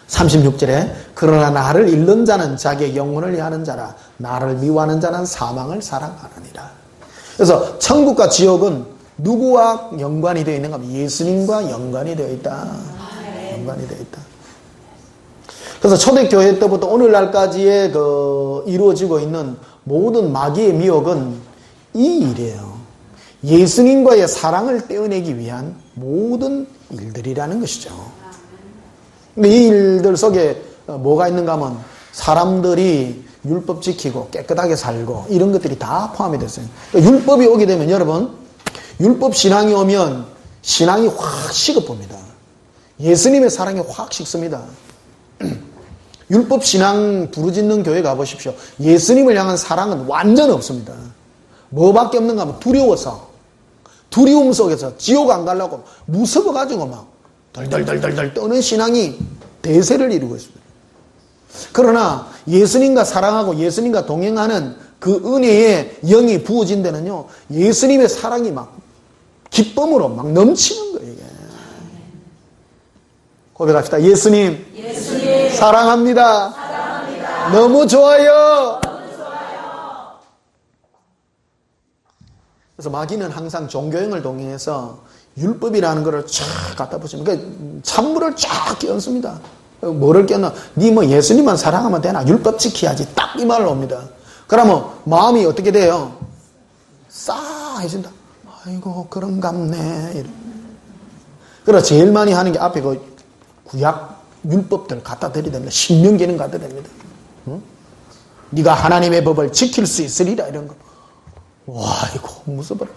36절에 그러나 나를 잃는 자는 자기의 영혼을 위하는 자라 나를 미워하는 자는 사망을 사랑하느니라. 그래서 천국과 지옥은 누구와 연관이 되어 있는가? 예수님과 연관이 되어 있다. 연관이 되어 있다. 그래서 초대교회 때부터 오늘날까지의 이루어지고 있는 모든 마귀의 미혹은 이 일이에요. 예수님과의 사랑을 떼어내기 위한 모든 일들이라는 것이죠. 근데 이 일들 속에 뭐가 있는가 하면 사람들이 율법 지키고 깨끗하게 살고 이런 것들이 다 포함이 됐어요. 그러니까 율법이 오게 되면 여러분 율법 신앙이 오면 신앙이 확 식어봅니다. 예수님의 사랑이 확 식습니다. 율법 신앙 부르짖는 교회 가보십시오. 예수님을 향한 사랑은 완전 없습니다. 뭐밖에 없는가 하면 두려워서 두려움 속에서 지옥 안 가려고 무서워가지고 막 덜덜덜덜 떠는 신앙이 대세를 이루고 있습니다. 그러나 예수님과 사랑하고 예수님과 동행하는 그 은혜의 영이 부어진 데는요, 예수님의 사랑이 막 기쁨으로 막 넘치는 거예요. 이게. 고백합시다. 예수님, 사랑합니다. 너무 좋아요. 그래서 마귀는 항상 종교형을 동행해서 율법이라는 것을 쫙 갖다 붙이면 그러니까 찬물을 쫙 끼얹습니다. 뭐를 끼얹나? 니 뭐 예수님만 사랑하면 되나? 율법 지켜야지. 딱 이 말로 옵니다. 그러면 마음이 어떻게 돼요? 싸해진다. 아이고 그런갑네. 그래서 제일 많이 하는 게 앞에 그 구약 율법들 갖다 드려야 됩니다. 신명기는 갖다 드립니다. 응? 네가 하나님의 법을 지킬 수 있으리라 이런 거. 와 이거 무서워라.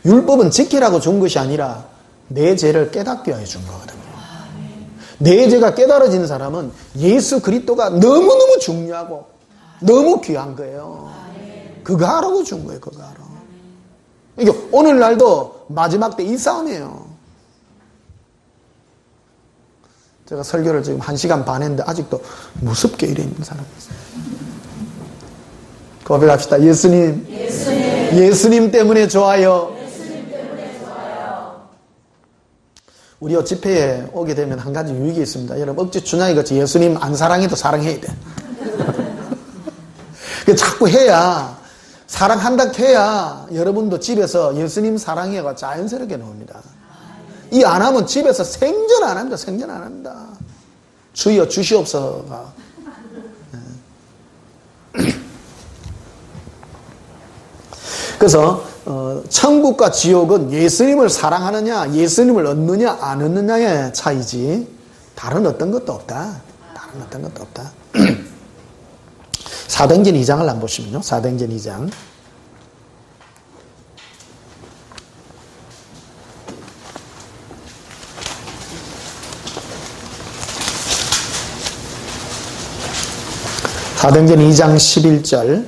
율법은 지키라고 준 것이 아니라 내 죄를 깨닫게 위해 준 거거든요. 내 죄가 깨달아진 사람은 예수 그리스도가 너무너무 중요하고 너무 귀한 거예요. 그거 하라고 준 거예요. 그거 하라고. 이게 오늘날도 마지막 때 이 싸움이에요. 제가 설교를 지금 1시간 반 했는데 아직도 무섭게 이래 있는 사람이 있어요. 고백합시다. 예수님. 예수님 때문에 좋아요. 우리 집회에 오게 되면 한 가지 유익이 있습니다. 여러분 억지 춘향이 같이 예수님 안 사랑해도 사랑해야 돼. 자꾸 해야, 사랑한다 해야 여러분도 집에서 예수님 사랑해가 자연스럽게 나옵니다. 이 안 하면 집에서 생전 안 합니다. 생전 안 합니다. 주여 주시옵소서가. 그래서 천국과 지옥은 예수님을 사랑하느냐 예수님을 얻느냐 안 얻느냐의 차이지 다른 어떤 것도 없다. 다른 어떤 것도 없다. 사도행전 2장을 한번 보시면요. 사도행전 2장. 사도행전 2장 11절.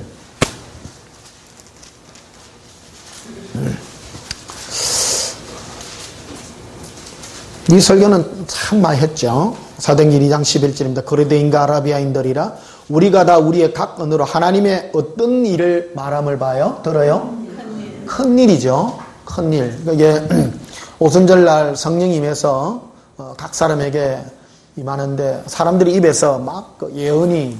이 설교는 참 많이 했죠. 사도행전 2장 11절입니다. 그리스도인과 아라비아인들이라 우리가 다 우리의 각 언어로 하나님의 어떤 일을 말함을 봐요? 들어요? 큰 일이죠. 큰 일. 이게 오순절날 성령이 임해서 각 사람에게 임하는데 사람들이 입에서 막 예언이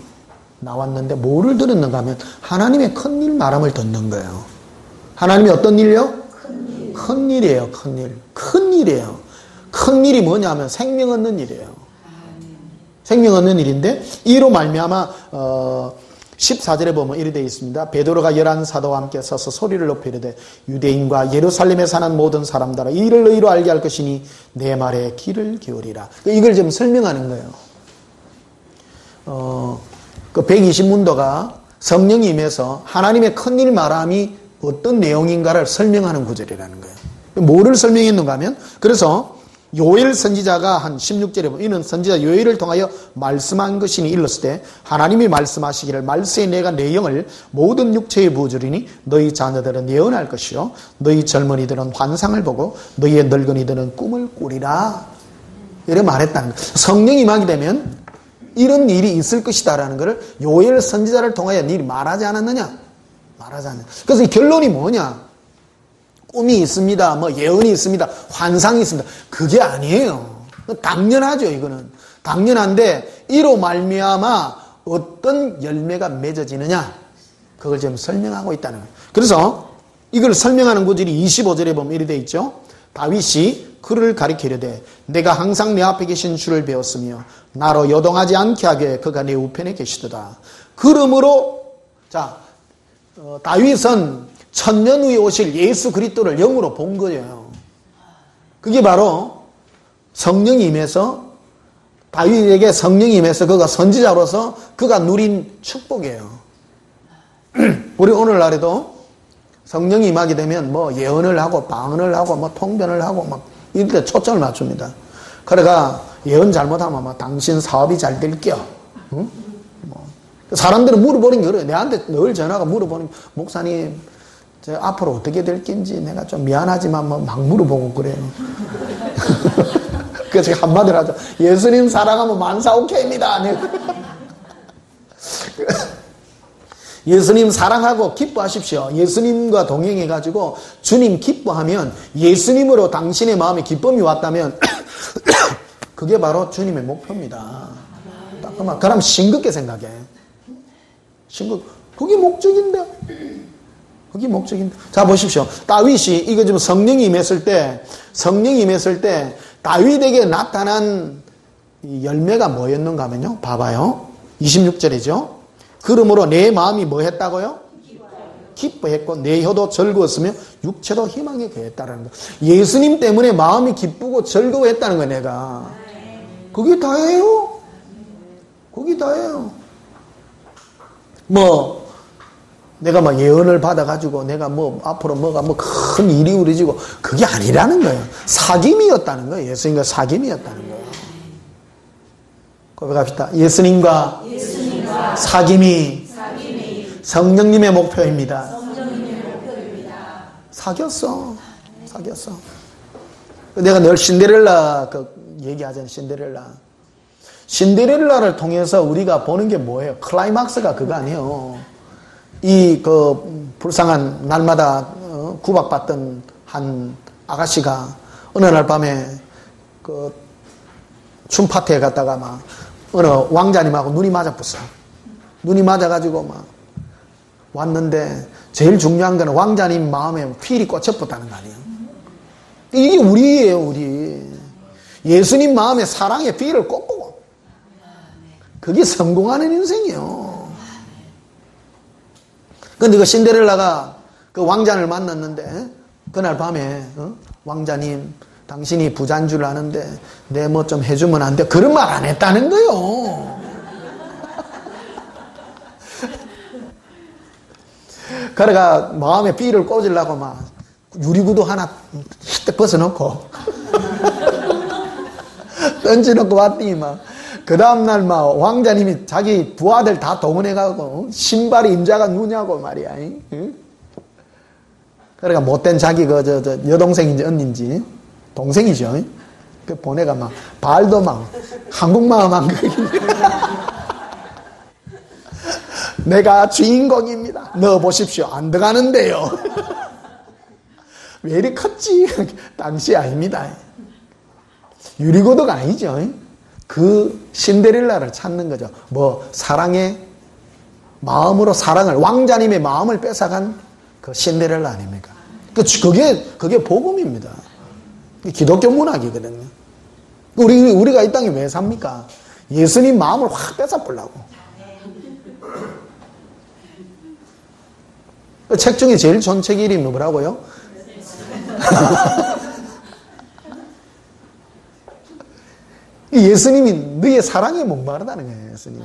나왔는데 뭐를 들었는가 하면 하나님의 큰 일 말함을 듣는 거예요. 하나님이 어떤 일이요? 큰 일이에요. 큰 일. 큰 일이에요. 큰 일이 뭐냐면 생명 얻는 일이에요. 생명 얻는 일인데 이로 말미암아 14절에 보면 이렇게 되어 있습니다. 베드로가 11사도와 함께 서서 소리를 높여 이르되 유대인과 예루살렘에 사는 모든 사람들아 이를 너희로 알게 할 것이니 내 말에 귀를 기울이라. 이걸 좀 설명하는 거예요. 그 120문도가 성령이 임해서 하나님의 큰일 말함이 어떤 내용인가를 설명하는 구절이라는 거예요. 뭐를 설명했는가 하면 그래서 요엘 선지자가 한 16절에 보면 이는 선지자 요엘을 통하여 말씀한 것이니 일렀을 때 하나님이 말씀하시기를 말세에 내가 내 영을 모든 육체에 부어주리니 너희 자녀들은 예언할 것이요 너희 젊은이들은 환상을 보고 너희의 늙은이들은 꿈을 꾸리라 이렇게 말했다는 거예요. 성령이 임하게 되면 이런 일이 있을 것이다라는 것을 요엘 선지자를 통하여 미리 말하지 않았느냐? 말하지 않느냐. 그래서 이 결론이 뭐냐? 꿈이 있습니다. 뭐 예언이 있습니다. 환상이 있습니다. 그게 아니에요. 당연하죠. 이거는. 당연한데 이로 말미암아 어떤 열매가 맺어지느냐? 그걸 지금 설명하고 있다는 거예요. 그래서 이걸 설명하는 구절이 25절에 보면 이렇게 되어 있죠. 다윗이 그를 가리키려되 내가 항상 내 앞에 계신 주를 배웠으며 나로 요동하지 않게 하게 그가 내 우편에 계시도다. 그러므로 다윗은 천년 후에 오실 예수 그리스도를 영으로 본 거예요. 그게 바로 성령이 임해서 다윗에게 성령이 임해서 그가 선지자로서 그가 누린 축복이에요. 우리 오늘날에도 성령이 임하게 되면 뭐 예언을 하고 방언을 하고 뭐 통변을 하고 막 이럴 때 초점을 맞춥니다. 그러니까 예언 잘못하면 막 당신 사업이 잘 될게요. 응? 뭐. 사람들은 물어보는 게 어려워요. 내한테 늘 전화가 물어보는 게 목사님 저 앞으로 어떻게 될 건지 내가 좀 미안하지만 뭐 막 물어보고 그래요. 그래서 제가 한마디로 하죠. 예수님 사랑하면 만사 오케이입니다. 예수님 사랑하고 기뻐하십시오. 예수님과 동행해가지고 주님 기뻐하면 예수님으로 당신의 마음에 기쁨이 왔다면 그게 바로 주님의 목표입니다. 그럼 싱겁게 생각해. 그게 목적인데. 그게 목적인데. 자, 보십시오. 다윗이, 이거 지금 성령이 임했을 때 다윗에게 나타난 열매가 뭐였는가 하면요. 봐봐요. 26절이죠. 그러므로 내 마음이 뭐 했다고요? 기뻐했고 내 혀도 즐거웠으며 육체도 희망에 거했다라는 거. 예수님 때문에 마음이 기쁘고 즐거워했다는 거예요. 내가. 그게 다예요. 그게 다예요. 뭐 내가 막 예언을 받아가지고 내가 뭐 앞으로 뭐가 뭐 큰 일이 이루어지고 그게 아니라는 거예요. 사귐이었다는 거예요. 예수님과 사귐이었다는 거예요. 고백합시다. 예수님과 사귐이 성령님의 목표입니다. 사귀었어. 내가 늘 신데렐라 얘기하잖아. 신데렐라를 통해서 우리가 보는 게 뭐예요? 클라이막스가 그거 아니에요. 불쌍한 날마다 구박받던 한 아가씨가 어느 날 밤에 춤 파티에 갔다가 막 어느 왕자님하고 눈이 맞아붙어. 눈이 맞아가지고 막 왔는데 제일 중요한 거는 왕자님 마음에 필이 꽂혀붙다는 거 아니에요. 이게 우리예요, 우리. 예수님 마음에 사랑의 필을 꽂고 그게 성공하는 인생이에요. 근데 그 신데렐라가 그 왕자를 만났는데 그날 밤에 왕자님 당신이 부자인 줄 아는데 내 뭐 좀 해주면 안 돼? 그런 말 안 했다는 거요. 그래가 마음에 삐를 꽂으려고 막 유리구두 하나 히뜩 벗어놓고 던져놓고 왔더니 막 그 다음날 막 왕자님이 자기 부하들 다 동원해가고 신발이 임자가 누냐고 말이야. 그러니까 못된 자기 여동생인지 언니인지 동생이죠. 그 보내가 막 발도 막 한국마음 한 거긴데 내가 주인공입니다. 넣어보십시오. 안 들어가는데요. 왜 이리 컸지? 당시 아닙니다. 유리구두가 아니죠. 그 신데렐라를 찾는 거죠. 사랑의 마음으로 사랑을, 왕자님의 마음을 뺏어간 그 신데렐라 아닙니까? 그게 복음입니다. 기독교 문학이거든요. 우리가 이 땅에 왜 삽니까? 예수님 마음을 확 뺏어보려고. 그 책 중에 제일 좋은 책 이름이 뭐라고요? 예수님이 너의 사랑에 목마르다는 거예요. 예수님이.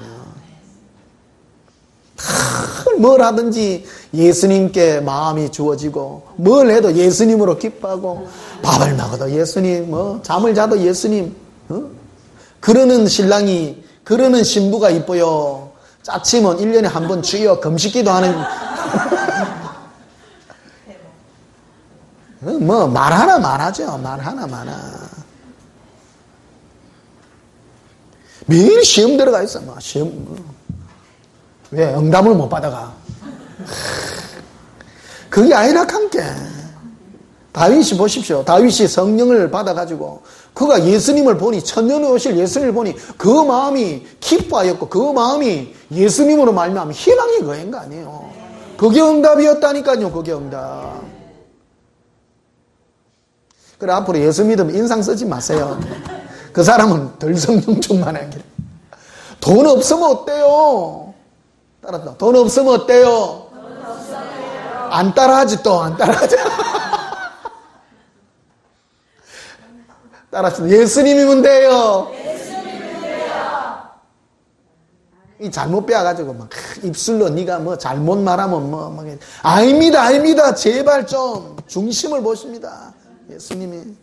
뭘 하든지 예수님께 마음이 주어지고 뭘 해도 예수님으로 기뻐하고 밥을 먹어도 예수님, 잠을 자도 예수님. 그러는 신랑이, 그러는 신부가 이뻐요. 짜치면 1년에 한 번 주여 금식기도 하는 말 하나 말하죠. 말 하나 많아. 매일 시험 들어가 있어. 시험. 왜? 응답을 못 받아가. 그게 아니라 함께. 다윗이 보십시오. 다윗이 성령을 받아가지고 그가 예수님을 보니, 천년에 오실 예수님을 보니 그 마음이 기뻐하였고 그 마음이 예수님으로 말미암아 희망이 거한 거 아니에요. 그게 응답이었다니까요. 그게 응답. 그래 앞으로 예수 믿으면 인상 쓰지 마세요. 그 사람은 덜 성령 충만하게. 돈 없으면 어때요? 따랐다. 돈 없으면 어때요? 안 따라하지 또 안 따라하지. 따랐습니다. 예수님이면 돼요. 이 잘못 빼가지고 막 입술로 네가 잘못 말하면 아닙니다. 제발 좀 중심을 보십니다. 예수님이.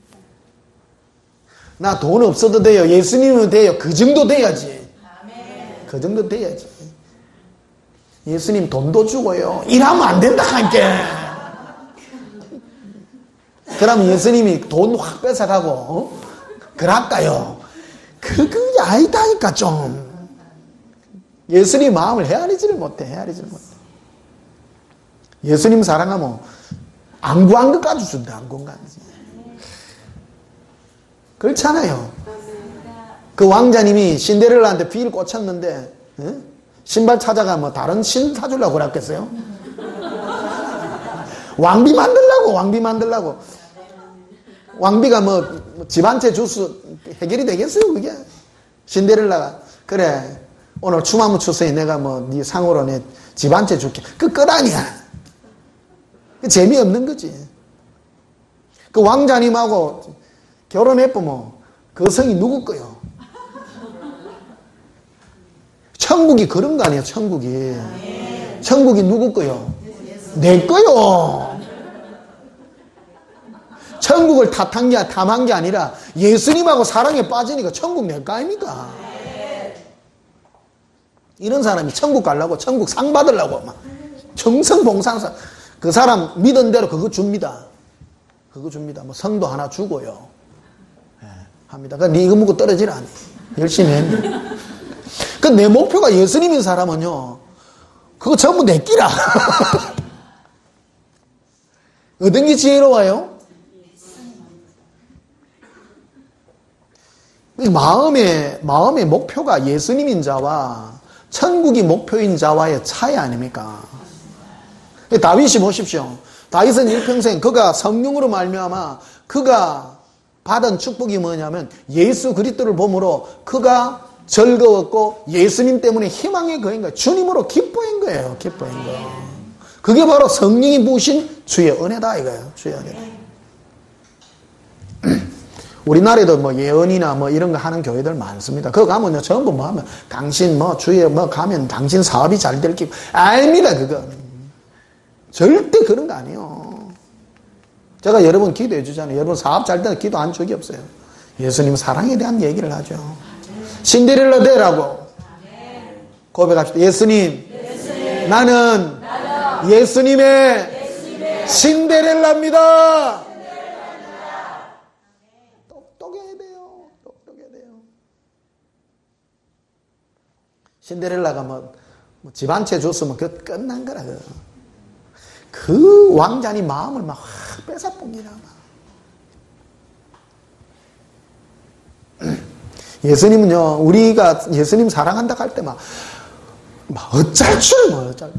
나 돈 없어도 돼요. 예수님은 돼요. 그 정도 돼야지. 그 정도 돼야지. 예수님 돈도 주고요. 일하면 안 된다 하니까. 그러면 예수님이 돈 확 뺏어가고 그럴까요? 그게 아니다니까 좀. 예수님 마음을 헤아리지를 못해. 예수님 사랑하면 안 구한 것까지 준다. 안 구한 것까지. 그렇잖아요. 그 왕자님이 신데렐라한테 비를 꽂혔는데 신발 찾아가 다른 신 사주려고 그랬겠어요? 왕비 만들라고. 왕비가 집 한 채 주스 해결이 되겠어요, 그게? 신데렐라가, 그래, 오늘 춤 한번 추세요. 내가 네 상으로 내 집 한 채 줄게. 그 끝 아니야. 재미없는 거지. 그 왕자님하고 결혼해보면 그 성이 누구 거요? 천국이 그런 거 아니에요, 천국이. 천국이 누구 거요? 내 거요. 천국을 탐한 게 아니라 예수님하고 사랑에 빠지니까 천국 내 거 아닙니까? 이런 사람이 천국 가려고, 천국 상 받으려고 막 정성봉상사. 그 사람 믿은 대로 그거 줍니다. 그거 줍니다. 뭐 성도 하나 주고요. 예, 합니다. 그러니까 네 이거 먹고 떨어지라. 열심히 했는데. 그 내 목표가 예수님인 사람은요, 그거 전부 내 끼라. 어떤 게 지혜로워요? 마음의 목표가 예수님인 자와 천국이 목표인 자와의 차이 아닙니까? 다윗이 보십시오. 다윗은 일평생 그가 성령으로 말미암아 그가 받은 축복이 뭐냐면 예수 그리스도를 보므로 그가 즐거웠고 예수님 때문에 희망의 거인 거예요. 주님으로 기뻐한 거예요. 기뻐한 거. 그게 바로 성령이 부으신 주의 은혜다 이거예요. 주의 은혜다. 우리나라에도 뭐 예언이나 뭐 이런 거 하는 교회들 많습니다. 그거 가면 전부 뭐 하면 당신 뭐 주에 뭐 가면 당신 사업이 잘 될 기 압니다. 그거 절대 그런 거 아니에요. 제가 여러분 기도해 주잖아요. 여러분 사업 잘 되는 기도 한 적이 없어요. 예수님 사랑에 대한 얘기를 하죠. 신데렐라 되라고 고백합시다. 예수님, 나는 예수님의 신데렐라입니다. 똑똑해야 돼요. 똑똑해야 돼요. 신데렐라가 뭐 집 한 채 줬으면 그 끝난 거라. 그 왕자니 마음을 막 확 뺏어봅니다. 예수님은요, 우리가 예수님 사랑한다 할 때 막 어쩔 줄 어쩔.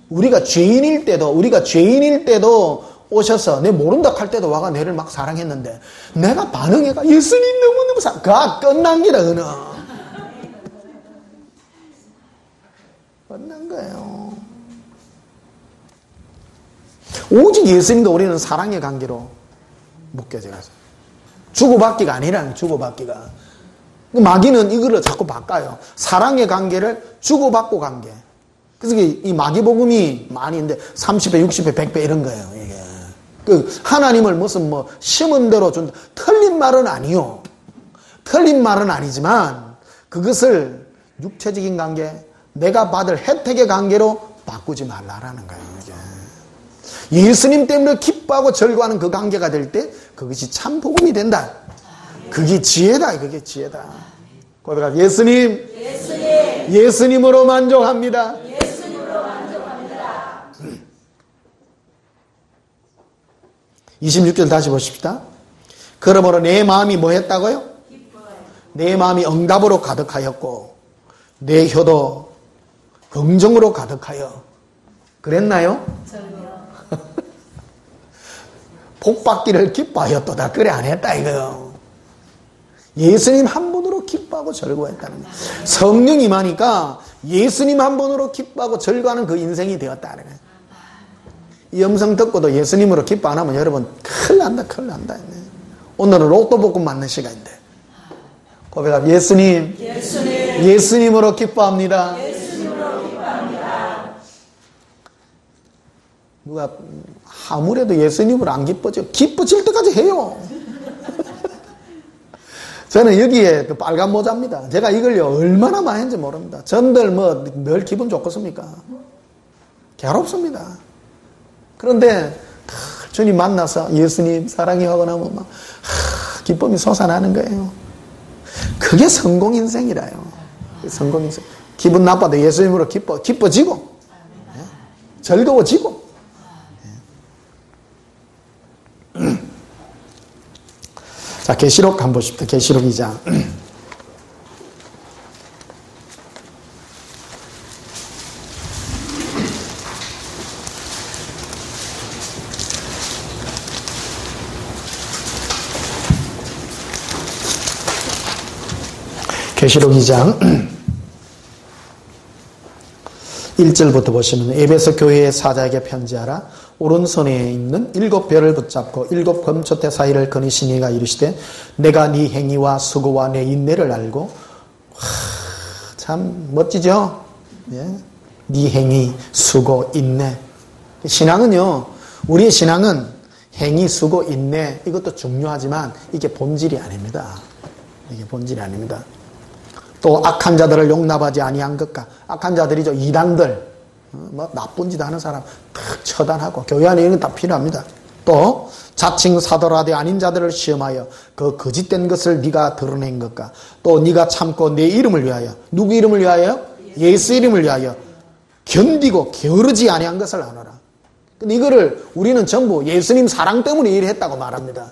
우리가 죄인일 때도 오셔서 내 모른다 할 때도 와가 내를 막 사랑했는데 내가 반응해가 예수님 너무너무 가 끝난 기라 그는 끝난 거예요. 오직 예수님과 우리는 사랑의 관계로 묶여져 가서 주고받기가 아니라는 주고받기가. 마귀는 이거를 자꾸 바꿔요. 사랑의 관계를 주고받고 관계. 그래서 이 마귀복음이 많이 있는데 30배, 60배, 100배 이런 거예요. 이게. 그 하나님을 무슨 뭐 심은 대로 준다. 틀린 말은 아니요. 틀린 말은 아니지만 그것을 육체적인 관계, 내가 받을 혜택의 관계로 바꾸지 말라라는 거예요. 이게. 예수님 때문에 기뻐하고 절거하는 그 관계가 될 때 그것이 참 복음이 된다. 그게 지혜다. 그게 지혜다. 고백합니다. 예수님으로 만족합니다. 26절 다시 보십시다. 그러므로 내 마음이 뭐 했다고요? 내 마음이 응답으로 가득하였고 내 혀도 긍정으로 가득하여. 그랬나요? 복받기를 기뻐하였도다. 그래 안 했다 이거요. 예수님 한 분으로 기뻐하고 즐거워했다는 거예요. 성령 임하니까 예수님 한 분으로 기뻐하고 즐거워하는 그 인생이 되었다는 거예요. 이 음성 듣고도 예수님으로 기뻐 안 하면 여러분 큰일 난다. 오늘은 로또 복권 맞는 시간인데 고백합니다. 예수님으로 기뻐합니다. 누가 아무래도 예수님으로 안 기뻐져. 기뻐질 때까지 해요. 저는 여기에 그 빨간 모자입니다. 제가 이걸요 얼마나 많이 했는지 모릅니다. 전들 뭐 늘 기분 좋겠습니까? 괴롭습니다. 그런데 주님 만나서 예수님 사랑해 하고 나면 막 기쁨이 솟아나는 거예요. 그게 성공 인생이라요. 성공 인생. 기분 나빠도 예수님으로 기뻐지고 즐거워지고. 자, 계시록 한번 보십시다. 계시록 2장. 계시록 2장 1절부터 보시면 에베소 교회의 사자에게 편지하라. 오른손에 있는 7별을 붙잡고 7 검초대 사이를 거니시니가 이르시되 내가 네 행위와 수고와 내 인내를 알고. 참 멋지죠? 예? 네 행위, 수고, 인내. 신앙은요, 우리의 신앙은 행위, 수고, 인내 이것도 중요하지만 이게 본질이 아닙니다. 이게 본질이 아닙니다. 또 악한 자들을 용납하지 아니한 것과 악한 자들이죠. 이단들. 뭐 나쁜 짓 하는 사람 탁 처단하고, 교회 안에 이런 거 다 필요합니다. 또 자칭 사도라되 아닌 자들을 시험하여 그 거짓된 것을 네가 드러낸 것과 또 네가 참고 내 이름을 위하여, 누구 이름을 위하여? 예수 이름을 위하여 견디고 게으르지 아니한 것을 아노라. 근데 이거를 우리는 전부 예수님 사랑 때문에 일했다고 말합니다.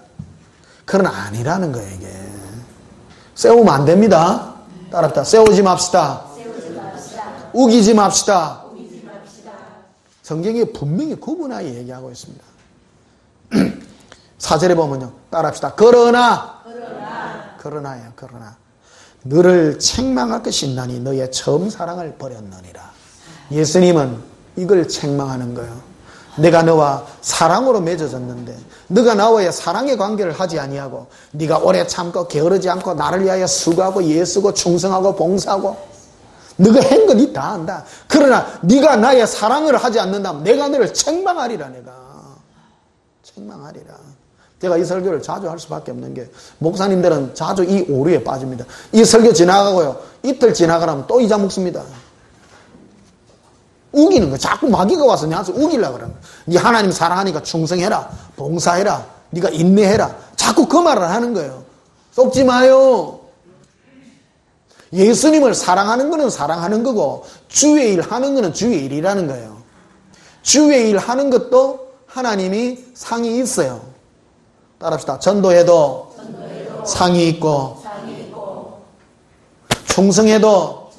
그건 아니라는 거예요. 이게 세우면 안 됩니다. 따라합시다. 세우지 맙시다. 우기지 맙시다. 성경에 분명히 구분하여 얘기하고 있습니다. 4절에 보면요. 따라합시다. 그러나예요. 그러나 너를 책망할 것이 있나니 너의 처음 사랑을 버렸느니라. 예수님은 이걸 책망하는 거예요. 내가 너와 사랑으로 맺어졌는데 너가 나와의 사랑의 관계를 하지 아니하고 네가 오래 참고 게으르지 않고 나를 위하여 수고하고 예수고 충성하고 봉사하고 너가 한 거 니 다 안다. 그러나 네가 나의 사랑을 하지 않는다면 내가 너를 책망하리라. 내가 책망하리라. 제가 이 설교를 자주 할 수밖에 없는 게, 목사님들은 자주 이 오류에 빠집니다. 이 설교 지나가고요, 이틀 지나가라면 또 잊어 먹습니다. 우기는 거야. 자꾸 마귀가 와서 내한테 우기려고 그러는 거야. 네 하나님 사랑하니까 충성해라, 봉사해라, 네가 인내해라. 자꾸 그 말을 하는 거예요. 속지 마요. 예수님을 사랑하는 거는 사랑하는 거고 주의 일 하는 거는 주의 일이라는 거예요. 주의 일 하는 것도 하나님이 상이 있어요. 따라합시다. 전도해도 상이 있고 충성해도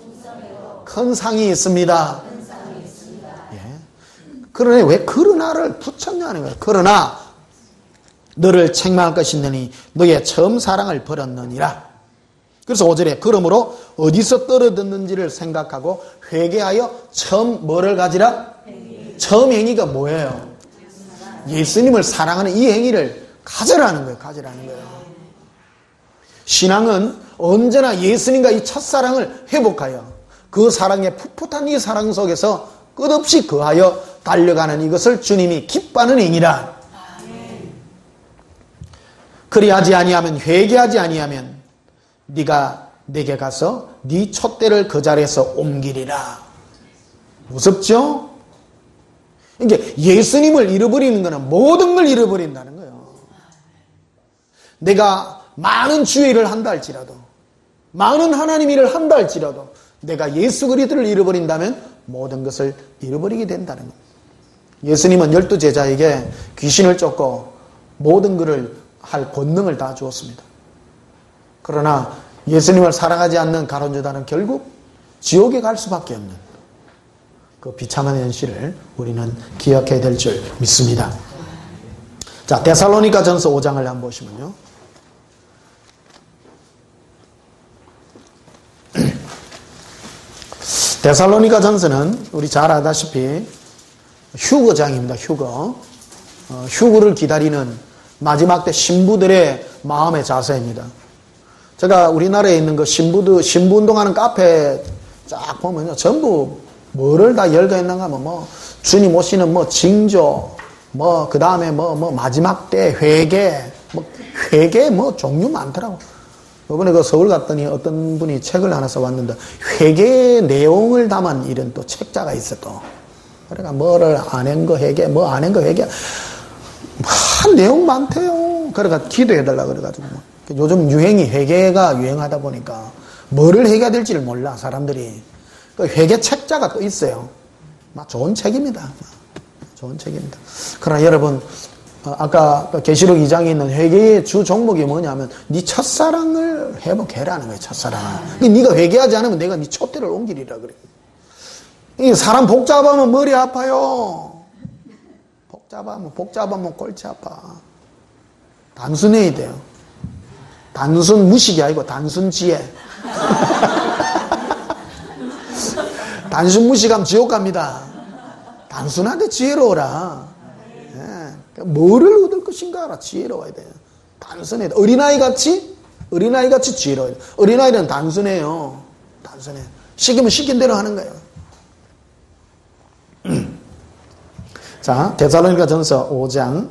큰 상이 있습니다. 예. 그러니 왜 그러나를 붙였냐는 거예요. 그러나 너를 책망할 것이 있느니 너의 처음 사랑을 버렸느니라. 그래서 5절에 그러므로 어디서 떨어졌는지를 생각하고 회개하여 처음 뭐를 가지라? 처음 행위가 뭐예요? 예수님을 사랑하는 이 행위를 가져라는 거예요. 가져라는 거예요. 신앙은 언제나 예수님과 이 첫사랑을 회복하여 그 사랑의 풋풋한 이 사랑 속에서 끝없이 거하여 달려가는 이것을 주님이 기뻐하는 행위라. 그리하지 아니하면, 회개하지 아니하면 네가 내게 가서 네 촛대를 그 자리에서 옮기리라. 무섭죠? 이게 예수님을 잃어버리는 것은 모든 걸 잃어버린다는 거예요. 내가 많은 주의 일을 한다 할지라도, 많은 하나님 일을 한다 할지라도 내가 예수 그리스도를 잃어버린다면 모든 것을 잃어버리게 된다는 거예요. 예수님은 12제자에게 귀신을 쫓고 모든 것을 할 권능을 다 주었습니다. 그러나 예수님을 사랑하지 않는 가룟유다는 결국 지옥에 갈 수밖에 없는 그 비참한 현실을 우리는 기억해야 될 줄 믿습니다. 자, 데살로니가 전서 5장을 한번 보시면요. 데살로니가 전서는 우리 잘 아다시피 휴거장입니다. 휴거를 기다리는 마지막 때 신부들의 마음의 자세입니다. 제가 우리나라에 있는 그 신부운동하는 카페 쫙 보면요, 전부 뭐를 다 열거했는가 하면 뭐 주님 오시는 뭐 징조, 뭐 그 다음에 뭐 마지막 때 회개 뭐 종류 많더라고. 이번에 그 서울 갔더니 어떤 분이 책을 하나 써왔는데 회개의 내용을 담은 이런 또 책자가 있어 또. 그러니까 뭐를 안 한 거 회개, 뭐 안 한 거 회개, 내용 많대요. 그러니까 기도해달라 그래가지고. 요즘 유행이 회개가 유행하다 보니까 뭐를 회개해야 될지를 몰라 사람들이. 그 회개 책자가 또 있어요. 좋은 책입니다. 좋은 책입니다. 그러나 여러분, 아까 계시록 2장에 있는 회개의 주 종목이 뭐냐면 네 첫사랑을 회복해라는 거예요. 첫사랑을. 네가 회개하지 않으면 내가 네 촛대를 옮기리라 그래. 이 사람 복잡하면 머리 아파요. 복잡하면 골치 아파. 단순해야 돼요. 단순 무식이 아니고 단순 지혜. 단순 무식하면 지옥 갑니다. 단순한데 지혜로워라. 예. 뭐를 얻을 것인가 알아. 지혜로워야 돼요. 단순해. 어린아이같이 지혜로워야 돼요. 어린아이는 단순해요. 단순해. 시키면 시킨 대로 하는 거예요. 자, 데살로니가 전서 5장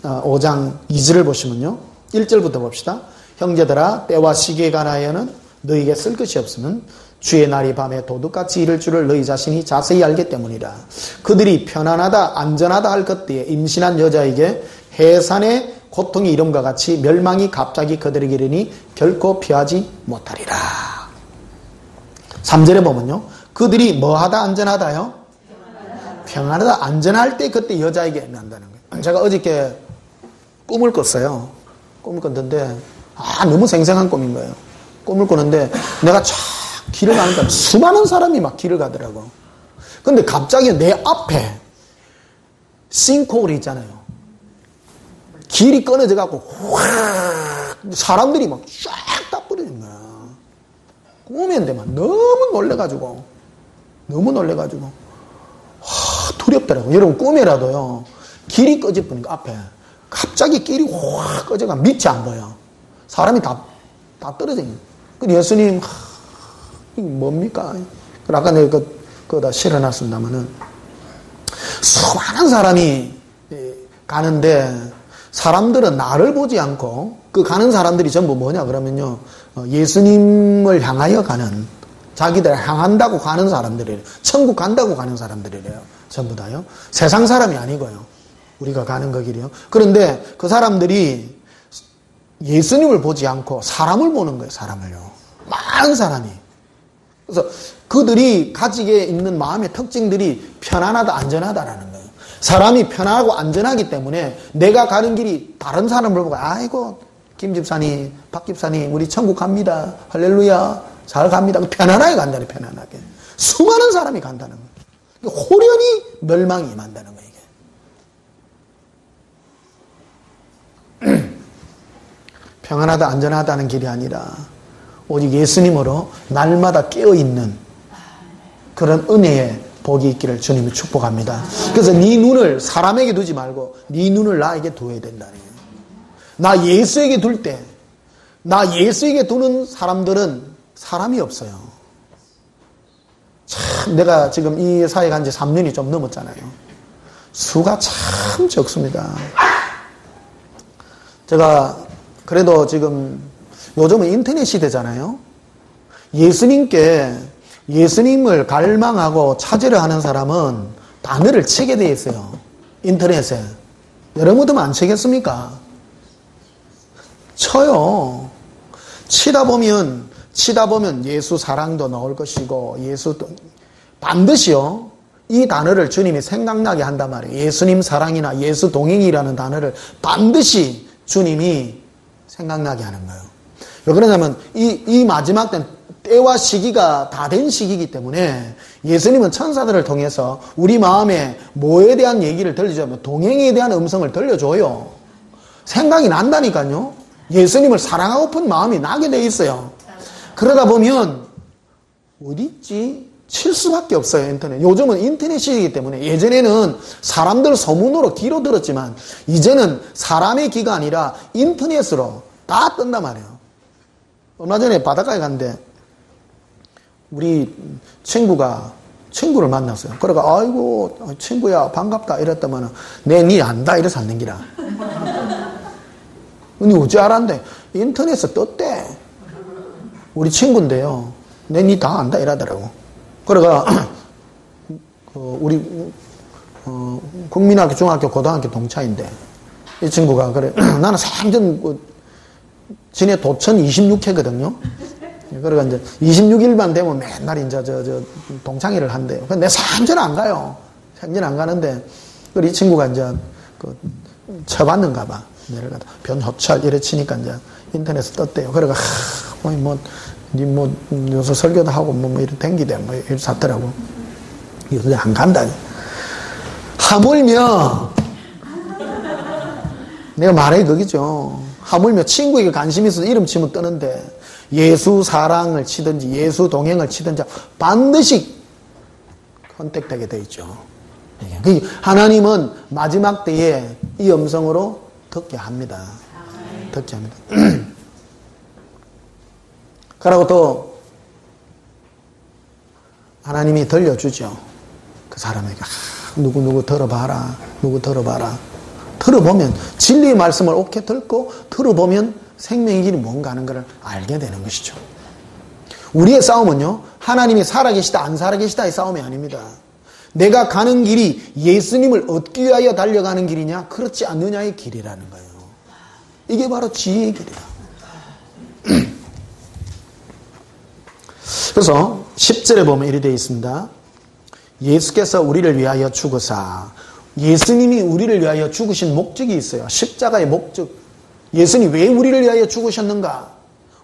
2절을 보시면요. 1절부터 봅시다. 형제들아, 때와 시기에 관하여는 너희에게 쓸 것이 없으면 주의 날이 밤에 도둑같이 이를 줄을 너희 자신이 자세히 알기 때문이라. 그들이 편안하다 안전하다 할 그때에 임신한 여자에게 해산의 고통이 이름과 같이 멸망이 갑자기 그들에게 이르니 결코 피하지 못하리라. 3절에 보면요. 그들이 뭐하다 안전하다요? 평안하다 안전할 때 그때 여자에게 난다는 거예요. 제가 어저께 꿈을 꿨어요. 꿈을 꿨는데 너무 생생한 꿈인 거예요. 꿈을 꾸는데 내가 쫙 길을 가니까 수많은 사람이 막 길을 가더라고. 근데 갑자기 내 앞에 싱크홀이 있잖아요. 길이 끊어져 갖고 확 사람들이 막 쫙 다 뿌리는 거야. 꿈인데 막 너무 놀래가지고 두렵더라고. 여러분 꿈이라도요 길이 꺼져버리니까 앞에 갑자기 길이 확 꺼져가 밑이 안 보여. 사람이 다 떨어져 있는. 그 예수님 이게 뭡니까? 아까 내가 그거다 실어놨습니다만은 수많은 사람이 가는데 사람들은 나를 보지 않고 그 가는 사람들이 전부 뭐냐 그러면요 예수님을 향하여 가는 자기들 향한다고 가는 사람들이래요. 천국 간다고 가는 사람들이래요. 전부 다요. 세상 사람이 아니고요. 우리가 가는 거길이요. 그런데 그 사람들이 예수님을 보지 않고 사람을 보는 거예요. 사람을요. 많은 사람이. 그래서 그들이 가지게 있는 마음의 특징들이 편안하다 안전하다라는 거예요. 사람이 편안하고 안전하기 때문에 내가 가는 길이 다른 사람을 보고 아이고 김 집사님 박 집사님 우리 천국 갑니다. 할렐루야 잘 갑니다. 편안하게 간다는 편안하게. 수많은 사람이 간다는 거예요. 호련히 멸망이 임한다는 거예요. 이게. 평안하다 안전하다는 길이 아니라 오직 예수님으로 날마다 깨어있는 그런 은혜의 복이 있기를 주님이 축복합니다. 그래서 네 눈을 사람에게 두지 말고 네 눈을 나에게 두어야 된다는 거예요. 나 예수에게 둘 때, 나 예수에게 두는 사람들은 사람이 없어요. 참 내가 지금 이 사회 간 지 3년이 좀 넘었잖아요. 수가 참 적습니다. 제가 그래도 지금 요즘은 인터넷 시대잖아요. 예수님을 갈망하고 찾으려 하는 사람은 단어를 치게 되어 있어요. 인터넷에. 여러분들은 안 치겠습니까? 쳐요. 치다 보면 예수 사랑도 나올 것이고 반드시요. 이 단어를 주님이 생각나게 한단 말이에요. 예수님 사랑이나 예수 동행이라는 단어를 반드시 주님이 생각나게 하는 거예요. 왜 그러냐면 이 마지막 때와 시기가 다 된 시기이기 때문에 예수님은 천사들을 통해서 우리 마음에 뭐에 대한 얘기를 들려주면 동행에 대한 음성을 들려줘요. 생각이 난다니까요. 예수님을 사랑하고픈 마음이 나게 돼 있어요. 그러다 보면 어디 있지? 칠 수밖에 없어요. 인터넷. 요즘은 인터넷 시기이기 때문에 예전에는 사람들 소문으로 귀로 들었지만 이제는 사람의 귀가 아니라 인터넷으로 다 뜬단 말이에요. 얼마 전에 바닷가에 갔는데 우리 친구를 만났어요. 그러니까 아이고 친구야 반갑다 이랬더만 니 안다 이래서 안 nen기라. 니 어찌 알았는데 인터넷에 떴대. 우리 친구인데요. 니 다 안다 이러더라고. 그러니까 우리 국민학교 중학교 고등학교 동차인데 이 친구가 그래 나는 생전 진해 도천 26회거든요. 그러니까 이제 26일만 되면 맨날 이제 저 동창회를 한대요. 근데 내 생전 안 가요. 생전 안 가는데 이 친구가 이제 쳐봤는가 봐. 내려가다 변호철 이래 치니까 이제 인터넷에 떴대요. 그러니까 요새 설교도 하고 이렇게 댕기대 이렇게 샀더라고. 요새 안 간다. 하물며 내가 말해 그기죠. 하물며 친구에게 관심이 있어서 이름 치면 뜨는데 예수 사랑을 치든지 예수 동행을 치든지 반드시 선택되게 돼 있죠. 하나님은 마지막 때에 이 음성으로 듣게 합니다. 듣게 합니다. 그러고 또 하나님이 들려주죠. 그 사람에게 누구 들어봐라. 누구 들어봐라. 들어보면 진리의 말씀을 옳게 듣고 들어보면 생명의 길이 뭔가 하는 것을 알게 되는 것이죠. 우리의 싸움은요, 하나님이 살아계시다 안 살아계시다의 싸움이 아닙니다. 내가 가는 길이 예수님을 얻기 위하여 달려가는 길이냐 그렇지 않느냐의 길이라는 거예요. 이게 바로 지혜의 길이에요. 그래서 10절에 보면 이렇게 되어 있습니다. 예수께서 우리를 위하여 죽으사. 예수님이 우리를 위하여 죽으신 목적이 있어요. 십자가의 목적. 예수님이 왜 우리를 위하여 죽으셨는가?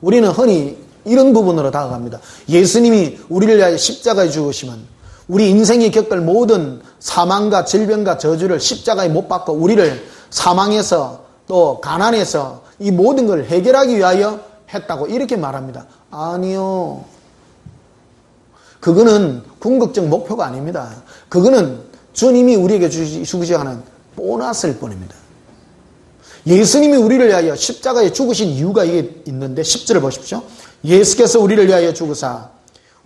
우리는 흔히 이런 부분으로 다가갑니다. 예수님이 우리를 위하여 십자가에 죽으시면 우리 인생이 겪을 모든 사망과 질병과 저주를 십자가에 못 박고 우리를 사망에서 또 가난에서 이 모든 걸 해결하기 위하여 했다고 이렇게 말합니다. 아니요. 그거는 궁극적 목표가 아닙니다. 그거는 주님이 우리에게 주시지 않은 보너스일 뿐입니다. 예수님이 우리를 위하여 십자가에 죽으신 이유가 이게 있는데 10절을 보십시오. 예수께서 우리를 위하여 죽으사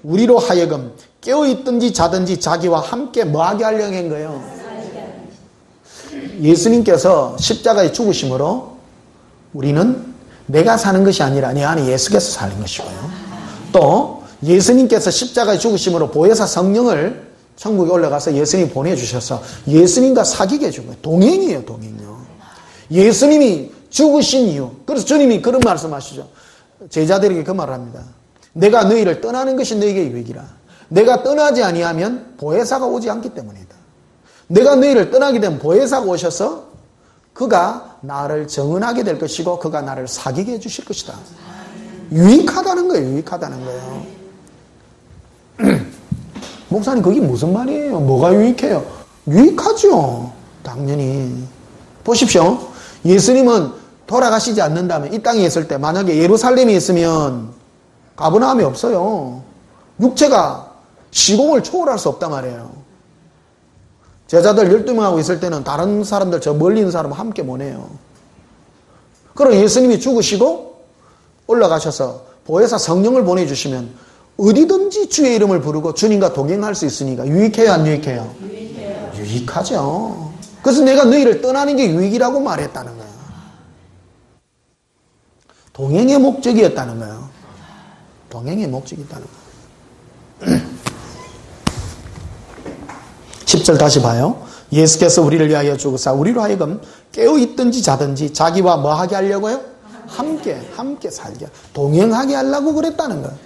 우리로 하여금 깨어있든지 자든지 자기와 함께 뭐하게 하려고 한 거예요? 예수님께서 십자가에 죽으심으로 우리는 내가 사는 것이 아니라 내 안에 예수께서 사는 것이고요. 또 예수님께서 십자가에 죽으심으로 보혜사 성령을 천국에 올라가서 예수님이 보내주셔서 예수님과 사귀게 해준 거예요. 동행이에요. 동행이요. 예수님이 죽으신 이유. 그래서 주님이 그런 말씀하시죠. 제자들에게 그 말을 합니다. 내가 너희를 떠나는 것이 너희에게 유익이라. 내가 떠나지 아니하면 보혜사가 오지 않기 때문이다. 내가 너희를 떠나게 되면 보혜사가 오셔서 그가 나를 정은하게 될 것이고 그가 나를 사귀게 해주실 것이다. 유익하다는 거예요. 유익하다는 거예요. 목사님 그게 무슨 말이에요? 뭐가 유익해요? 유익하죠. 당연히. 보십시오. 예수님은 돌아가시지 않는다면 이 땅에 있을 때 만약에 예루살렘에 있으면 가버나움이 없어요. 육체가 시공을 초월할 수 없단 말이에요. 제자들 12명하고 있을 때는 다른 사람들 저 멀리 있는 사람은 함께 보내요. 그럼 예수님이 죽으시고 올라가셔서 보혜사 성령을 보내주시면 어디든지 주의 이름을 부르고 주님과 동행할 수 있으니까 유익해요 안 유익해요? 유익해요. 유익하죠. 그래서 내가 너희를 떠나는 게 유익이라고 말했다는 거예요. 동행의 목적이었다는 거예요. 동행의 목적이 있다는 거예요. 10절 다시 봐요. 예수께서 우리를 위하여 죽으사 우리로 하여금 깨어있든지 자든지 자기와 뭐 하게 하려고요? 함께 살게 동행하게 하려고 그랬다는 거예요.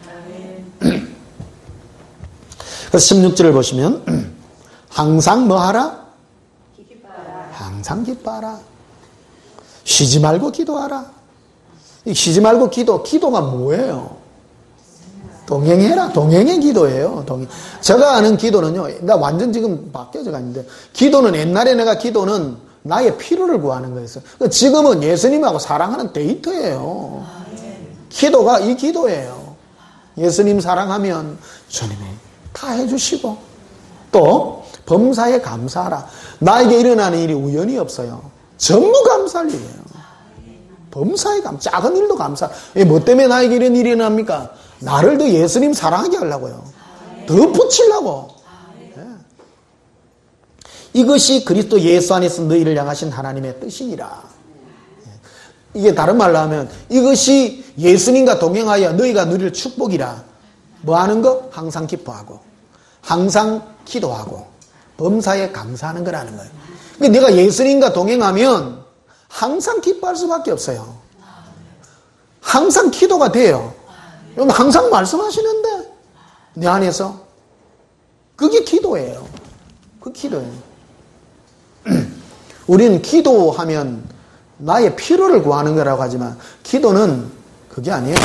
그래서 16절을 보시면 항상 뭐 하라? 항상 기뻐하라. 쉬지 말고 기도하라. 쉬지 말고 기도가 뭐예요? 동행해라. 동행의 기도예요. 제가 아는 기도는요, 나 완전 지금 바뀌어져 가는데, 기도는 옛날에 내가 기도는 나의 필요를 구하는 거였어요. 지금은 예수님하고 사랑하는 데이터예요. 기도가 이 기도예요. 예수님 사랑하면 주님이 다 해주시고, 또 범사에 감사하라. 나에게 일어나는 일이 우연히 없어요. 전부 감사할 일이에요. 범사에 작은 일도 감사. 뭐 때문에 나에게 이런 일이 일어납니까? 나를 더 예수님 사랑하게 하려고요. 더 붙이려고. 네. 이것이 그리스도 예수 안에서 너희를 향하신 하나님의 뜻이니라. 이게 다른 말로 하면 이것이 예수님과 동행하여 너희가 누릴 축복이라. 뭐 하는 거? 항상 기뻐하고 항상 기도하고 범사에 감사하는 거라는 거예요. 그러니까 내가 예수님과 동행하면 항상 기뻐할 수밖에 없어요. 항상 기도가 돼요. 항상 말씀하시는데 내 안에서 그게 기도예요. 그 기도예요. 우리는 기도하면 나의 필요를 구하는 거라고 하지만 기도는 그게 아니에요.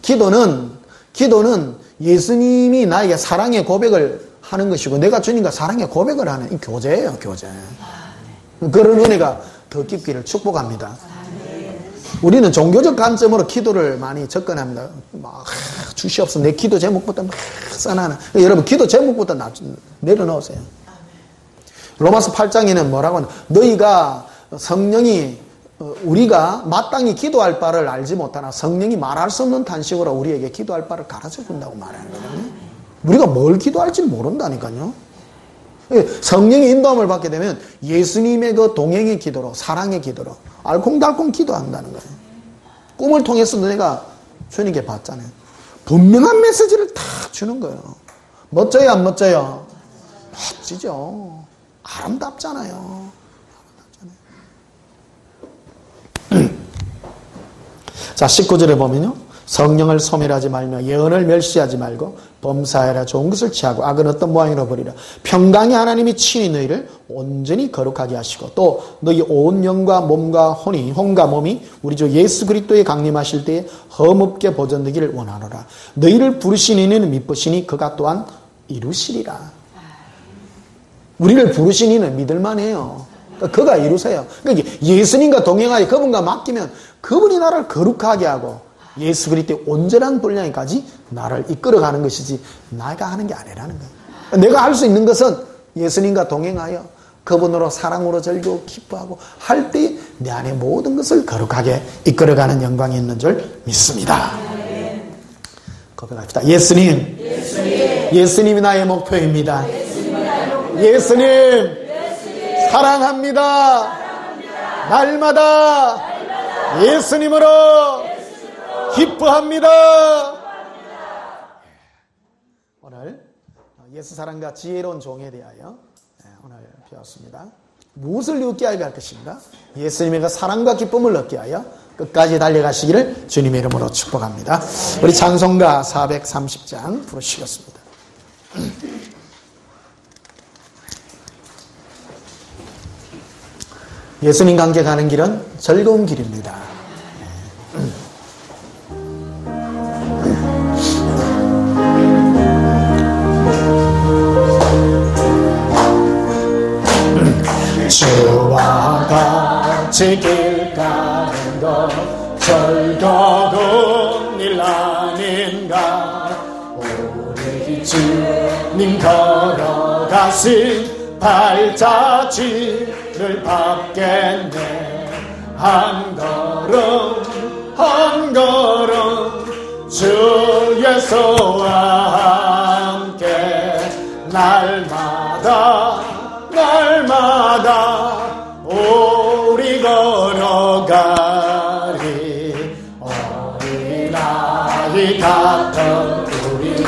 기도는 예수님이 나에게 사랑의 고백을 하는 것이고 내가 주님과 사랑의 고백을 하는 이 교제예요. 교제. 그런 은혜가 더 깊기를 축복합니다. 우리는 종교적 관점으로 기도를 많이 접근합니다. 막 주시옵소서 내 기도 제목부터 막 써놔는. 여러분 기도 제목부터 내려놓으세요. 로마서 8장에는 뭐라고 하냐. 너희가 성령이 우리가 마땅히 기도할 바를 알지 못하나 성령이 말할 수 없는 탄식으로 우리에게 기도할 바를 가르쳐 준다고 말하는 거거든요. 우리가 뭘 기도할지 모른다니까요. 성령의 인도함을 받게 되면 예수님의 그 동행의 기도로 사랑의 기도로 알콩달콩 기도한다는 거예요. 꿈을 통해서 내가 주님께 봤잖아요. 분명한 메시지를 딱 주는 거예요. 멋져요, 안 멋져요? 멋지죠. 아름답잖아요. 자, 19절에 보면요. 성령을 소멸하지 말며 예언을 멸시하지 말고 범사하라. 좋은 것을 취하고 악은 어떤 모양으로 버리라. 평강의 하나님이 친히 너희를 온전히 거룩하게 하시고 또 너희 온 영과 몸과 혼과 몸이 우리 주 예수 그리스도에 강림하실 때에 흠없게 보존되기를 원하노라. 너희를 부르신 이는 미쁘시니 그가 또한 이루시리라. 우리를 부르신 이는 믿을만해요. 그러니까 그가 이루세요. 그러니까 예수님과 동행하여 그분과 맡기면 그분이 나를 거룩하게 하고 예수 그리스도의 온전한 분량까지 나를 이끌어가는 것이지 내가 하는 게 아니라는 거예요. 내가 할 수 있는 것은 예수님과 동행하여 그분으로 사랑으로 즐기고 기뻐하고 할 때 내 안에 모든 것을 거룩하게 이끌어가는 영광이 있는 줄 믿습니다. 고백합시다. 예수님이 나의 목표입니다. 예수님 사랑합니다. 날마다 예수님으로 기뻐합니다. 오늘 예수 사랑과 지혜로운 종에 대하여 오늘 배웠습니다. 무엇을 얻게 하여 할 것인가? 예수님의 그 사랑과 기쁨을 얻게 하여 끝까지 달려가시기를 주님의 이름으로 축복합니다. 우리 찬송가 430장 부르시겠습니다. 예수님 관계 가는 길은 즐거운 길입니다. 주와 같이 길 가는 것 즐거운 일 아닌가. 우리 주님 걸어가신 발자취를 밟겠네. 한 걸음 한 걸음 주 예수와 함께 날마다 우리 걸어가리. 어린아이 같은 우리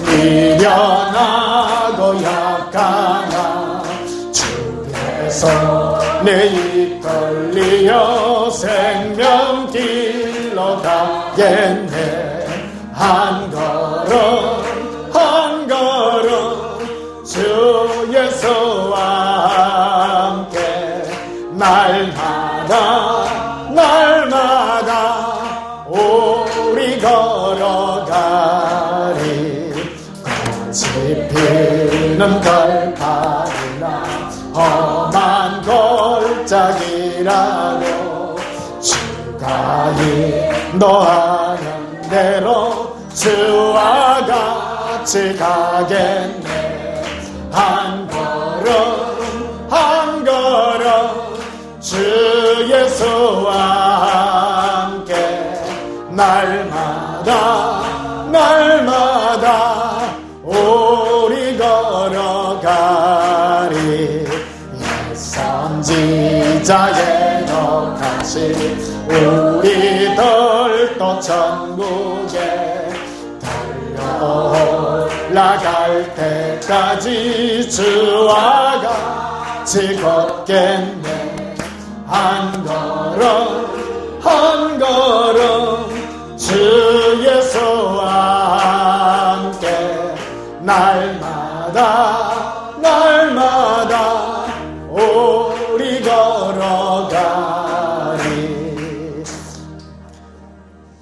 미련하고 약하나 주의 손에 이끌리어 생명길로 가겠네. 한 걸음 한 걸음 주 예수와 함께 날마다 우리 걸어가리. 꽃이 피는 걸판이나 험한 골짜기라도 주가 인도하는 대로 주와 같이 가겠네. 한 걸음 한 걸음 주 예수와 함께 날마다 우리 걸어가리. 선지자의 덕같이 우리들도 천국에 달려올라갈 때까지 주와 같이 걷겠네. 한 걸음 한 걸음 주 예수와 함께 날마다 우리 걸어가리.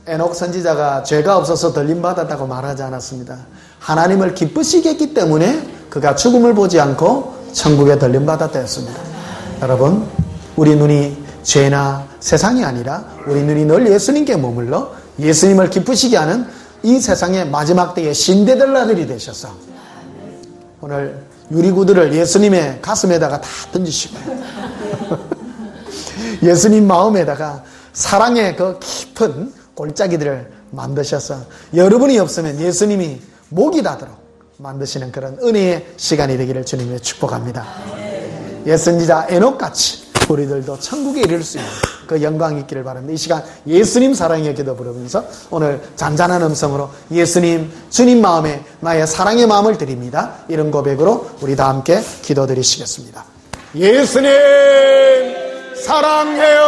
에녹 선지자가 죄가 없어서 들림받았다고 말하지 않았습니다. 하나님을 기쁘시게 했기 때문에 그가 죽음을 보지 않고 천국에 들림받았다 했습니다. 여러분, 우리 눈이 죄나 세상이 아니라 우리 눈이 늘 예수님께 머물러 예수님을 기쁘시게 하는 이 세상의 마지막 때의 신데렐라들이 되셔서 오늘 유리구두를 예수님의 가슴에다가 다 던지시고 예수님 마음에다가 사랑의 그 깊은 골짜기들을 만드셔서 여러분이 없으면 예수님이 목이 닿도록 만드시는 그런 은혜의 시간이 되기를 주님의 축복합니다. 예선지자 에녹같이 우리들도 천국에 이를 수 있는 그 영광이 있기를 바랍니다. 이 시간 예수님 사랑의 기도 부르면서 오늘 잔잔한 음성으로 예수님, 주님 마음에 나의 사랑의 마음을 드립니다. 이런 고백으로 우리 다 함께 기도드리시겠습니다. 예수님 사랑해요.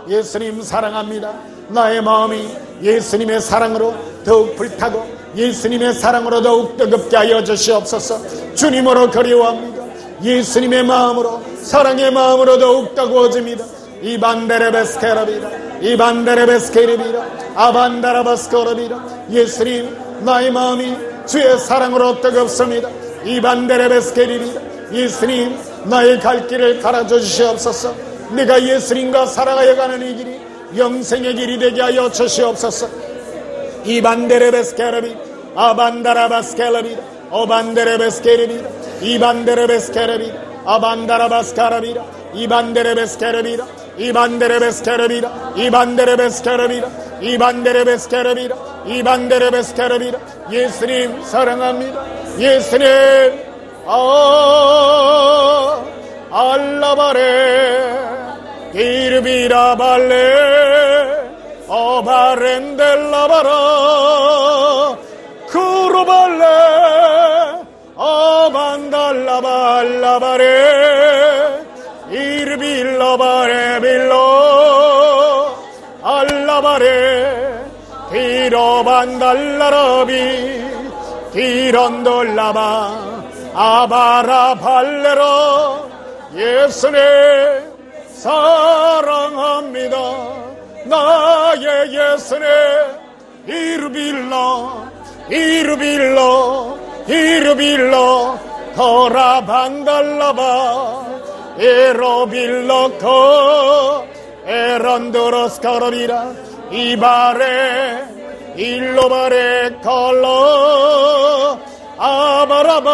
예수님 사랑합니다. 나의 마음이 예수님의 사랑으로 더욱 불타고 예수님의 사랑으로 더욱 뜨겁게 하여 주시옵소서. 주님으로 그리워합니다. 예수님의 마음으로, 사랑의 마음으로 더욱 뜨거워집니다. 이반데레베스케라비라, 이반데레베스케리비라, 아반다라바스코라비라. 예수님, 나의 마음이 주의 사랑으로 뜨겁습니다. 이반데레베스케리비라. 예수님, 나의 갈 길을 가르쳐 주시옵소서. 내가 예수님과 살아가야 가는 이 길이 영생의 길이 되게 하여 주시옵소서. 이반데레베스케라비, 아반다라바스케라비라, 오반데레베스케리비라, 이반데레베스케라비라, 아반다라바스카라비라, 이반데레베스케라비라, 이반데레베스케라비라, 이반데레베스케라비라, 이반데레베스케라비라, 이반데레베스케라비라. 예수님 사랑합니다. 예수님 알라바레 이르비라발레 오바렌델라바라 크로발레 오반달라발라바레 이르빌라바레 빌로 알라바레 디로반달라라비 디런돌라바 아바라발레로. 예수님 사랑합니다. 나의 예수님 이르빌라 이르빌라 이르빌라 도라반달라바 에로빌라코 에런도로스카라비라 이바레 일로바레 컬러 아바라바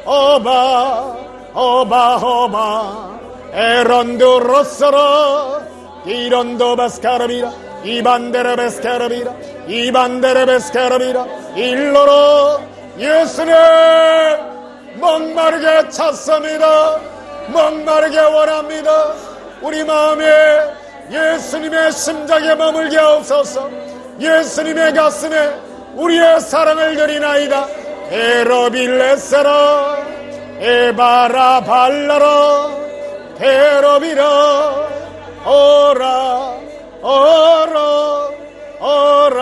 오바 오바 오바 에런도로스라 이런도바스카라비라 이반데레베스카라비라 이반데레베스카라비라 일로로. 예수님 목마르게 찾습니다. 목마르게 원합니다. 우리 마음에 예수님의 심장에 머물게 하옵소서. 예수님의 가슴에 우리의 사랑을 드리나이다. 에로빌레세라 에바라발라라 에로비라 오라 오라 오라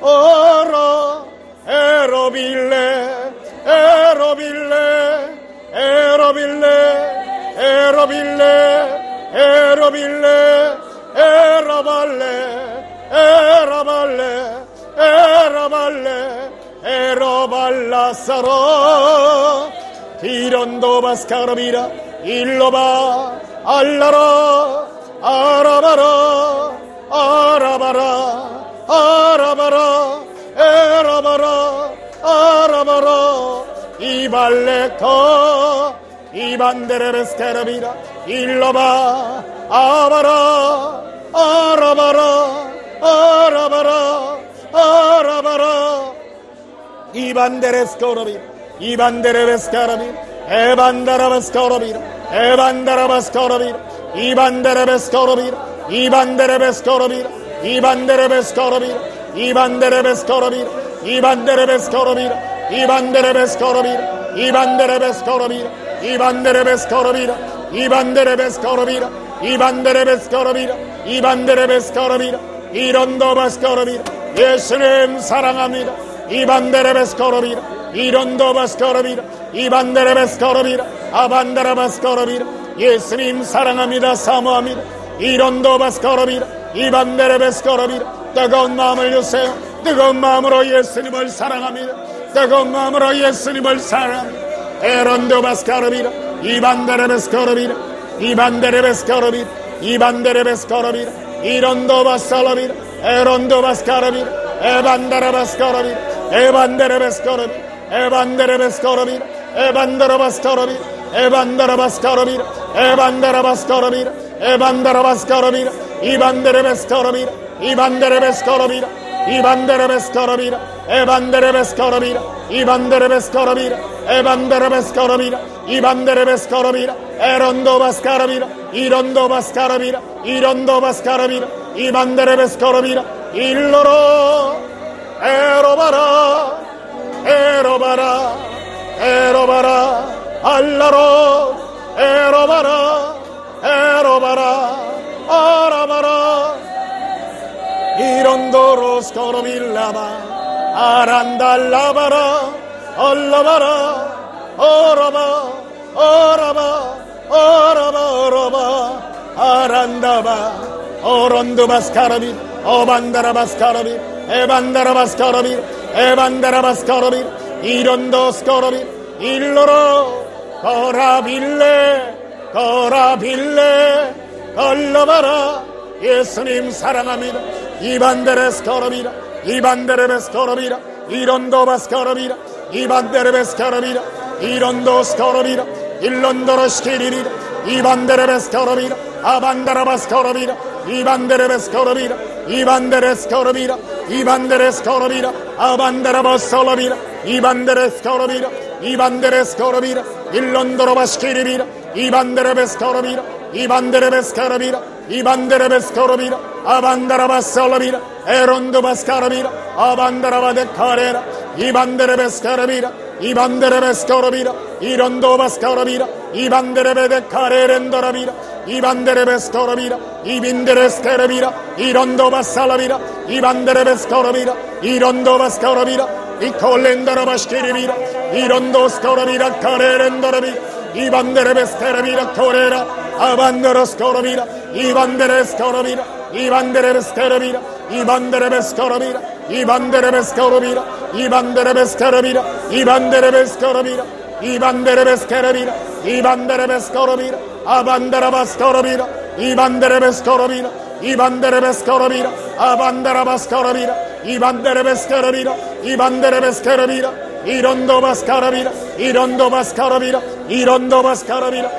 오라 에로빌레 에로빌레 에로빌레 에로빌레 에로빌레 에로발레 에로발레 에로발레 에로발라사로 디런도바스카라비라 일로바 알라라 아라바라 아라바라 아라바라 에라바라 아라바라 이발레코 이반데레베스케라비라 일로바 아바라 아라바라 아라바라 아라바라 이반데레스코라비 이반데레베스카라비 에반다라바스코라비라 에반다라바스코라비라 이반데레베스코라비라 이반데레베스코라비라 이반데레베스코라비라 이반데레베스코라비라 이반데레베스코라비라 이반데레베스코라비라 이반데레베스코라비라 이반데레베스코라비라 이반데레베스코라비라 이반데레베스코라비라 이반데레베스코라비라 이런도바스코라비라. 예수님 사랑합니다. 이반데레베스코라비라 이런도바스코라비라 이반데레베스코라비라 아반다라바스코라비라. 예수님 사랑합니다. 사모합니다. 이런도바스코라비라 이반데레베스코라비라. 뜨거운 마음을 주세요. 뜨거운 마음으로 예수님을 사랑합니다. 뜨거운 마음으로 예수님을 사랑합니다. 에런도바스코라비라 이반데레베스코라비라 이반데레베스코라비라 이반데레베스코라비라 이런도바스코라비라 에런도바스코라비라 에반다라바스코라비라 에반데레베스코라비라 에반데레베스코라비라 에반다라바스코라비라 에반다라바스코라비라 에반다라바스코라비라 에반다라바스코라비라 이반데레베스코라비라 이반데레베스코라비라 이반데레베스코라비라 에반데레베스코라비라 이반데레베스코라비라 에반데레베스코라비라 이반데레베스코라비라 에론도 바스카라비라 이론도 바스카라비라 이론도 바스카라비라 이반데레 베스카라비라 일로로 에로바라 에로바라 에로바라 알라로 에로바라 에로바라 아라바라 이론도로 스코로빌라바 아란달라바라 얼라바라 어라바 어라바 어라바 어라바 아란다바 어론도 바스카라비 어반다라 바스카라비 에반다라 바스카라비 에반다라 바스카라비 이론도 스코로비 일로로 거라빌레 거라빌레 걸러봐라 예수님 사랑합니다 이반데레 스코로비라 이반데레 베스코로비라 이론도 바스코로비라 이반데레 베스코로비라 이론도 스코로비라 일론도로 시키리리라 이반데레 베스코로비라 아반다라 바스코로비라 이반데레 베스코로비라 이반데레 스코로비라 이반데레 스코로비라 아반다라 바솔로비라 이반데레 스코로비라 이반데레 스코로비라 일론도로 바시키리리라 이반데레 베스코로비라 이반데레 베스코로비라 이반데레 베스코로비라 아반다라 바솔로비라 에론도 바스카로비라 아반다라 바데카레라 이반데레 베스코로비라 이반데레 베스코로비라 이론도 바스카로비라 이반데레 베데카레렌도라비라 이반데레 베스코로비라 이빈데레 스케로비라 이론도 바살라비라 이반데레 베스코로비라 이론도 바스코로비라 이콜렌다라 바시키리비라 이론도 스코로비라 카레렌도라비라 이반데레 베스케로비라 코레라 아반데로 스코로비라 이반데레 스코로비라 이반데레 베스케로비라 이반데레 베스코로비라 이반데레 베스코로비라 이반데레 베스케로비라 이반데레 베스코로비라 이반데레 베스케로비라 이반데레 베스코로비라 아반다라 바스코로비라 이반데레 베스코로비라 이반데레 베스코로비라 아반다라 바스코로비라 이반데레 베스코로비라 이반데레 베스코로비라 이론도 바스카라비라 이론도 바스카라비라 이론도 바스카라비라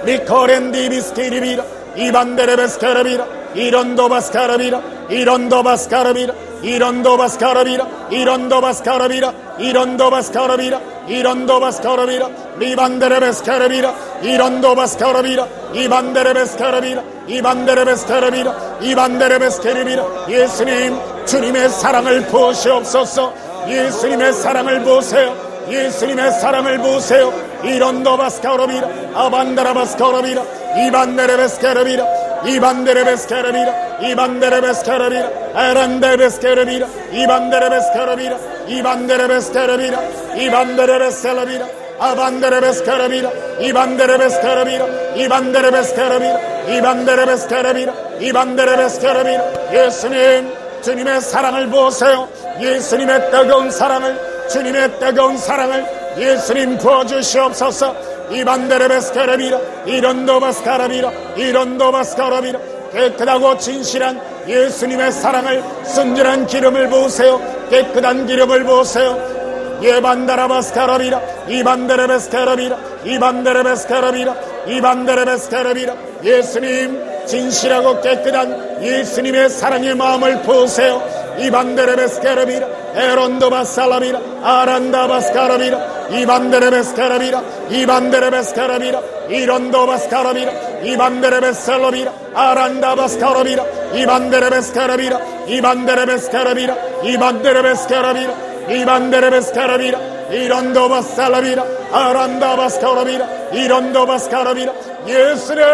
리코렌디 비스키리비라 이반데레 베스카라비라 이론도 바스카라비라 이론도 바스카라비라 이론도 바스카라비라 이론도 바스카라비라 이론도 바스카라비라 이론도 바스카라비라 리반데레 베스카라비라 이론도 바스카라비라 이반데레 베스카라비라 이반데레 베스카라비라 이반데레 베스카라비라 예수님 주님의 사랑을 보시옵소서 예수님의 사랑을 보세요 예수님의 사랑을 보세요 이론도 바스카라비라 아반다라 바스카라비라 이반데레 베스카라비라 이반데레 베스카라비라 이반데레 베스카라비라 에란데 베스카라비라 이반데레 베스카라비라 이반데레 베스카라비라 이반데레 베스카라비라 아반데레 베스카라비라 이반데레 베스카라비라 이반데레 베스카라비라 이반데레 베스카라비라 이반데레 베스카라비라 예수님 주님의 사랑을 보세요 예수님의 뜨거운 사랑을 주님의 뜨거운 사랑을 예수님 부어주시옵소서 이반데레 베스카라비라 이론도 바스카라비라 이론도 바스카라비라 깨끗하고 진실한 예수님의 사랑을 순전한 기름을 부으세요 깨끗한 기름을 부으세요 예반다라 바스카라비라 이반데레 베스카라비라 이반데레 베스카라비라 이반데레 베스카라비라 예수님 진실하고 깨끗한 예수님의 사랑의 마음을 부으세요 이반데레 베스카라비라 에론도 바살라비라 아란다 바스카라비라 이반데레 베스카라비라 이반데레 베스카라비라 이론도 바스카라비라 이반데레 베살로비라 아란다 바스카라비라 이반데레 베스카라비라 이반데레 베스카라비라 이반데레 베스카라비라 이반데레 베스카라비라 이론도 바살라비라 아란다 바스카라비라 이론도 바스카라비라 예수님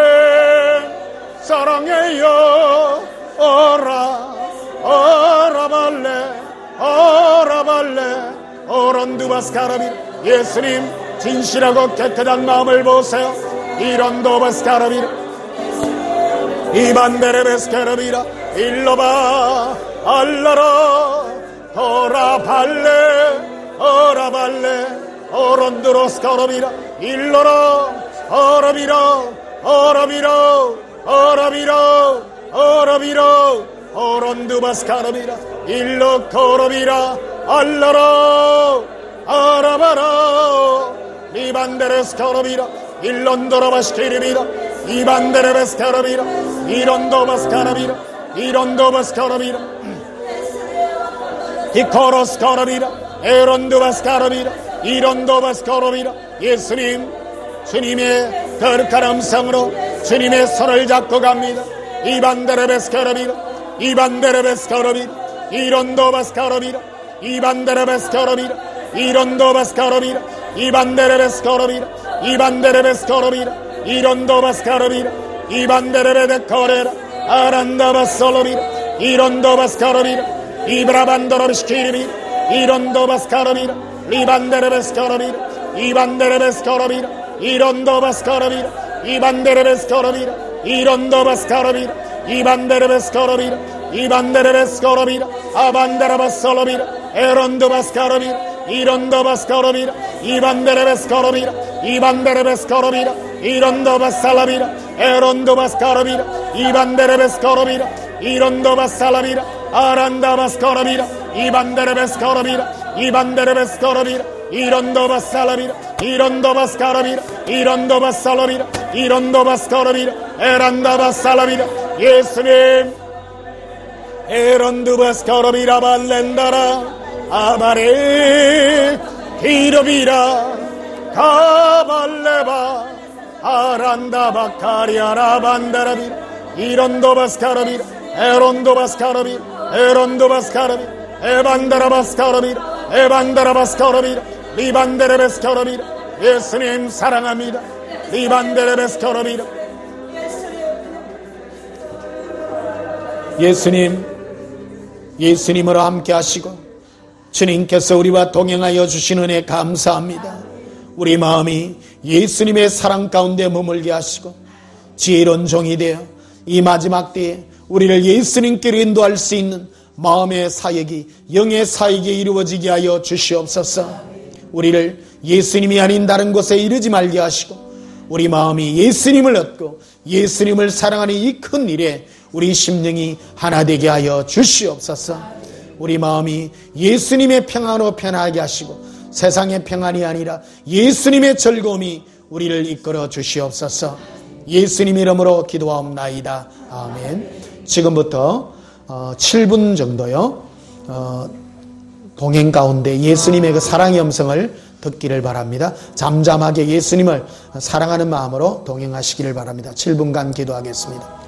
사랑해요 오라 오라발레 오라발레 오론도 바스카라비라 예수님 진실하고 깨끗한 마음을 보세요 이론도 바스카라비라 이반데레 베스카라비라 일로바 알라라 오라발레 오라발레 오론도로 스카라비라 일로라 오라비라 오라비라 오라비라 오라비라 오론도 바스카라비라 일로 코로비라 알라라 아라바라 이반데레 스카라비라 일론도로 바시키리비라 이반데레 베스카라비라 이론도 바스카라비라 이론도 바스카라비라 이코로 스카라비라 에론도 바스카라비라 이론도 바스카라비라 예수님 주님의 거룩한 음성으로 주님의 손을 잡고 갑니다. 이반데레베스카라비라 이반데레베스카라비라 이론도바스카라비라 이반데레베스카라비라 이론도바스카라비라 이반데레베스카라비라 이반데레베스카라비라 이론도바스카라비라 이반데레베데코레라 아란다바솔로비라 이론도바스카라비라 이브라반도로비스키리비라 이론도바스카라비라 리반데레베스카라비라 이반데레베스카라비라 이론도바스카라비라 이반데레베스카라비라 이론도바스카라비라 이반데레베스카라비라 이반데레베스카라비라 아반데라바솔로비라 에론도바스카라비라 이론도바스카라비라 이반데레베스카라비라 이반데레베스카라비라 이론도바살라비라 에론도바스카라비라 이반데레베스카라비라 이론도바살라비라 아란다바스카라비라 이반데레베스카라비라 이반데레베스카라비라 이론도바살라비라 이론도바스카라비라 이론도바살라비라 이론도바스카라비라 에란다바살라비라 예수님 에론도바스카라비라 발렌다라 아바레 기르비라 가발레바 아란다바카리아라 반다라비라 이론도바스카라비라 에론도바스카라비라 에론도바스카라비라 에반다라바스카라비라 에반다라바스카라비라 리반데레베스카라비라 예수님 사랑합니다. 리반데레베스카라비라 예수님으로 함께 하시고 주님께서 우리와 동행하여 주신 은혜 감사합니다. 우리 마음이 예수님의 사랑 가운데 머물게 하시고 지혜로운 종이 되어 이 마지막 때에 우리를 예수님께로 인도할 수 있는 마음의 사역이 영의 사역이 이루어지게 하여 주시옵소서. 우리를 예수님이 아닌 다른 곳에 이르지 말게 하시고 우리 마음이 예수님을 얻고 예수님을 사랑하는 이 큰 일에 우리 심령이 하나 되게 하여 주시옵소서. 우리 마음이 예수님의 평안으로 편하게 하시고 세상의 평안이 아니라 예수님의 즐거움이 우리를 이끌어 주시옵소서. 예수님 이름으로 기도하옵나이다. 아멘. 지금부터 7분 정도요 동행 가운데 예수님의 그 사랑의 음성을 듣기를 바랍니다. 잠잠하게 예수님을 사랑하는 마음으로 동행하시기를 바랍니다. 7분간 기도하겠습니다.